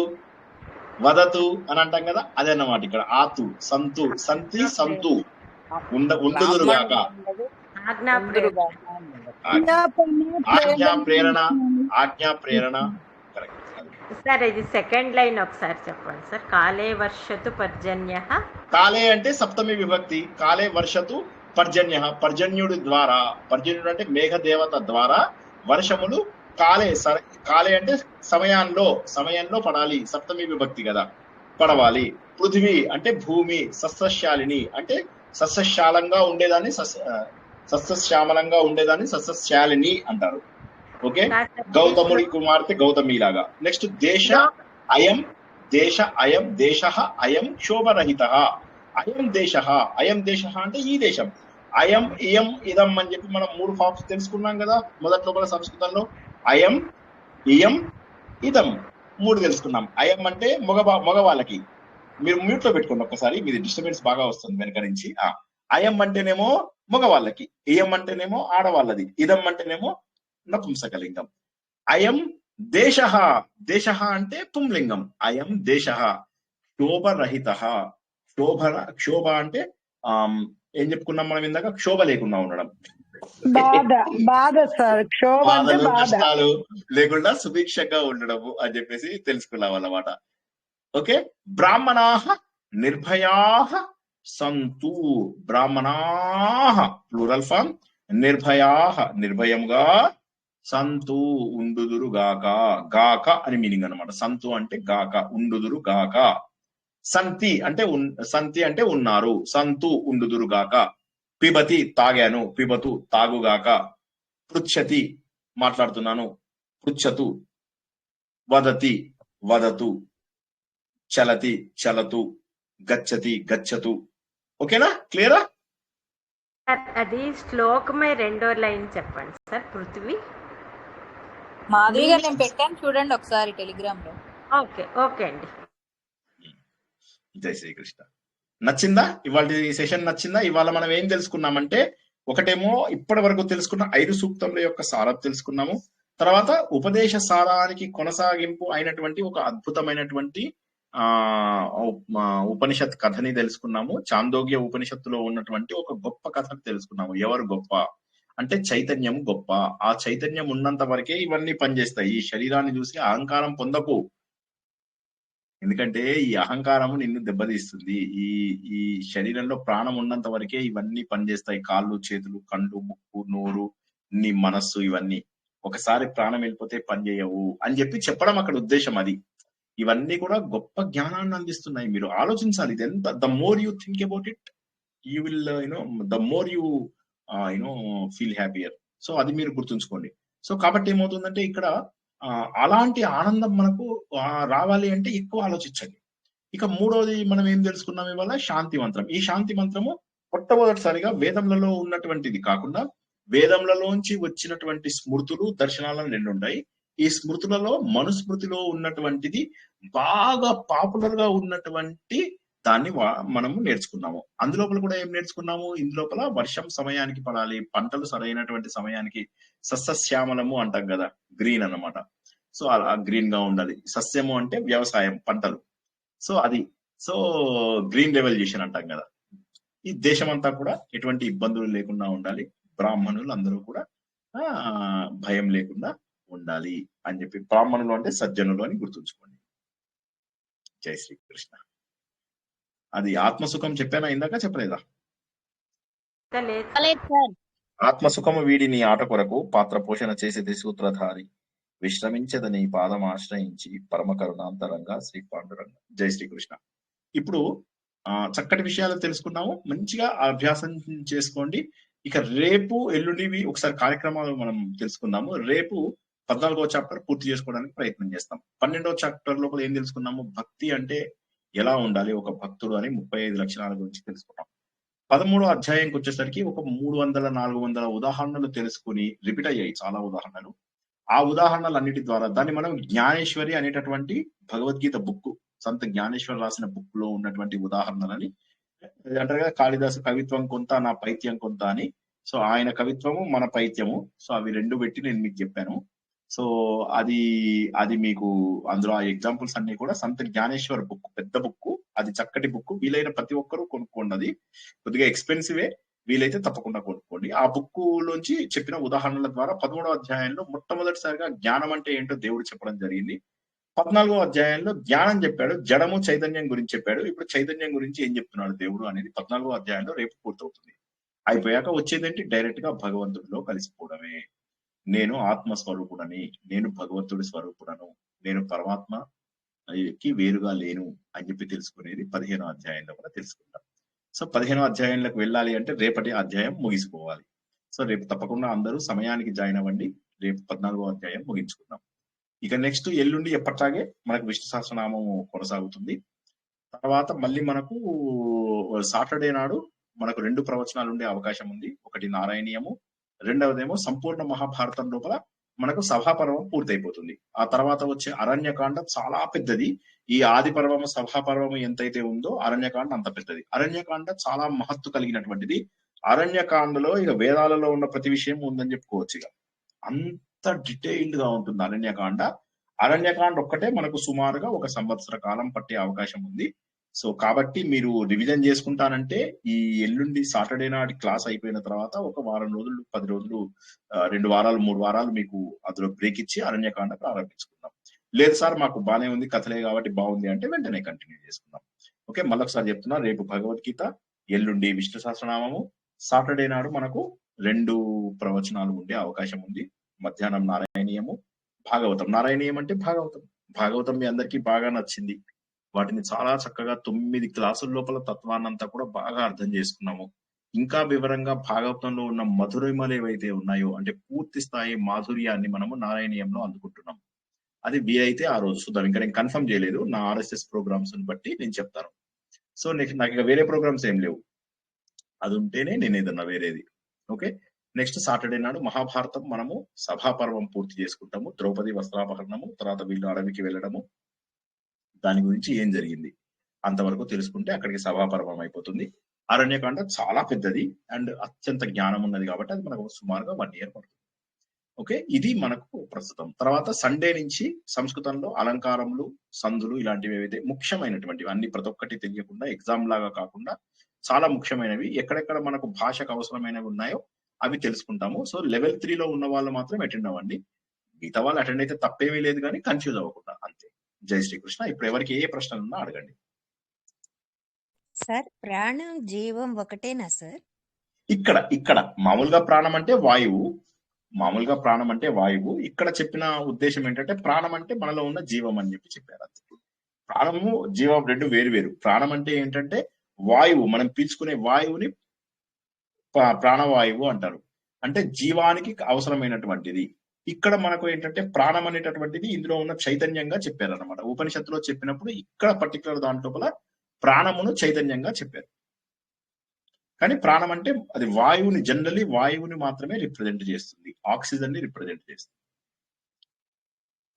వదతు అని అంటాం కదా, అదే అన్నమాట. ఇక్కడ ఆతు, సంతు, సంతి, సంతు, ఉండుదురుగాక, ఆజ్ఞా ప్రేరణ. సార్ ఇది సెకండ్ లైన్ ఒకసారి చెప్పండి సార్. కాలే వర్షతు పర్జన్యః. కాలే అంటే సప్తమి విభక్తి. కాలే వర్షతు పర్జన్యః, పర్జన్యుడి ద్వారా, పర్జన్యుడు అంటే మేఘదేవత ద్వారా వర్షములు కాలే అంటే సమయంలో పడాలి, సప్తమి విభక్తి కదా, పడవాలి. పృథివీ అంటే భూమి, సస్యశాలిని అంటే సస్యశాలంగా ఉండేదాన్ని, సస్యశ్యామలంగా ఉండేదాన్ని సస్యశాలిని అంటారు. ఓకే, గౌతముడి కుమార్తె గౌతమి లాగా. నెక్స్ట్ దేశ అయం శోభరహిత. అయం దేశ అంటే ఈ దేశం. అయం ఇయం ఇదం అని చెప్పి మనం 3 ఫార్మ్స్ తెలుసుకున్నాం కదా మొదట్లో కూడా సంస్కృతంలో. అయం ఇయం ఇదం 3 తెలుసుకున్నాం. అయం అంటే మగవాళ్ళకి. మీరు మ్యూట్ లో పెట్టుకోండి ఒక్కసారి, మీది డిస్టర్బెన్స్ బాగా వస్తుంది వెనక నుంచి. అయం అంటేనేమో మగవాళ్ళకి, ఇయం అంటేనేమో ఆడవాళ్ళది, ఇదం అంటేనేమో నపుంసకలింగం. అయం దేశ అంటే పుంలింగం. అయం దేశ శోభరహిత. క్షోభ అంటే ఏం చెప్పుకున్నాం మనం ఇందాక? క్షోభ లేకుండా ఉండడం, బాధలు కష్టాలు లేకుండా సుభిక్షంగా ఉండడము అని చెప్పేసి తెలుసుకున్నాం అన్నమాట. ఓకే, బ్రాహ్మణాః నిర్భయాః సంతు. బ్రాహ్మణాః ప్లూరల్ ఫామ్, నిర్భయాః నిర్భయముగా, సంతు ఉండుదురుగాక. గాక అని మీనింగ్ అన్నమాట. సంతు అంటే గాక, ఉండుదురు గాక. సంతి అంటే ఉన్నారు, సంతు ఉండుదురుగాక. పిబతి తాగాను, పిబతు తాగుగాక. పృచ్చతి మాట్లాడుతున్నాను, పృచ్చతు. వదతి వదతు. చలతి చలతు. గచ్చతి గచ్చతు. ఓకేనా, క్లియరా? అది శ్లోకమే 2వ లైన్ చెప్పండి సార్. పృథ్వీ మాధవి గారు నేను పెట్టాను చూడండి ఒకసారి టెలిగ్రామ్ లో. ఓకే అండి. జై శ్రీకృష్ణ. నచ్చిందా ఇవాళ సెషన్? నచ్చిందా? ఇవాళ మనం ఏం తెలుసుకున్నామంటే, ఒకటేమో ఇప్పటి వరకు తెలుసుకున్న 5 సూక్తముల యొక్క సారం తెలుసుకున్నాము. తర్వాత ఉపదేశ సారానికి కొనసాగింపు అయినటువంటి ఒక అద్భుతమైనటువంటి ఉపనిషత్ కథని తెలుసుకున్నాము. చాందోగ్య ఉపనిషత్తులో ఉన్నటువంటి ఒక గొప్ప కథను తెలుసుకున్నాము. ఎవరు గొప్ప అంటే చైతన్యం గొప్ప. ఆ చైతన్యం ఉన్నంత వరకే ఇవన్నీ పనిచేస్తాయి. ఈ శరీరాన్ని చూసి అహంకారం పొందకు, ఎందుకంటే ఈ అహంకారము నిన్ను దెబ్బతీస్తుంది. ఈ శరీరంలో ప్రాణం ఉన్నంత వరకే ఇవన్నీ పనిచేస్తాయి. కాళ్ళు, చేతులు, కళ్ళు, ముక్కు, నోరు, నీ మనస్సు, ఇవన్నీ. ఒకసారి ప్రాణం వెళ్ళిపోతే పనిచేయవు అని చెప్పడం అక్కడ ఉద్దేశం. అది ఇవన్నీ కూడా గొప్ప జ్ఞానాన్ని అందిస్తున్నాయి. మీరు ఆలోచించాలి. ఇది ఎంత, the more you think about it, you will the more you feel happier. So అది మీరు గుర్తుంచుకోండి. సో కాబట్టి ఏమవుతుందంటే ఇక్కడ అలాంటి ఆనందం మనకు రావాలి అంటే ఎక్కువ ఆలోచించండి. ఇక మూడోది మనం ఏం తెలుసుకున్నాం ఇవాళ? శాంతి మంత్రం. ఈ శాంతి మంత్రము మొట్టమొదటిసారిగా వేదములలో ఉన్నటువంటిది కాకుండా వేదములలోంచి వచ్చినటువంటి స్మృతులు, దర్శనాలను 2 ఉంటాయి. ఈ స్మృతులలో మనుస్మృతిలో ఉన్నటువంటిది బాగా పాపులర్ గా ఉన్నటువంటి దాన్ని మనము నేర్చుకున్నాము. అందులోపల కూడా ఏం నేర్చుకున్నాము, ఇందులోపల వర్షం సమయానికి పడాలి, పంటలు సరైనటువంటి సమయానికి సస్యశ్యామలము అంటాం కదా, గ్రీన్ అన్నమాట. సో అలా గ్రీన్ గా ఉండాలి. సస్యము అంటే వ్యవసాయం, పంటలు. సో అది గ్రీన్ రెవల్యూషన్ అంటాం కదా. ఈ దేశమంతా కూడా ఎటువంటి ఇబ్బందులు లేకుండా ఉండాలి, బ్రాహ్మణులు అందరూ కూడా భయం లేకుండా ఉండాలి అని చెప్పి. బ్రాహ్మణులు అంటే సజ్జనులు అని గుర్తుంచుకోండి. జై శ్రీకృష్ణ. అది ఆత్మసుఖం చెప్పానా ఇందాక, చెప్పలేదా? ఆత్మసుఖము వీడి నీ ఆట కొరకు పాత్ర పోషణ చేసేది సూత్రధారి, విశ్రమించదని పాదం ఆశ్రయించి పరమ కరుణాంతరంగా శ్రీ పాండురంగ. జై శ్రీకృష్ణ. ఇప్పుడు చక్కటి విషయాలు తెలుసుకున్నాము, మంచిగా అభ్యాసం చేసుకోండి. ఇక రేపు ఎల్లుండివి ఒకసారి కార్యక్రమాలు మనం తెలుసుకుందాము. రేపు 14వ చాప్టర్ పూర్తి చేసుకోవడానికి ప్రయత్నం చేస్తాం. 12వ చాప్టర్ లోపల ఏం తెలుసుకున్నాము, భక్తి అంటే ఎలా ఉండాలి ఒక భక్తుడు అని 35 లక్షణాల గురించి తెలుసుకున్నాం. 13వ అధ్యాయంకి వచ్చేసరికి ఒక 300-400 ఉదాహరణలు తెలుసుకుని రిపీట్ అయ్యాయి చాలా ఉదాహరణలు. ఆ ఉదాహరణలన్నిటి ద్వారా దాన్ని మనం జ్ఞానేశ్వరి అనేటటువంటి భగవద్గీత బుక్, సంత జ్ఞానేశ్వర్ రాసిన బుక్ లో ఉన్నటువంటి ఉదాహరణలని అంటారు కదా, కాళిదాసు కవిత్వం కొంత నా పైత్యం కొంత అని. సో ఆయన కవిత్వము మన పైత్యము, సో అవి రెండు పెట్టి నేను మీకు చెప్పాను. సో అది మీకు అందులో ఆ ఎగ్జాంపుల్స్ అన్ని కూడా సంత జ్ఞానేశ్వర్ బుక్, పెద్ద బుక్, అది చక్కటి బుక్. వీలైన ప్రతి ఒక్కరూ కొనుక్కోండి. అది కొద్దిగా ఎక్స్పెన్సివే, వీలైతే తప్పకుండా కొనుక్కోండి. ఆ బుక్ లోంచి చెప్పిన ఉదాహరణల ద్వారా 13వ అధ్యాయంలో మొట్టమొదటిసారిగా జ్ఞానం అంటే ఏంటో దేవుడు చెప్పడం జరిగింది. 14వ అధ్యాయంలో జ్ఞానం చెప్పాడు, జడము చైతన్యం గురించి చెప్పాడు. ఇప్పుడు చైతన్యం గురించి ఏం చెప్తున్నాడు దేవుడు అనేది 14వ అధ్యాయంలో రేపు పూర్తవుతుంది. అయిపోయాక వచ్చేదేంటి, డైరెక్ట్ గా భగవంతుడిలో కలిసిపోవడమే. నేను ఆత్మస్వరూపుడని, నేను భగవంతుడి స్వరూపుడను, నేను పరమాత్మకి వేరుగా లేను అని చెప్పి తెలుసుకునేది 15వ అధ్యాయంలో కూడా తెలుసుకుంటాం. సో 15వ అధ్యాయంలోకి వెళ్ళాలి అంటే రేపటి అధ్యాయం ముగిసిపోవాలి. సో రేపు తప్పకుండా అందరూ సమయానికి జాయిన్ అవ్వండి. రేపు 14వ అధ్యాయం ముగించుకుందాం. ఇక నెక్స్ట్ ఎల్లుండి ఎప్పట్లాగే మనకు విష్ణు సహస్రనామం కొనసాగుతుంది. తర్వాత మళ్ళీ మనకు సాటర్డే నాడు మనకు 2 ప్రవచనాలు ఉండే అవకాశం ఉంది. ఒకటి నారాయణీయము, రెండవదేమో సంపూర్ణ మహాభారతం లోపల మనకు సభాపర్వం పూర్తయిపోతుంది. ఆ తర్వాత వచ్చే అరణ్యకాండ చాలా పెద్దది. ఈ ఆది పర్వము సభాపర్వము ఎంతైతే ఉందో అరణ్యకాండ అంత పెద్దది. అరణ్యకాండ చాలా మహత్తు కలిగినటువంటిది. అరణ్యకాండలో ఇక వేదాలలో ఉన్న ప్రతి విషయం ఉందని చెప్పుకోవచ్చు. ఇక అంత డీటెయిల్డ్ గా ఉంటుంది అరణ్యకాండ. అరణ్యకాండ ఒక్కటే మనకు సుమారుగా 1 సంవత్సర కాలం పట్టే అవకాశం ఉంది. సో కాబట్టి మీరు రివిజన్ చేసుకుంటానంటే ఈ ఎల్లుండి సాటర్డే నాటి క్లాస్ అయిపోయిన తర్వాత ఒక వారం రోజులు, 10 రోజులు, 2 వారాలు, 3 వారాలు మీకు అందులో బ్రేక్ ఇచ్చి అరణ్యకాండ ప్రారంభించుకుందాం. లేదు సార్ మాకు బానే ఉంది, కథలే కాబట్టి బాగుంది అంటే వెంటనే కంటిన్యూ చేసుకుందాం. ఓకే, మళ్ళొకసారి చెప్తున్నా, రేపు భగవద్గీత, ఎల్లుండి విష్ణు సహస్రనామము, సాటర్డే నాడు మనకు 2 ప్రవచనాలు ఉండే అవకాశం ఉంది. మధ్యాహ్నం నారాయణీయము, భాగవతం. నారాయణీయం అంటే భాగవతం మీ అందరికీ బాగా నచ్చింది. వాటిని చాలా చక్కగా 9 క్లాసుల లోపల తత్వాన్నంతా కూడా బాగా అర్థం చేసుకున్నాము. ఇంకా వివరంగా భాగవతంలో ఉన్న మధురిమలు ఏవైతే ఉన్నాయో అంటే పూర్తి స్థాయి మాధుర్యాన్ని మనము నారాయణీయంలో అందుకుంటున్నాం. అది వీలైతే ఆ రోజు చూద్దాం. ఇంకా నేను కన్ఫర్మ్ చేయలేదు, నా RSS ప్రోగ్రామ్స్ బట్టి నేను చెప్తాను. సో నెక్స్ట్ నాకు ఇక వేరే ప్రోగ్రామ్స్ ఏం లేవు, అది ఉంటేనే నేను ఏదన్నా వేరేది. ఓకే, నెక్స్ట్ సాటర్డే నాడు మహాభారతం మనము సభాపర్వం పూర్తి చేసుకుంటాము. ద్రౌపది వస్త్రాపహరణము, తర్వాత వీళ్ళు అడవికి వెళ్ళడము, దాని గురించి ఏం జరిగింది అంతవరకు తెలుసుకుంటే అక్కడికి సభాపర్వం అయిపోతుంది. అరణ్యకాండ చాలా పెద్దది అండ్ అత్యంత జ్ఞానం ఉన్నది కాబట్టి అది మనకు సుమారుగా 1 year పడుతుంది. ఓకే, ఇది మనకు ప్రస్తుతం. తర్వాత సండే నుంచి సంస్కృతంలో అలంకారములు, సందులు ఇలాంటివి ఏవైతే ముఖ్యమైనటువంటివి అన్ని ప్రతి ఒక్కటి తెలియకుండా ఎగ్జామ్ లాగా కాకుండా చాలా ముఖ్యమైనవి ఎక్కడెక్కడ మనకు భాషకు అవసరమైనవి ఉన్నాయో అవి తెలుసుకుంటాము. సో లెవెల్ 3లో ఉన్న వాళ్ళు మాత్రం అటెండ్ అవ్వండి. మిగతా వాళ్ళు అటెండ్ అయితే తప్పేమీ లేదు, కానీ కన్ఫ్యూజ్ అవ్వకుండా అంతే. జై శ్రీకృష్ణ. ఇప్పుడు ఎవరికి ఏ ప్రశ్నలు ఉన్నా అడగండి. సార్ ప్రాణం జీవం ఒకటేనా సార్? ఇక్కడ మామూలుగా ప్రాణం అంటే వాయువు. ఇక్కడ చెప్పిన ఉద్దేశం ఏంటంటే ప్రాణం అంటే మనలో ఉన్న జీవం అని చెప్పారు. అంతే. ప్రాణము జీవం 2 వేరు. ప్రాణం అంటే ఏంటంటే వాయువు, మనం పీల్చుకునే వాయువుని ప్రాణవాయువు అంటారు. అంటే జీవానికి అవసరమైనటువంటిది. ఇక్కడ మనకు ఏంటంటే ప్రాణం అనేటటువంటిది ఇందులో ఉన్న చైతన్యంగా చెప్పారనమాట. ఉపనిషత్తులో చెప్పినప్పుడు ఇక్కడ పర్టికులర్ దాంట్లో ప్రాణమును చైతన్యంగా చెప్పారు. కానీ ప్రాణం అంటే అది వాయువుని, జనరలీ వాయువుని మాత్రమే రిప్రజెంట్ చేస్తుంది, ఆక్సిజన్ ని రిప్రజెంట్ చేస్తుంది.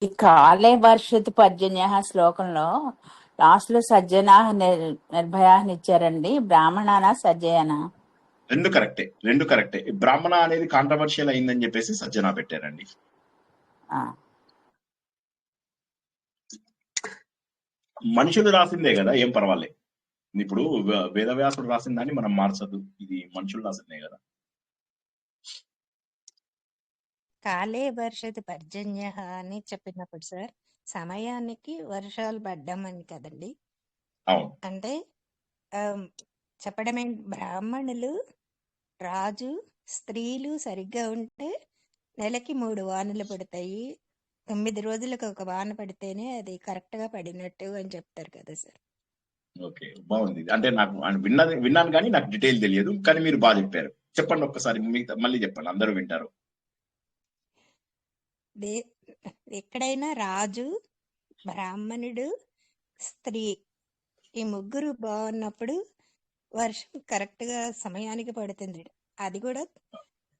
ఈ కాలే వర్షత్ పర్జన్య శ్లోకంలో లాస్ట్ లో సజ్జన నిర్భయాన్ని ఇచ్చారండి. బ్రాహ్మణానా సజ్జయనా? రెండు కరెక్టే. బ్రాహ్మణ అనేది కాంట్రవర్షియల్ అయిందని చెప్పేసి సజ్జన పెట్టారండి. మనుషులు రాసిందే కదా, ఏం పర్వాలేదు. ఇప్పుడు వేదవ్యాసుడు రాసిందని మనం మార్చదు, ఇది మనుషులు రాసిందే కదా. కాలే వర్షతి పర్జన్య అని చెప్పినప్పుడు సార్ సమయానికి వర్షాలు పడ్డామని కదండి. అంటే చెప్పడమే బ్రాహ్మణులు, రాజు, స్త్రీలు సరిగ్గా ఉంటే నెలకి 3 వానలు పడతాయి, 9 రోజులకు ఒక వాన పడితేనే అది కరెక్ట్ గా పడినట్టు అని చెప్తారు కదా సార్. ఓకే, బాగుంది. అంటే నాకు విన్నాను కానీ నాకు డీటెయిల్ తెలియదు, కానీ మీరు బాగా చెప్పారు. చెప్పండి ఒక్కసారి, మళ్ళీ చెప్పండి, అందరూ వింటారు. ఎక్కడైనా రాజు, బ్రాహ్మణుడు, స్త్రీ ఈ ముగ్గురు బాగున్నప్పుడు వర్షం కరెక్ట్ గా సమయానికి పడుతుంది. అది కూడా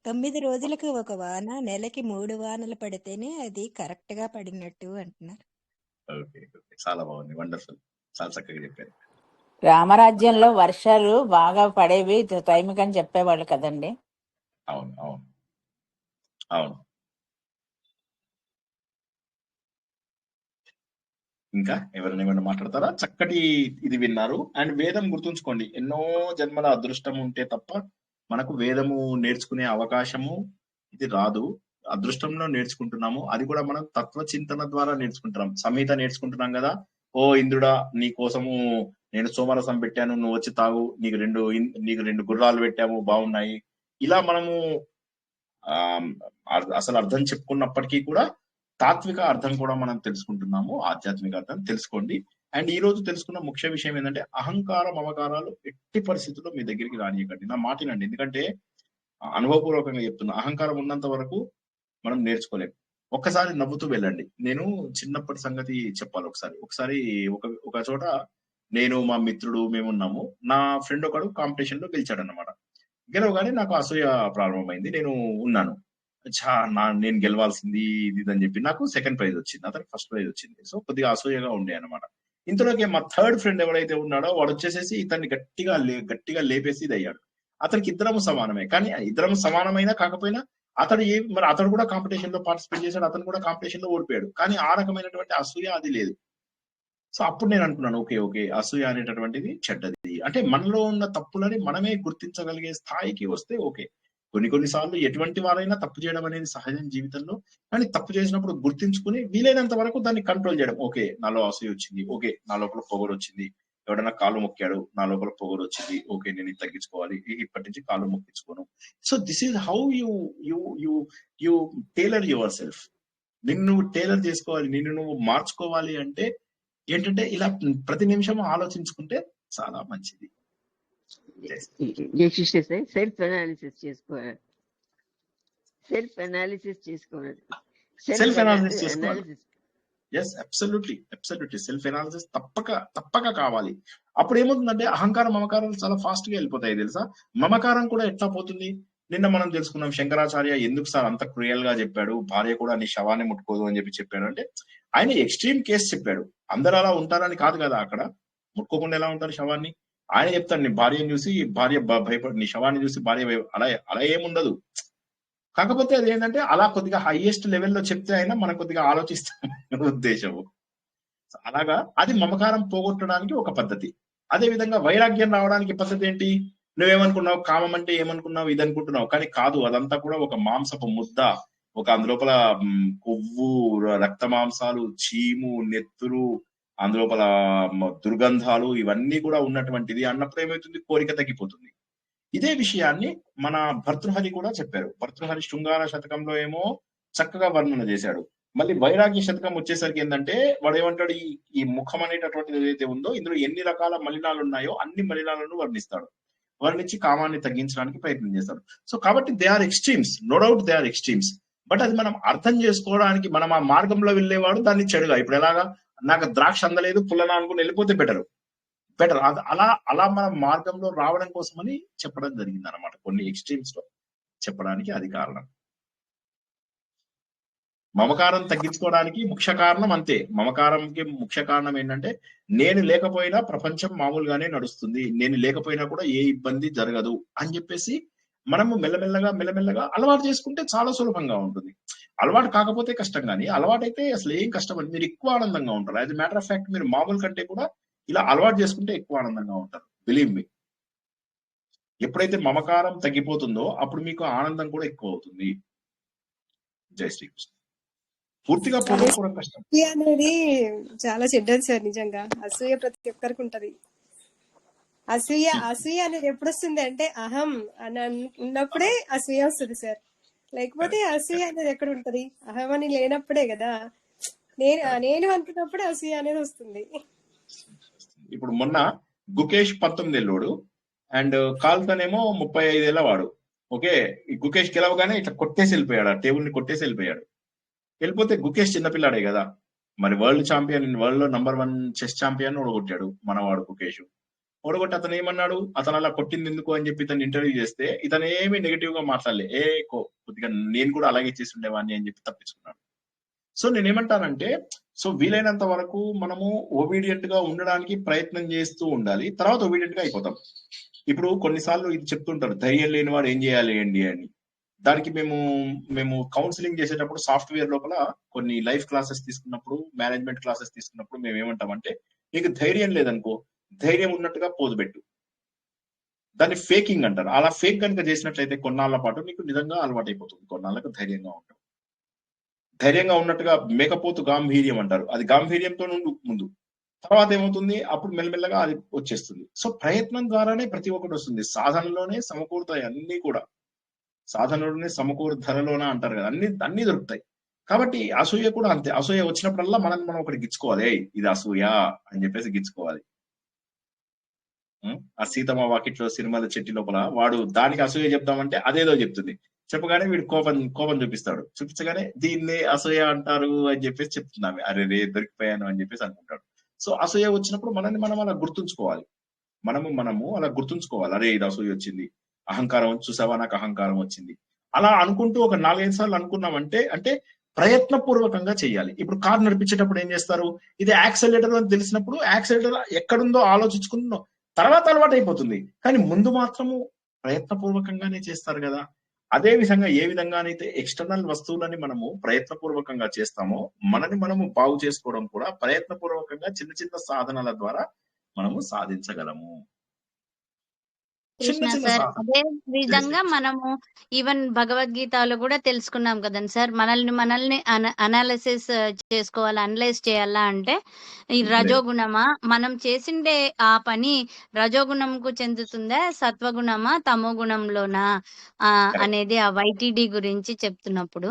9 రోజులకు ఒక వాన, నెలకి 3 వానలు పడితేనే అది కరెక్ట్ గా పడినట్టు అంటున్నారు. చాలా బాగుంది, వండర్ఫుల్, చాలా చక్కగా చెప్పారు. రామరాజ్యంలో వర్షాలు బాగా పడేవి టైంకి అని చెప్పేవాళ్ళు కదండి. అవును అవును అవును. ఇంకా ఎవరైనా ఏమైనా మాట్లాడతారా? చక్కటి ఇది విన్నారు. అండ్ వేదం గుర్తుంచుకోండి, ఎన్నో జన్మల అదృష్టం ఉంటే తప్ప మనకు వేదము నేర్చుకునే అవకాశము ఇది రాదు. అదృష్టంలో నేర్చుకుంటున్నాము, అది కూడా మనం తత్వ చింతన ద్వారా నేర్చుకుంటున్నాం. సంహిత నేర్చుకుంటున్నాం కదా, ఓ ఇంద్రుడా నీ కోసము నేను సోమరసం పెట్టాను, నువ్వు వచ్చి తాగు, నీకు 2 గుర్రాలు పెట్టాము బాగున్నాయి. ఇలా మనము అసలు అర్థం చెప్పుకున్నప్పటికీ కూడా తాత్విక అర్థం కూడా మనం తెలుసుకుంటున్నాము, ఆధ్యాత్మిక అర్థం తెలుసుకోండి. అండ్ ఈ రోజు తెలుసుకున్న ముఖ్య విషయం ఏంటంటే అహంకార మమకారాలు ఎట్టి పరిస్థితుల్లో మీ దగ్గరికి రానియకండి. నా మాటినండి, ఎందుకంటే అనుభవపూర్వకంగా చెప్తున్నా, అహంకారం ఉన్నంత వరకు మనం నేర్చుకోలేము. ఒక్కసారి నవ్వుతూ వెళ్ళండి. నేను చిన్నప్పటి సంగతి చెప్పాలి. ఒకసారి ఒక చోట నేను మా మిత్రుడు మేమున్నాము. నా ఫ్రెండ్ ఒకడు కాంపిటీషన్ లో గెలిచాడు అన్నమాట. గెలవగానే నాకు అసూయ ప్రారంభమైంది. నేను ఉన్నాను, నేను గెలవాల్సింది ఇది అని చెప్పి నాకు సెకండ్ ప్రైజ్ వచ్చింది, అతనికి ఫస్ట్ ప్రైజ్ వచ్చింది. సో కొద్దిగా అసూయగా ఉండే అనమాట. ఇంతలోకి మా థర్డ్ ఫ్రెండ్ ఎవరైతే ఉన్నాడో వాడు వచ్చేసేసి ఇతన్ని గట్టిగా లేపేసి ఇది అయ్యాడు. అతనికి ఇద్దరము సమానమే, కానీ ఇద్దరము సమానమైనా కాకపోయినా అతడు కూడా కాంపిటీషన్ లో పార్టిసిపేట్ చేశాడు, అతను కూడా కాంపిటీషన్ లో ఓడిపోయాడు. కానీ ఆ రకమైనటువంటి అసూయ అది లేదు. సో అప్పుడు నేను అనుకున్నాను, ఓకే అసూయ అనేటటువంటిది చెడ్డది. అంటే మనలో ఉన్న తప్పులని మనమే గుర్తించగలిగే స్థాయికి వస్తే ఓకే. కొన్నిసార్లు ఎటువంటి వారైనా తప్పు చేయడం అనేది సహజం జీవితంలో, కానీ తప్పు చేసినప్పుడు గుర్తించుకుని వీలైనంత వరకు దాన్ని కంట్రోల్ చేయడం. ఓకే నాలో అసూయ వచ్చింది, ఓకే నా లోపల పొగరు వచ్చింది, ఎవడన్నా కాళ్ళు మొక్కాడు నా లోపల పొగరు వచ్చింది, ఓకే నేను ఇది తగ్గించుకోవాలి, ఇప్పటి నుంచి కాళ్ళు మొక్కించుకోను. So this is how you tailor yourself. నిన్ను నువ్వు టైలర్ చేసుకోవాలి, నిన్ను నువ్వు మార్చుకోవాలి. అంటే ఏంటంటే ఇలా ప్రతి నిమిషం ఆలోచించుకుంటే చాలా మంచిది. సెల్ఫ్ అనాలిసిస్ చేసుకోవాలి. ఎస్, అబ్సల్యూట్లీ సెల్ఫ్ అనాలిసిస్ తప్పక కావాలి. అప్పుడు ఏమవుతుందంటే అహంకారం మమకారాలు చాలా ఫాస్ట్ గా వెళ్ళిపోతాయి తెలుసా. మమకారం కూడా ఎట్లా పోతుంది, నిన్న మనం తెలుసుకున్నాం. శంకరాచార్య ఎందుకు సార్ అంత క్రూయల్ గా చెప్పాడు, భార్య కూడా నీ శవాన్ని ముట్టుకోదు అని చెప్పాడు అంటే ఆయన ఎక్స్ట్రీమ్ కేసు చెప్పాడు. అందరు అలా ఉంటారని కాదు కదా, అక్కడ ముట్టుకోకుండా ఎలా ఉంటారు శవాన్ని. ఆయన చెప్తాడు, నీ భార్యను చూసి భార్య భయపడి, నీ శవాన్ని చూసి భార్య అలా ఏముండదు. కాకపోతే అది ఏంటంటే అలా కొద్దిగా హైయెస్ట్ లెవెల్లో చెప్తే అయినా మనం కొద్దిగా ఆలోచిస్తాం ఉద్దేశము. అలాగా అది మమకారం పోగొట్టడానికి ఒక పద్ధతి. అదే విధంగా వైరాగ్యం రావడానికి పద్ధతి ఏంటి, నువ్వేమనుకున్నావు, కామం అంటే ఏమనుకున్నావు, ఇది అనుకుంటున్నావు, కానీ కాదు, అదంతా కూడా ఒక మాంసపు ముద్ద. ఒక అందులోపల కొవ్వు, రక్త మాంసాలు, చీము, నెత్తురు, అందులోపల దుర్గంధాలు ఇవన్నీ కూడా ఉన్నటువంటిది అన్నప్పుడు ఏమవుతుంది, కోరిక తగ్గిపోతుంది. ఇదే విషయాన్ని మన భర్తృహరి కూడా చెప్పారు. భర్తృహరి శృంగార శతకంలో ఏమో చక్కగా వర్ణన చేశాడు. మళ్ళీ వైరాగ్య శతకం వచ్చేసరికి ఏంటంటే వాడు ఏమంటాడు, ఈ ముఖం అనేటటువంటిది ఏదైతే ఉందో ఇందులో ఎన్ని రకాల మలినాలు ఉన్నాయో అన్ని మలినాలను వర్ణించి కామాన్ని తగ్గించడానికి ప్రయత్నం చేస్తాడు. సో కాబట్టి they are extremes, no doubt they are extremes. But అది మనం అర్థం చేసుకోవడానికి మనం ఆ మార్గంలో వెళ్ళేవాడు దాన్ని చెడుగా, ఇప్పుడు ఎలాగా నాకు ద్రాక్ష అందలేదు పుల్లన అనుకుని వెళ్ళిపోతే బెటర్. అలా మన మార్గంలో రావడం కోసమని చెప్పడం జరిగింది అనమాట. కొన్ని ఎక్స్ట్రీమ్స్ లో చెప్పడానికి అది కారణం. మమకారం తగ్గించుకోవడానికి ముఖ్య కారణం అంతే. మమకారంకి ముఖ్య కారణం ఏంటంటే నేను లేకపోయినా ప్రపంచం మామూలుగానే నడుస్తుంది, నేను లేకపోయినా కూడా ఏ ఇబ్బంది జరగదు అని చెప్పేసి మనము మెల్లమెల్లగా అలవాటు చేసుకుంటే చాలా సులభంగా ఉంటుంది. అలవాటు కాకపోతే కష్టం, కానీ అలవాటైతే అసలు ఏం కష్టం అని మీరు ఎక్కువ ఆనందంగా ఉంటారు. As a matter of fact మీరు మామూలు కంటే కూడా ఇలా అలవాటు చేసుకుంటే ఎక్కువ ఆనందంగా ఉంటారు. Believe me. ఎప్పుడైతే మమకారం తగ్గిపోతుందో అప్పుడు మీకు ఆనందం కూడా ఎక్కువ అవుతుంది. జై శ్రీకృష్ణ. పూర్తిగా పోగొట్టుకోవడం కష్టం. అసూయ అనేది చాలా చెడ్డది సార్. నిజంగా అసూయ ప్రతి ఒక్కరికి ఉంటది. అసూయ అనేది ఎప్పుడు వస్తుంది అంటే అహం అని ఉన్నప్పుడే అసూయ వస్తుంది సార్. లేకపోతే అసూయ అనేది ఎక్కడ ఉంటది? అహం అని లేనప్పుడే కదా, నేను అనుకున్నప్పుడే అసూయ అనేది వస్తుంది. ఇప్పుడు మొన్న గుకేష్ 19 ఏళ్ళోడు అండ్ కాల్తనేమో 35 ఏళ్ళ వాడు. ఓకే, ఈ గుకేష్ గెలవగానే ఇట్లా కొట్టేసి వెళ్ళిపోయాడు, ఆ టేబుల్ ని కొట్టేసి వెళ్ళిపోయాడు. వెళ్ళిపోతే గుకేష్ చిన్నపిల్లాడే కదా, మరి వరల్డ్ లో #1 చెస్ ఛాంపియన్ ఓడగొట్టాడు మనవాడు గుకేష్. ఓడగొట్టి అతను ఏమన్నాడు, అతను అలా కొట్టింది ఎందుకు అని చెప్పి ఇతను ఇంటర్వ్యూ చేస్తే ఇతను ఏమి నెగిటివ్ గా మాట్లాడలే, కొద్దిగా నేను కూడా అలాగే చేసి ఉండేవాడిని అని చెప్పి తప్పించుకున్నాడు. సో నేనేమంటానంటే, సో వీలైనంత వరకు మనము ఒబీడియంట్ గా ఉండడానికి ప్రయత్నం చేస్తూ ఉండాలి, తర్వాత ఒబీడియంట్ గా అయిపోతాం. ఇప్పుడు కొన్నిసార్లు ఇది చెప్తుంటారు, ధైర్యం లేని వాడు ఏం చేయాలి అండి అని. దానికి మేము కౌన్సిలింగ్ చేసేటప్పుడు సాఫ్ట్వేర్ లోపల కొన్ని లైఫ్ క్లాసెస్ తీసుకున్నప్పుడు, మేనేజ్మెంట్ క్లాసెస్ తీసుకున్నప్పుడు మేము ఏమంటామంటే, నీకు ధైర్యం లేదనుకో, ధైర్యం ఉన్నట్టుగా పోజు పెట్టు. దాన్ని ఫేకింగ్ అంటారు. అలా ఫేక్ కనుక చేసినట్లయితే కొన్నాళ్ల పాటు నీకు నిజంగా అలవాటు అయిపోతుంది. కొన్నాళ్ళకు ధైర్యంగా ఉంటాం. ధైర్యంగా ఉన్నట్టుగా మేకపోతు గాంభీర్యం అంటారు, అది గాంభీర్యంతో ముందు, తర్వాత ఏమవుతుంది, అప్పుడు మెల్లమెల్లగా అది వచ్చేస్తుంది. సో ప్రయత్నం ద్వారానే ప్రతి ఒక్కటి వస్తుంది. సాధనలోనే సమకూరుతాయి అన్ని కూడా, సాధనలోనే సమకూరు ధరలోన అంటారు కదా, అన్ని దొరుకుతాయి. కాబట్టి అసూయ కూడా అంతే. అసూయ వచ్చినప్పుడల్లా మనం ఒకటి గిచ్చుకోవాలి, ఇది అసూయ అని చెప్పేసి గిచ్చుకోవాలి. ఆ సీతమ్మ వాకిట్లో సినిమాల చెట్టు లోపల వాడు దానికి అసూయ చెప్తామంటే అదేదో చెప్తుంది, చెప్పగానే వీడు కోపం చూపిస్తాడు, చూపించగానే దీన్ని అసూయ అంటారు అని చెప్పేసి చెప్తున్నామే, అరే రే దొరికిపోయాను అని చెప్పేసి అనుకుంటాడు. సో అసూయ వచ్చినప్పుడు మనం అలా గుర్తుంచుకోవాలి, మనము అలా గుర్తుంచుకోవాలి, అరే ఇది అసూయ వచ్చింది, అహంకారం చూసావా నాకు అహంకారం వచ్చింది, అలా అనుకుంటూ ఒక 4-5 సార్లు అనుకున్నామంటే అంటే ప్రయత్నపూర్వకంగా చేయాలి. ఇప్పుడు కారు నడిపించేటప్పుడు ఏం చేస్తారు, ఇది యాక్సిలరేటర్ అని తెలిసినప్పుడు యాక్సిలరేటర్ ఎక్కడుందో ఆలోచించుకుంటున్నాం, తర్వాత అలవాటు అయిపోతుంది. కానీ ముందు మాత్రము ప్రయత్నపూర్వకంగానే చేస్తారు కదా. అదే విధంగా ఏ విధంగానైతే ఎక్స్టర్నల్ వస్తువులని మనము ప్రయత్నపూర్వకంగా చేస్తామో, మనము బాగు చేసుకోవడం కూడా ప్రయత్నపూర్వకంగా చిన్న చిన్న సాధనల ద్వారా మనము సాధించగలము. కృష్ణ సార్, అదే విధంగా మనము ఈవెన్ భగవద్గీతలో కూడా తెలుసుకున్నాం కదండి సార్, మనల్ని అనాలిసిస్ చేసుకోవాలి, అనలైజ్ చేయాలా అంటే ఈ రజోగుణమా, మనం చేసిండే ఆ పని రజోగుణంకు చెందుతుందా, సత్వగుణమా, తమో గుణంలోనా అనేది ఆ వైటిడి గురించి చెప్తున్నప్పుడు.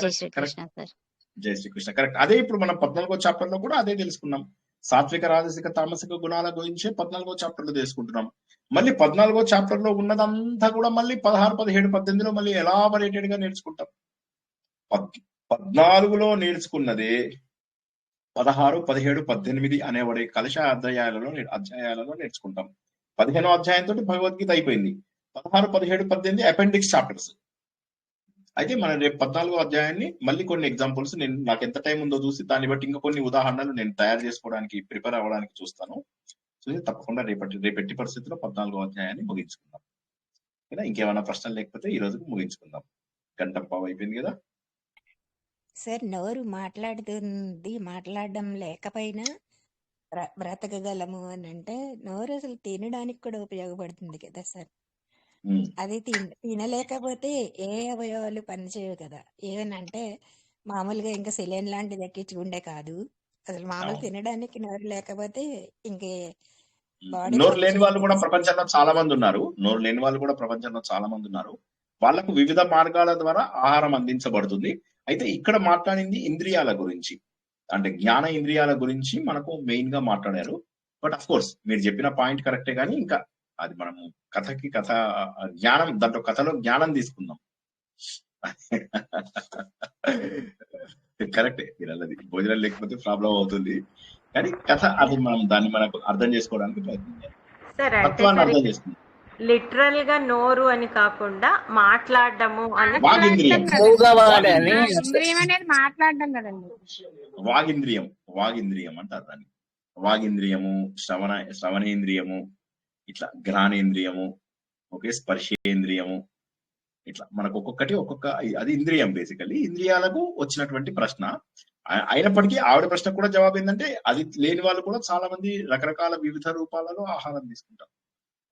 జై శ్రీకృష్ణ సార్. జై శ్రీకృష్ణ. కరెక్ట్. అదే ఇప్పుడు మనం 14వ చాప్టర్ లో కూడా అదే తెలుసుకున్నాం. సాత్విక, రాజసిక, తామసిక గుణాల గురించి 14వ చాప్టర్ లో తెలుసుకుంటున్నాం. మళ్ళీ 14వ చాప్టర్ లో ఉన్నదంతా కూడా మళ్ళీ 16, 17, 18లో మళ్ళీ ఎలాబరేటెడ్ గా నేర్చుకుంటాం. 14లో నేర్చుకున్నదే 16, 17, 18 అనేవాడి కలశ అధ్యాయాలలో నేర్చుకుంటాం. 15వ అధ్యాయంతో భగవద్గీత అయిపోయింది. 16, 17, 18 అపెండిక్స్ చాప్టర్స్. అయితే మనం రేపు 14వ అధ్యాయాన్ని మళ్ళీ కొన్ని ఎగ్జాంపుల్స్, నాకు ఎంత టైం ఉందో చూసి దాన్ని బట్టి ఇంకా కొన్ని ఉదాహరణలు నేను తయారు చేసుకోవడానికి ప్రిపేర్ అవ్వడానికి చూస్తాను. తప్పకుండా రేపటి పరిస్థితిలో 14వ అధ్యాయాన్ని ముగించుకుందాం. ఇంకేమైనా ప్రశ్నలు లేకపోతే ఈ రోజుకు ముగించుకుందాం. గంట పావు అయిపోయింది కదా సార్. నోరు మాట్లాడడం లేకపోయినా బ్రతకగలము అని అంటే నోరు అసలు తినడానికి కూడా ఉపయోగపడుతుంది కదా సార్. అది తినలేకపోతే ఏ అవయవాలు పనిచేయవు కదా. ఏమనంటే మామూలుగా ఇంకా సిలిండర్ లాంటిది ఎక్కించుకుంటే కాదు, అసలు మామూలు తినడానికి నోరు లేకపోతే ఇంకే నోరు లేని వాళ్ళు కూడా ప్రపంచంలో చాలా మంది ఉన్నారు. వాళ్ళకు వివిధ మార్గాల ద్వారా ఆహారం అందించబడుతుంది. అయితే ఇక్కడ మాట్లాడింది ఇంద్రియాల గురించి, అంటే జ్ఞాన ఇంద్రియాల గురించి మనకు మెయిన్ గా మాట్లాడారు. బట్ అఫ్ కోర్స్ మీరు చెప్పిన పాయింట్ కరెక్టే, కానీ ఇంకా అది మనము కథ జ్ఞానం, దాంట్లో కథలో జ్ఞానం తీసుకుందాం. కరెక్టే, మీరు అన్నది భోజనం లేకపోతే ప్రాబ్లం అవుతుంది, కానీ కథ అది మనం దాన్ని మనకు అర్థం చేసుకోవడానికి ప్రయత్నం చేయాలి, తత్వాన్ని అర్థం చేసుకుందాం. లిటరల్ గా నోరు అని కాకుండా మాట్లాడడము అని వాగింద్రియం ఇంద్రియం అనేది మాట్లాడడం కదండి. వాగింద్రియం అంటారు దాన్ని. వాగింద్రియము, శ్రవణేంద్రియము, ఇట్లా ఘ్రాణేంద్రియము, ఓకే, స్పర్శేంద్రియము, ఇట్లా మనకు ఒక్కొక్క అది ఇంద్రియం. బేసికల్లీ ఇంద్రియాలకు వచ్చినటువంటి ప్రశ్న. అయినప్పటికీ ఆవిడ ప్రశ్న కూడా జవాబు ఏంటంటే, అది లేని వాళ్ళు కూడా చాలా మంది రకరకాల వివిధ రూపాలలో ఆహారం తీసుకుంటారు.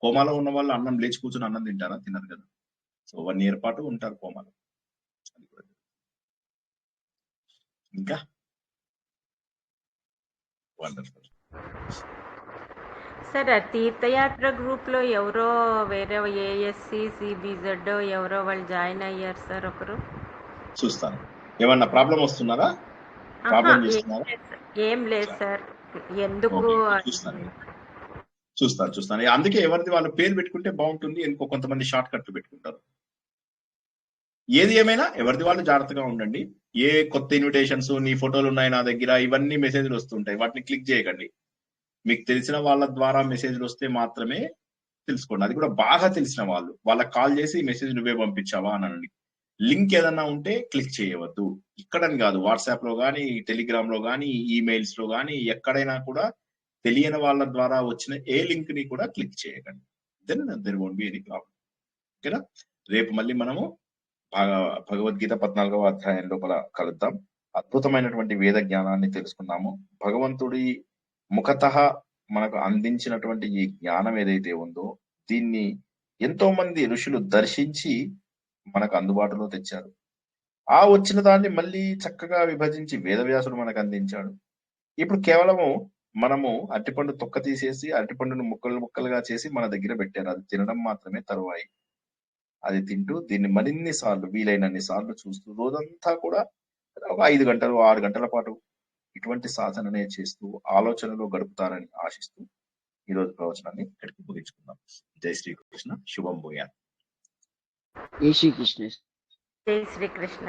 కోమాలో ఉన్న వాళ్ళు అన్నం లేచి కూర్చొని అన్నం తింటారా? తినరు కదా. సో 1 year పాటు ఉంటారు కోమాలో. ఇంకా వండర్ఫుల్ సార్, ఆ తీర్థయాత్ర గ్రూప్ లో ఎవరో వేరే ఏఎస్సి సిబిజెడ్ ఎవరో వాళ్ళు జాయిన్ అయ్యారు సార్ ఒకరు. చూస్తాను. ఏమన్నా ప్రాబ్లం వస్తున్నారా? ప్రాబ్లం చేస్తున్నారా? ఏం లేదు సార్. ఎందుకు చూస్తాను. అందుకే ఎవరిది వాళ్ళ పేరు పెట్టుకుంటే బాగుంటుంది. ఎందుకో కొంతమంది షార్ట్ కట్లు పెట్టుకుంటారు. ఏది ఏమైనా ఎవరిది వాళ్ళు జాగ్రత్తగా ఉండండి. ఏ కొత్త ఇన్విటేషన్స్, నీ ఫోటోలు ఉన్నాయి నా దగ్గర, ఇవన్నీ మెసేజ్లు వస్తుంటాయి. వాటిని క్లిక్ చేయకండి. మీకు తెలిసిన వాళ్ళ ద్వారా మెసేజ్లు వస్తే మాత్రమే తెలుసుకోండి. అది కూడా బాగా తెలిసిన వాళ్ళు. వాళ్ళకి కాల్ చేసి ఈ మెసేజ్ నువ్వే పంపించావా అని అనండి. లింక్ ఏదన్నా ఉంటే క్లిక్ చేయవద్దు. ఇక్కడని కాదు, వాట్సాప్ లో కానీ, టెలిగ్రామ్ లో కానీ, ఈమెయిల్స్ లో కానీ, ఎక్కడైనా కూడా తెలియని వాళ్ళ ద్వారా వచ్చిన ఏ లింక్ ని కూడా క్లిక్ చేయకండి. Then there won't be any problem. ఓకేనా? రేపు మళ్ళీ మనము భగవద్గీత 14వ అధ్యాయం లోపల కలుద్దాం. అద్భుతమైనటువంటి వేద జ్ఞానాన్ని తెలుసుకున్నాము. భగవంతుడి ముఖతః మనకు అందించినటువంటి ఈ జ్ఞానం ఏదైతే ఉందో, దీన్ని ఎంతో మంది ఋషులు దర్శించి మనకు అందుబాటులో తెచ్చారు. ఆ వచ్చిన దాన్ని మళ్ళీ చక్కగా విభజించి వేదవ్యాసుడు మనకు అందించాడు. ఇప్పుడు కేవలము మనము అరటిపండు తొక్క తీసేసి అరటిపండును ముక్కలుగా చేసి మన దగ్గర పెట్టారు. అది తినడం మాత్రమే తరువాయి. అది తింటూ దీన్ని మరిన్ని సార్లు, వీలైనన్ని సార్లు చూస్తూ రోజంతా కూడా ఒక 5 గంటలు 6 గంటల పాటు ఇటువంటి సాధననే చేస్తూ ఆలోచనలో గడుపుతారని ఆశిస్తూ ఈరోజు ప్రవచనాన్ని ఇక్కడికి ముగించుకుందాం. జై శ్రీకృష్ణ. శుభం భూయాత్. జై శ్రీకృష్ణ. జై శ్రీకృష్ణ.